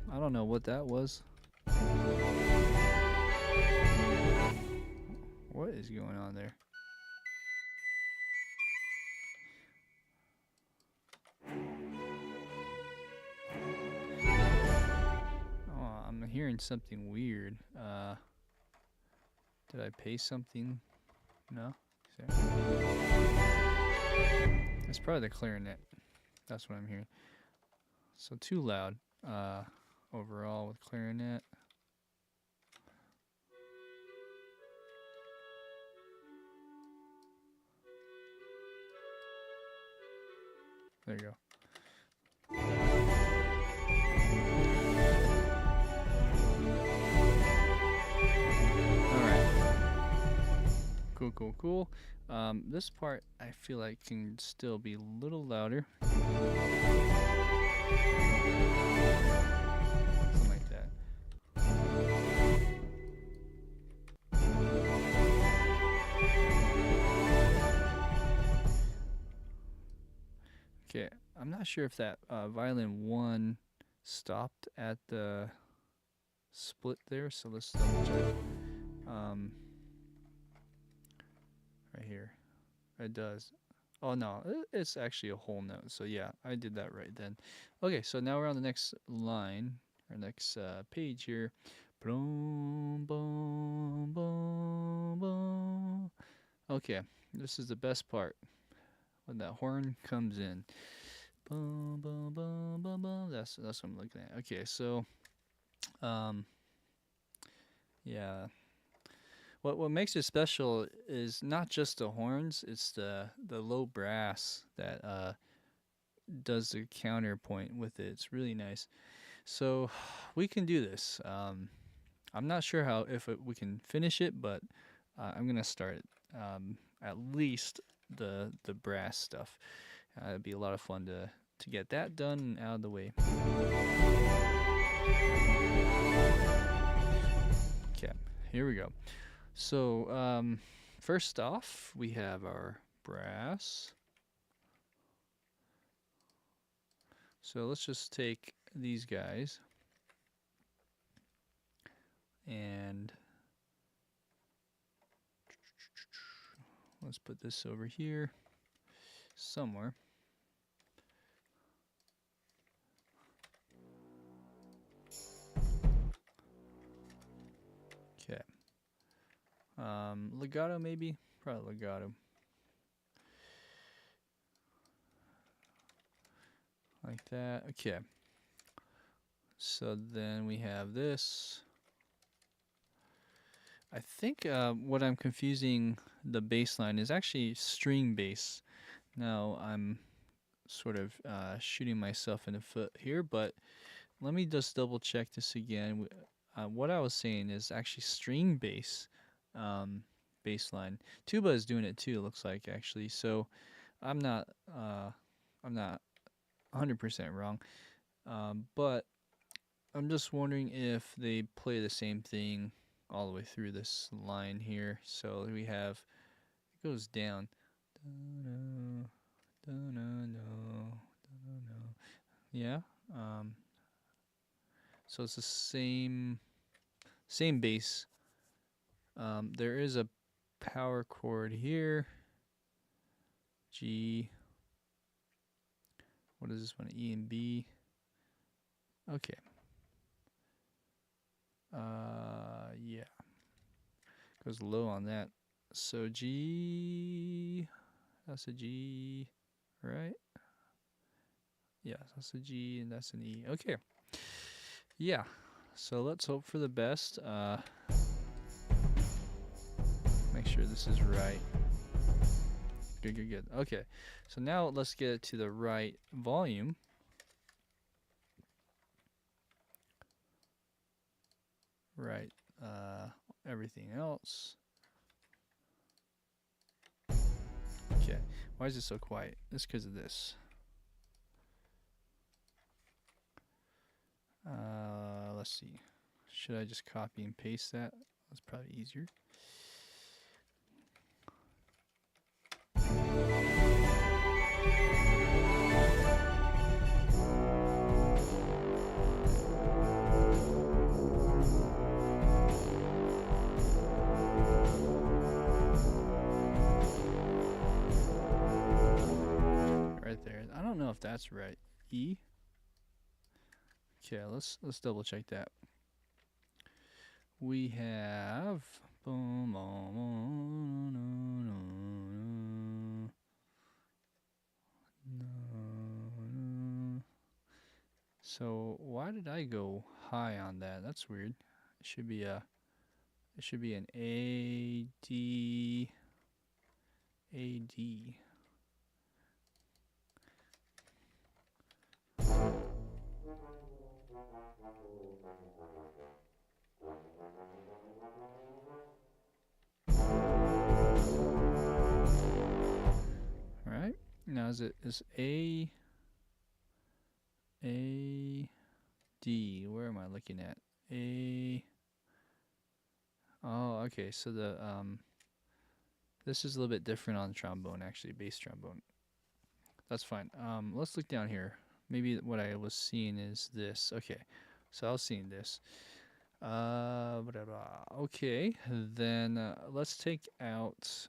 I don't know what that was. What is going on there? Oh, I'm hearing something weird. Did I pay something? No? It's probably the clarinet. That's what I'm hearing. So too loud. Overall with clarinet. There you go. Alright. Cool, cool, cool. This part I feel like can still be a little louder. Okay, I'm not sure if that violin 1 stopped at the split there, so let's double check. Right here. It does. Oh no, it's actually a whole note, so yeah, I did that right then. Okay, so now we're on the next line, or next page here. Boom, boom, boom, boom. Okay, this is the best part. When that horn comes in. Boom, boom, boom, boom, boom. That's what I'm looking at. Okay, so yeah. What makes it special is not just the horns, it's the low brass that does the counterpoint with it. It's really nice. So we can do this. I'm not sure we can finish it, but I'm gonna start it. At least the brass stuff. It'd be a lot of fun to get that done and out of the way. Okay, here we go. So first off, we have our brass. So let's just take these guys and let's put this over here somewhere. Okay. Legato maybe? Probably legato. Like that. Okay. So then we have this. I think what I'm confusing the bass line is actually string bass. Now I'm sort of shooting myself in the foot here, but let me just double check this again. What I was saying is actually string bass bass line. Tuba is doing it too, it looks like, actually. So I'm not 100% wrong, but I'm just wondering if they play the same thing all the way through this line here. So we have, it goes down. Yeah. So it's the same bass. There is a power chord here. G. What is this one? E and B. Okay. Yeah. Goes low on that. So G. That's a G, right? Yeah, that's a G and that's an E. Okay. Yeah. So let's hope for the best. Make sure this is right. Good. Okay. So now let's get it to the right volume. Right. Everything else. Okay. Why is it so quiet? It's because of this. Let's see. Should I just copy and paste that? That's probably easier. Right there. I don't know if that's right. E. Okay, let's double check that. We have so why did I go high on that? That's weird. It should be an A D. Right? Now is A D. Where am I looking at? A. Oh, okay. So the this is a little bit different on trombone, actually, bass trombone. That's fine. Let's look down here. Maybe what I was seeing is this. Okay. So I was seeing this. Okay, then let's take out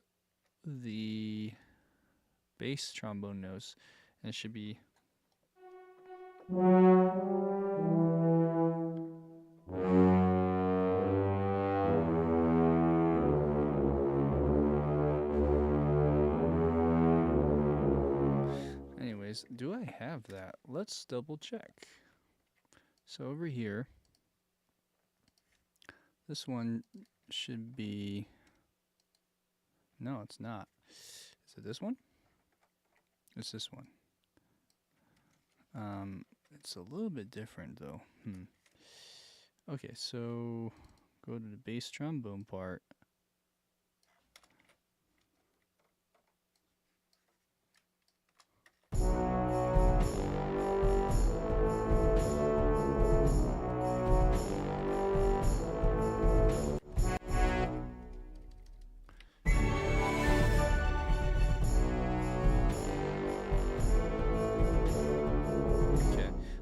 the bass trombone notes, and it should be. Anyways, do I have that? Let's double check. So over here, this one should be. No, it's not. Is it this one? It's this one. It's a little bit different though. Okay, so go to the bass trombone part.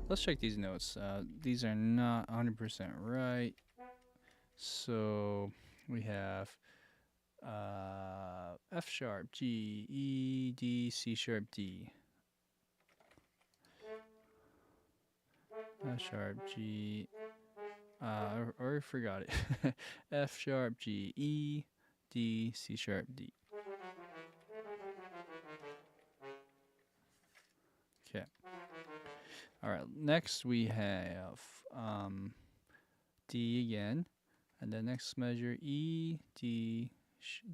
Let's check these notes. These are not 100% right. So we have F sharp, G, E, D, C sharp, D. F sharp, G, I already forgot it. F sharp, G, E, D, C sharp, D. Okay. All right. Next we have D again, and the next measure E, D,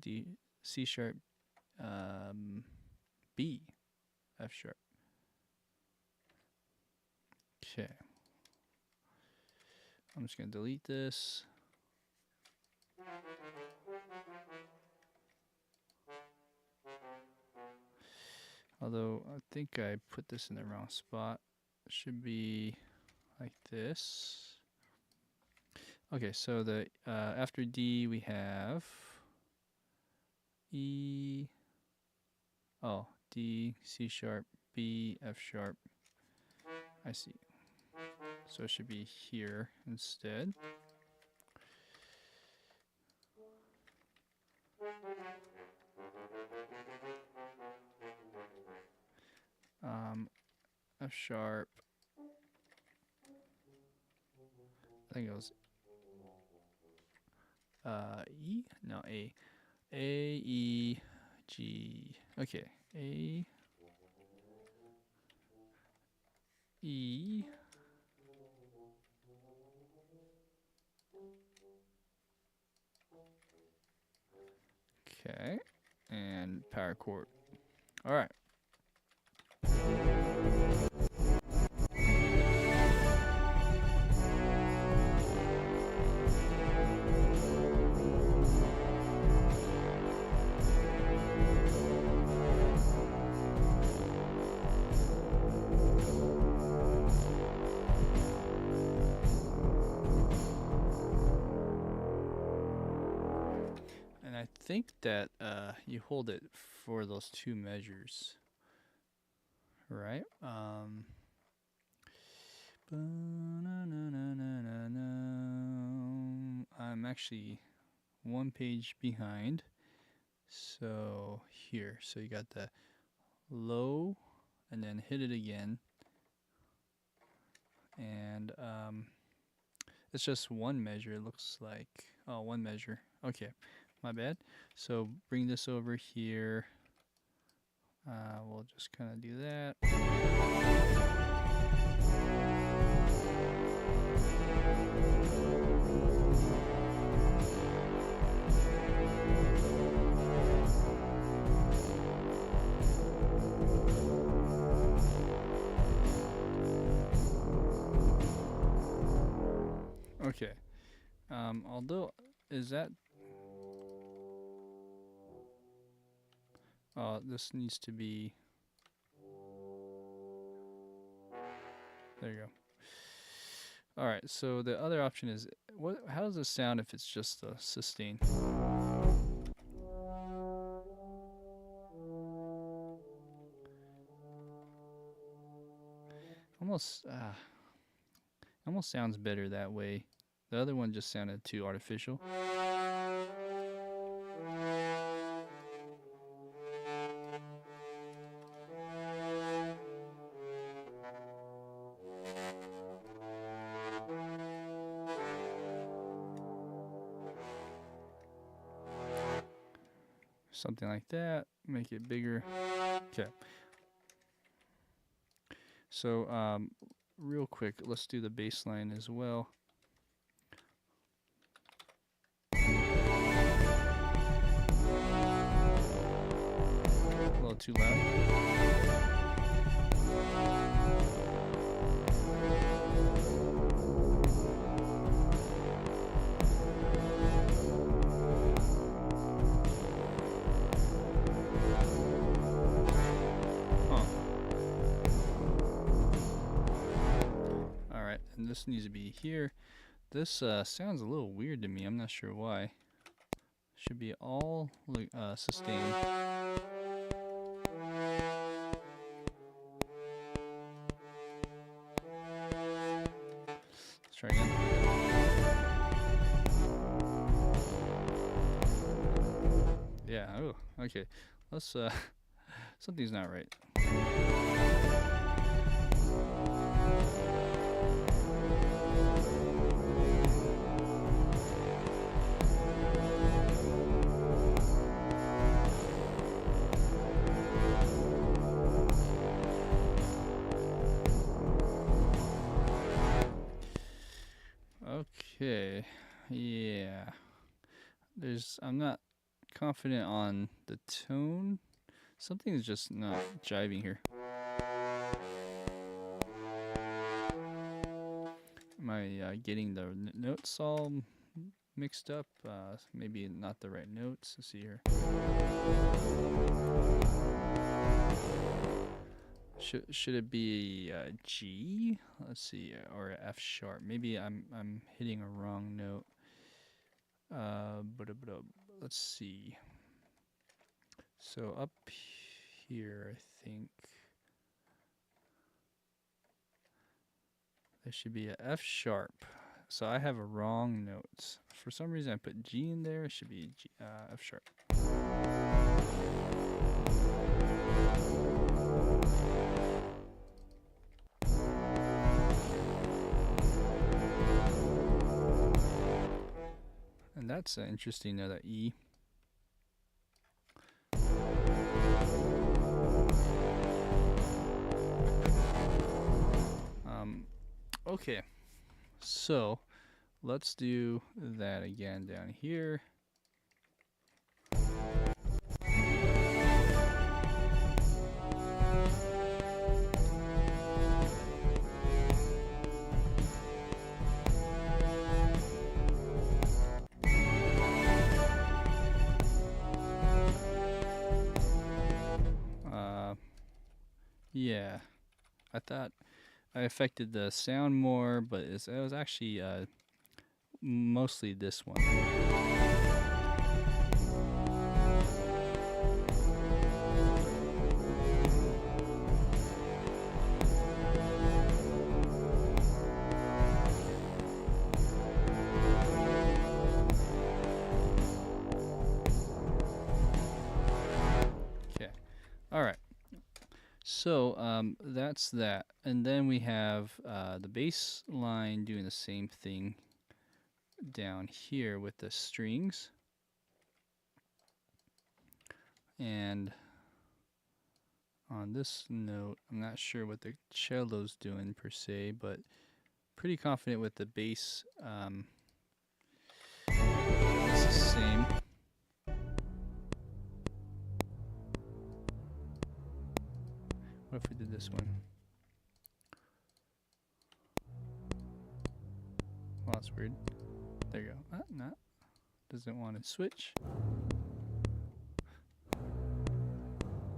D, C sharp, B, F sharp. Okay. I'm just gonna delete this. Although I think I put this in the wrong spot. It should be like this. Okay, so the after D we have E, oh, D, C sharp, B, F sharp. I see. So it should be here instead. F sharp. I think it was E? No, A. A, E, G. Okay. A, E. Okay. And power chord. All right. I think that you hold it for those two measures, right? I'm actually one page behind. So here, so you got the low, and then hit it again, and it's just one measure. It looks like, oh, one measure. Okay. My bad. So bring this over here. We'll just kind of do that. Okay. Although, is that... this needs to be... There you go. Alright, so the other option is, how does it sound if it's just a sustain? Almost sounds better that way. The other one just sounded too artificial. Something like that. Make it bigger. Okay. So, real quick, let's do the bass line as well. A little too loud. And this needs to be here. This sounds a little weird to me. I'm not sure why. Should be all sustained. Let's try again. Yeah. Oh, okay. Let's. Something's not right. Yeah. I'm not confident on the tone. Something is just not jiving here. Am I getting the notes all mixed up? Maybe not the right notes. Let's see here. Should it be a G? Let's see, or a F sharp. Maybe I'm hitting a wrong note. Let's see. So up here, I think there should be a F sharp. So I have a wrong note. For some reason I put G in there. It should be G, F sharp. And that's interesting, that E. Okay, so let's do that again down here. Yeah, I thought I affected the sound more, but it was actually mostly this one. Okay, all right. So that's that, and then we have the bass line doing the same thing down here with the strings, and on this note, I'm not sure what the cello's doing per se, but pretty confident with the bass. It's the same. What if we did this one? Well, that's weird. There you go. No. Doesn't want to switch.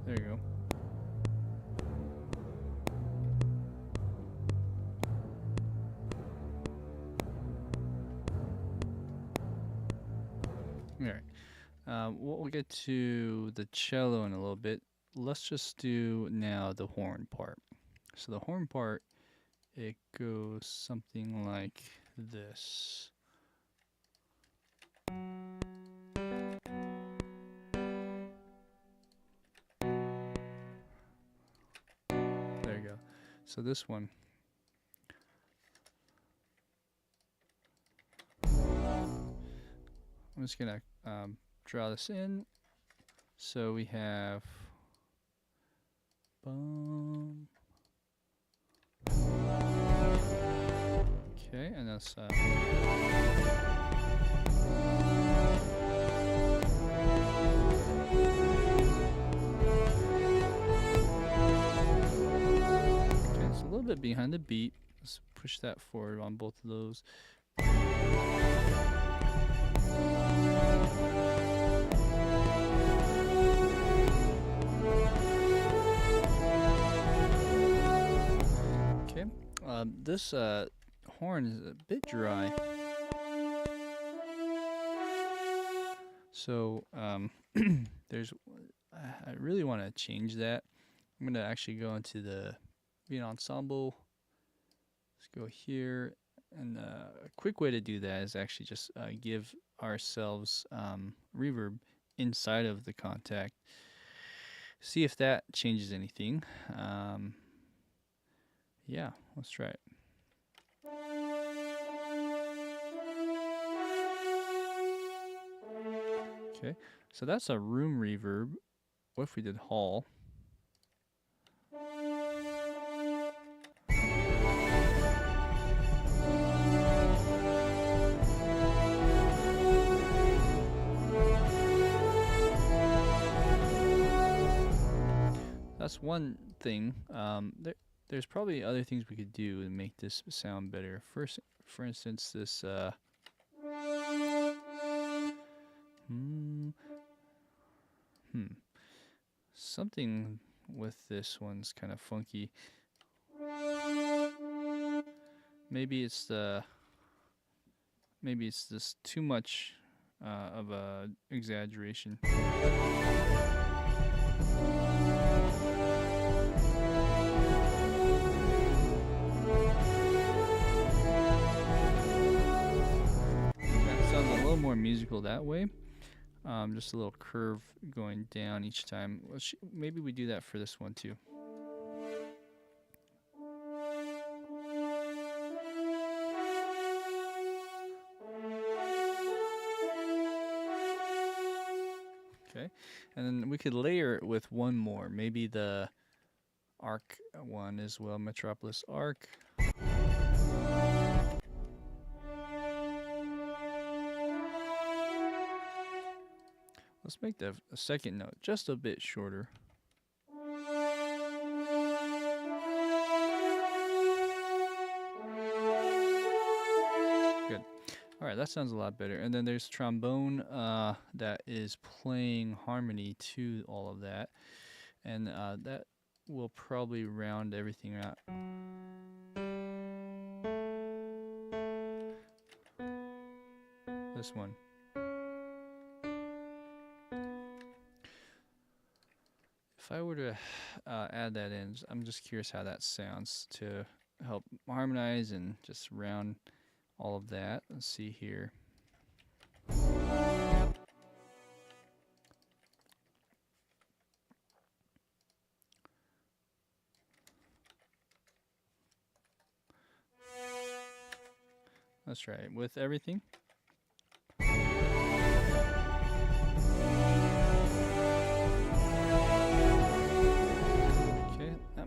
There you go. Alright. We'll get to the cello in a little bit. Let's just do now the horn part. So the horn part, it goes something like this. There you go. So this one. I'm just gonna draw this in. So we have bum. Okay, and that's okay, it's a little bit behind the beat. Let's push that forward on both of those. Okay, this horn is a bit dry, so I really want to change that. I'm gonna actually go into the ensemble. Let's go here, and a quick way to do that is actually just give ourselves reverb inside of the contact. See if that changes anything. Yeah, let's try it. Okay, so that's a room reverb. What if we did hall? that's one thing. There's probably other things we could do to make this sound better. First, for instance, this something with this one's kind of funky. Maybe it's just too much of a exaggeration. More musical that way. Just a little curve going down each time. Maybe we do that for this one too. Okay, and then we could layer it with one more. Maybe the arc one as well. Metropolis arc. Let's make the second note just a bit shorter. Good. All right, that sounds a lot better. And then there's trombone that is playing harmony to all of that. And that will probably round everything out. This one. If I were to add that in, I'm just curious how that sounds to help harmonize and just round all of that. Let's see here. Let's try it with everything.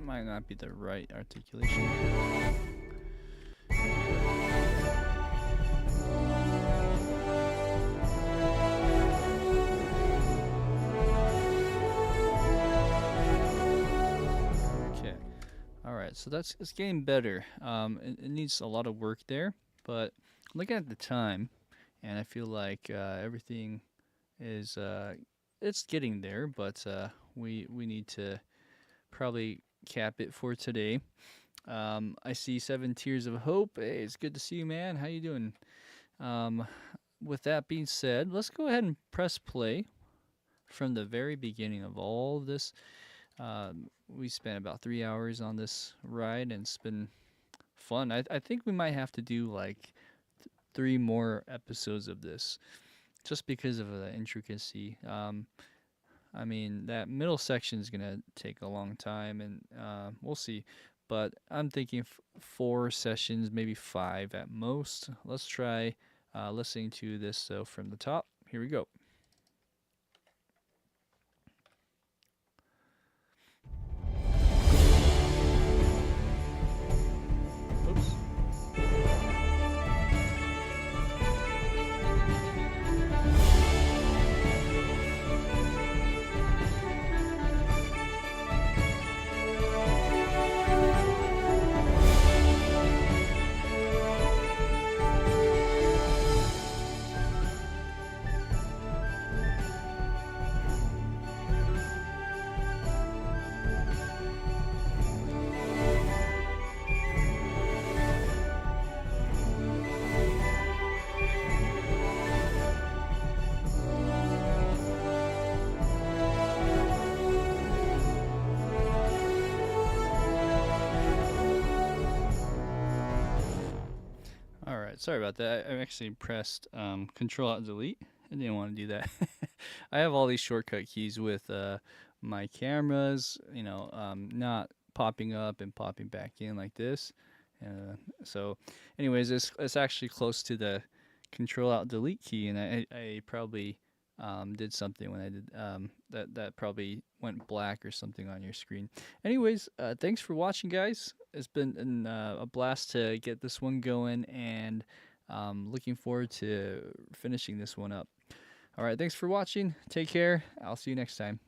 Might not be the right articulation. Okay. All right. So it's getting better. It needs a lot of work there, but looking at the time, and I feel like everything is it's getting there, but we need to probably cap it for today. I see 7 Tears of Hope. Hey, it's good to see you, man. How you doing? With that being said, let's go ahead and press play from the very beginning of all of this. We spent about 3 hours on this ride, and it's been fun. I think we might have to do like 3 more episodes of this, just because of the intricacy. I mean, that middle section is going to take a long time, and we'll see. But I'm thinking 4 sessions, maybe 5 at most. Let's try listening to this though from the top. Here we go. Oops. Sorry about that. I actually pressed Control-Alt-Delete. I didn't want to do that. I have all these shortcut keys with my cameras, you know, not popping up and popping back in like this. So anyways, it's actually close to the Control-Alt-Delete key, and I probably did something when I did that probably went black or something on your screen. Anyways, thanks for watching, guys. It's been a blast to get this one going, and looking forward to finishing this one up. All right, thanks for watching. Take care. I'll see you next time.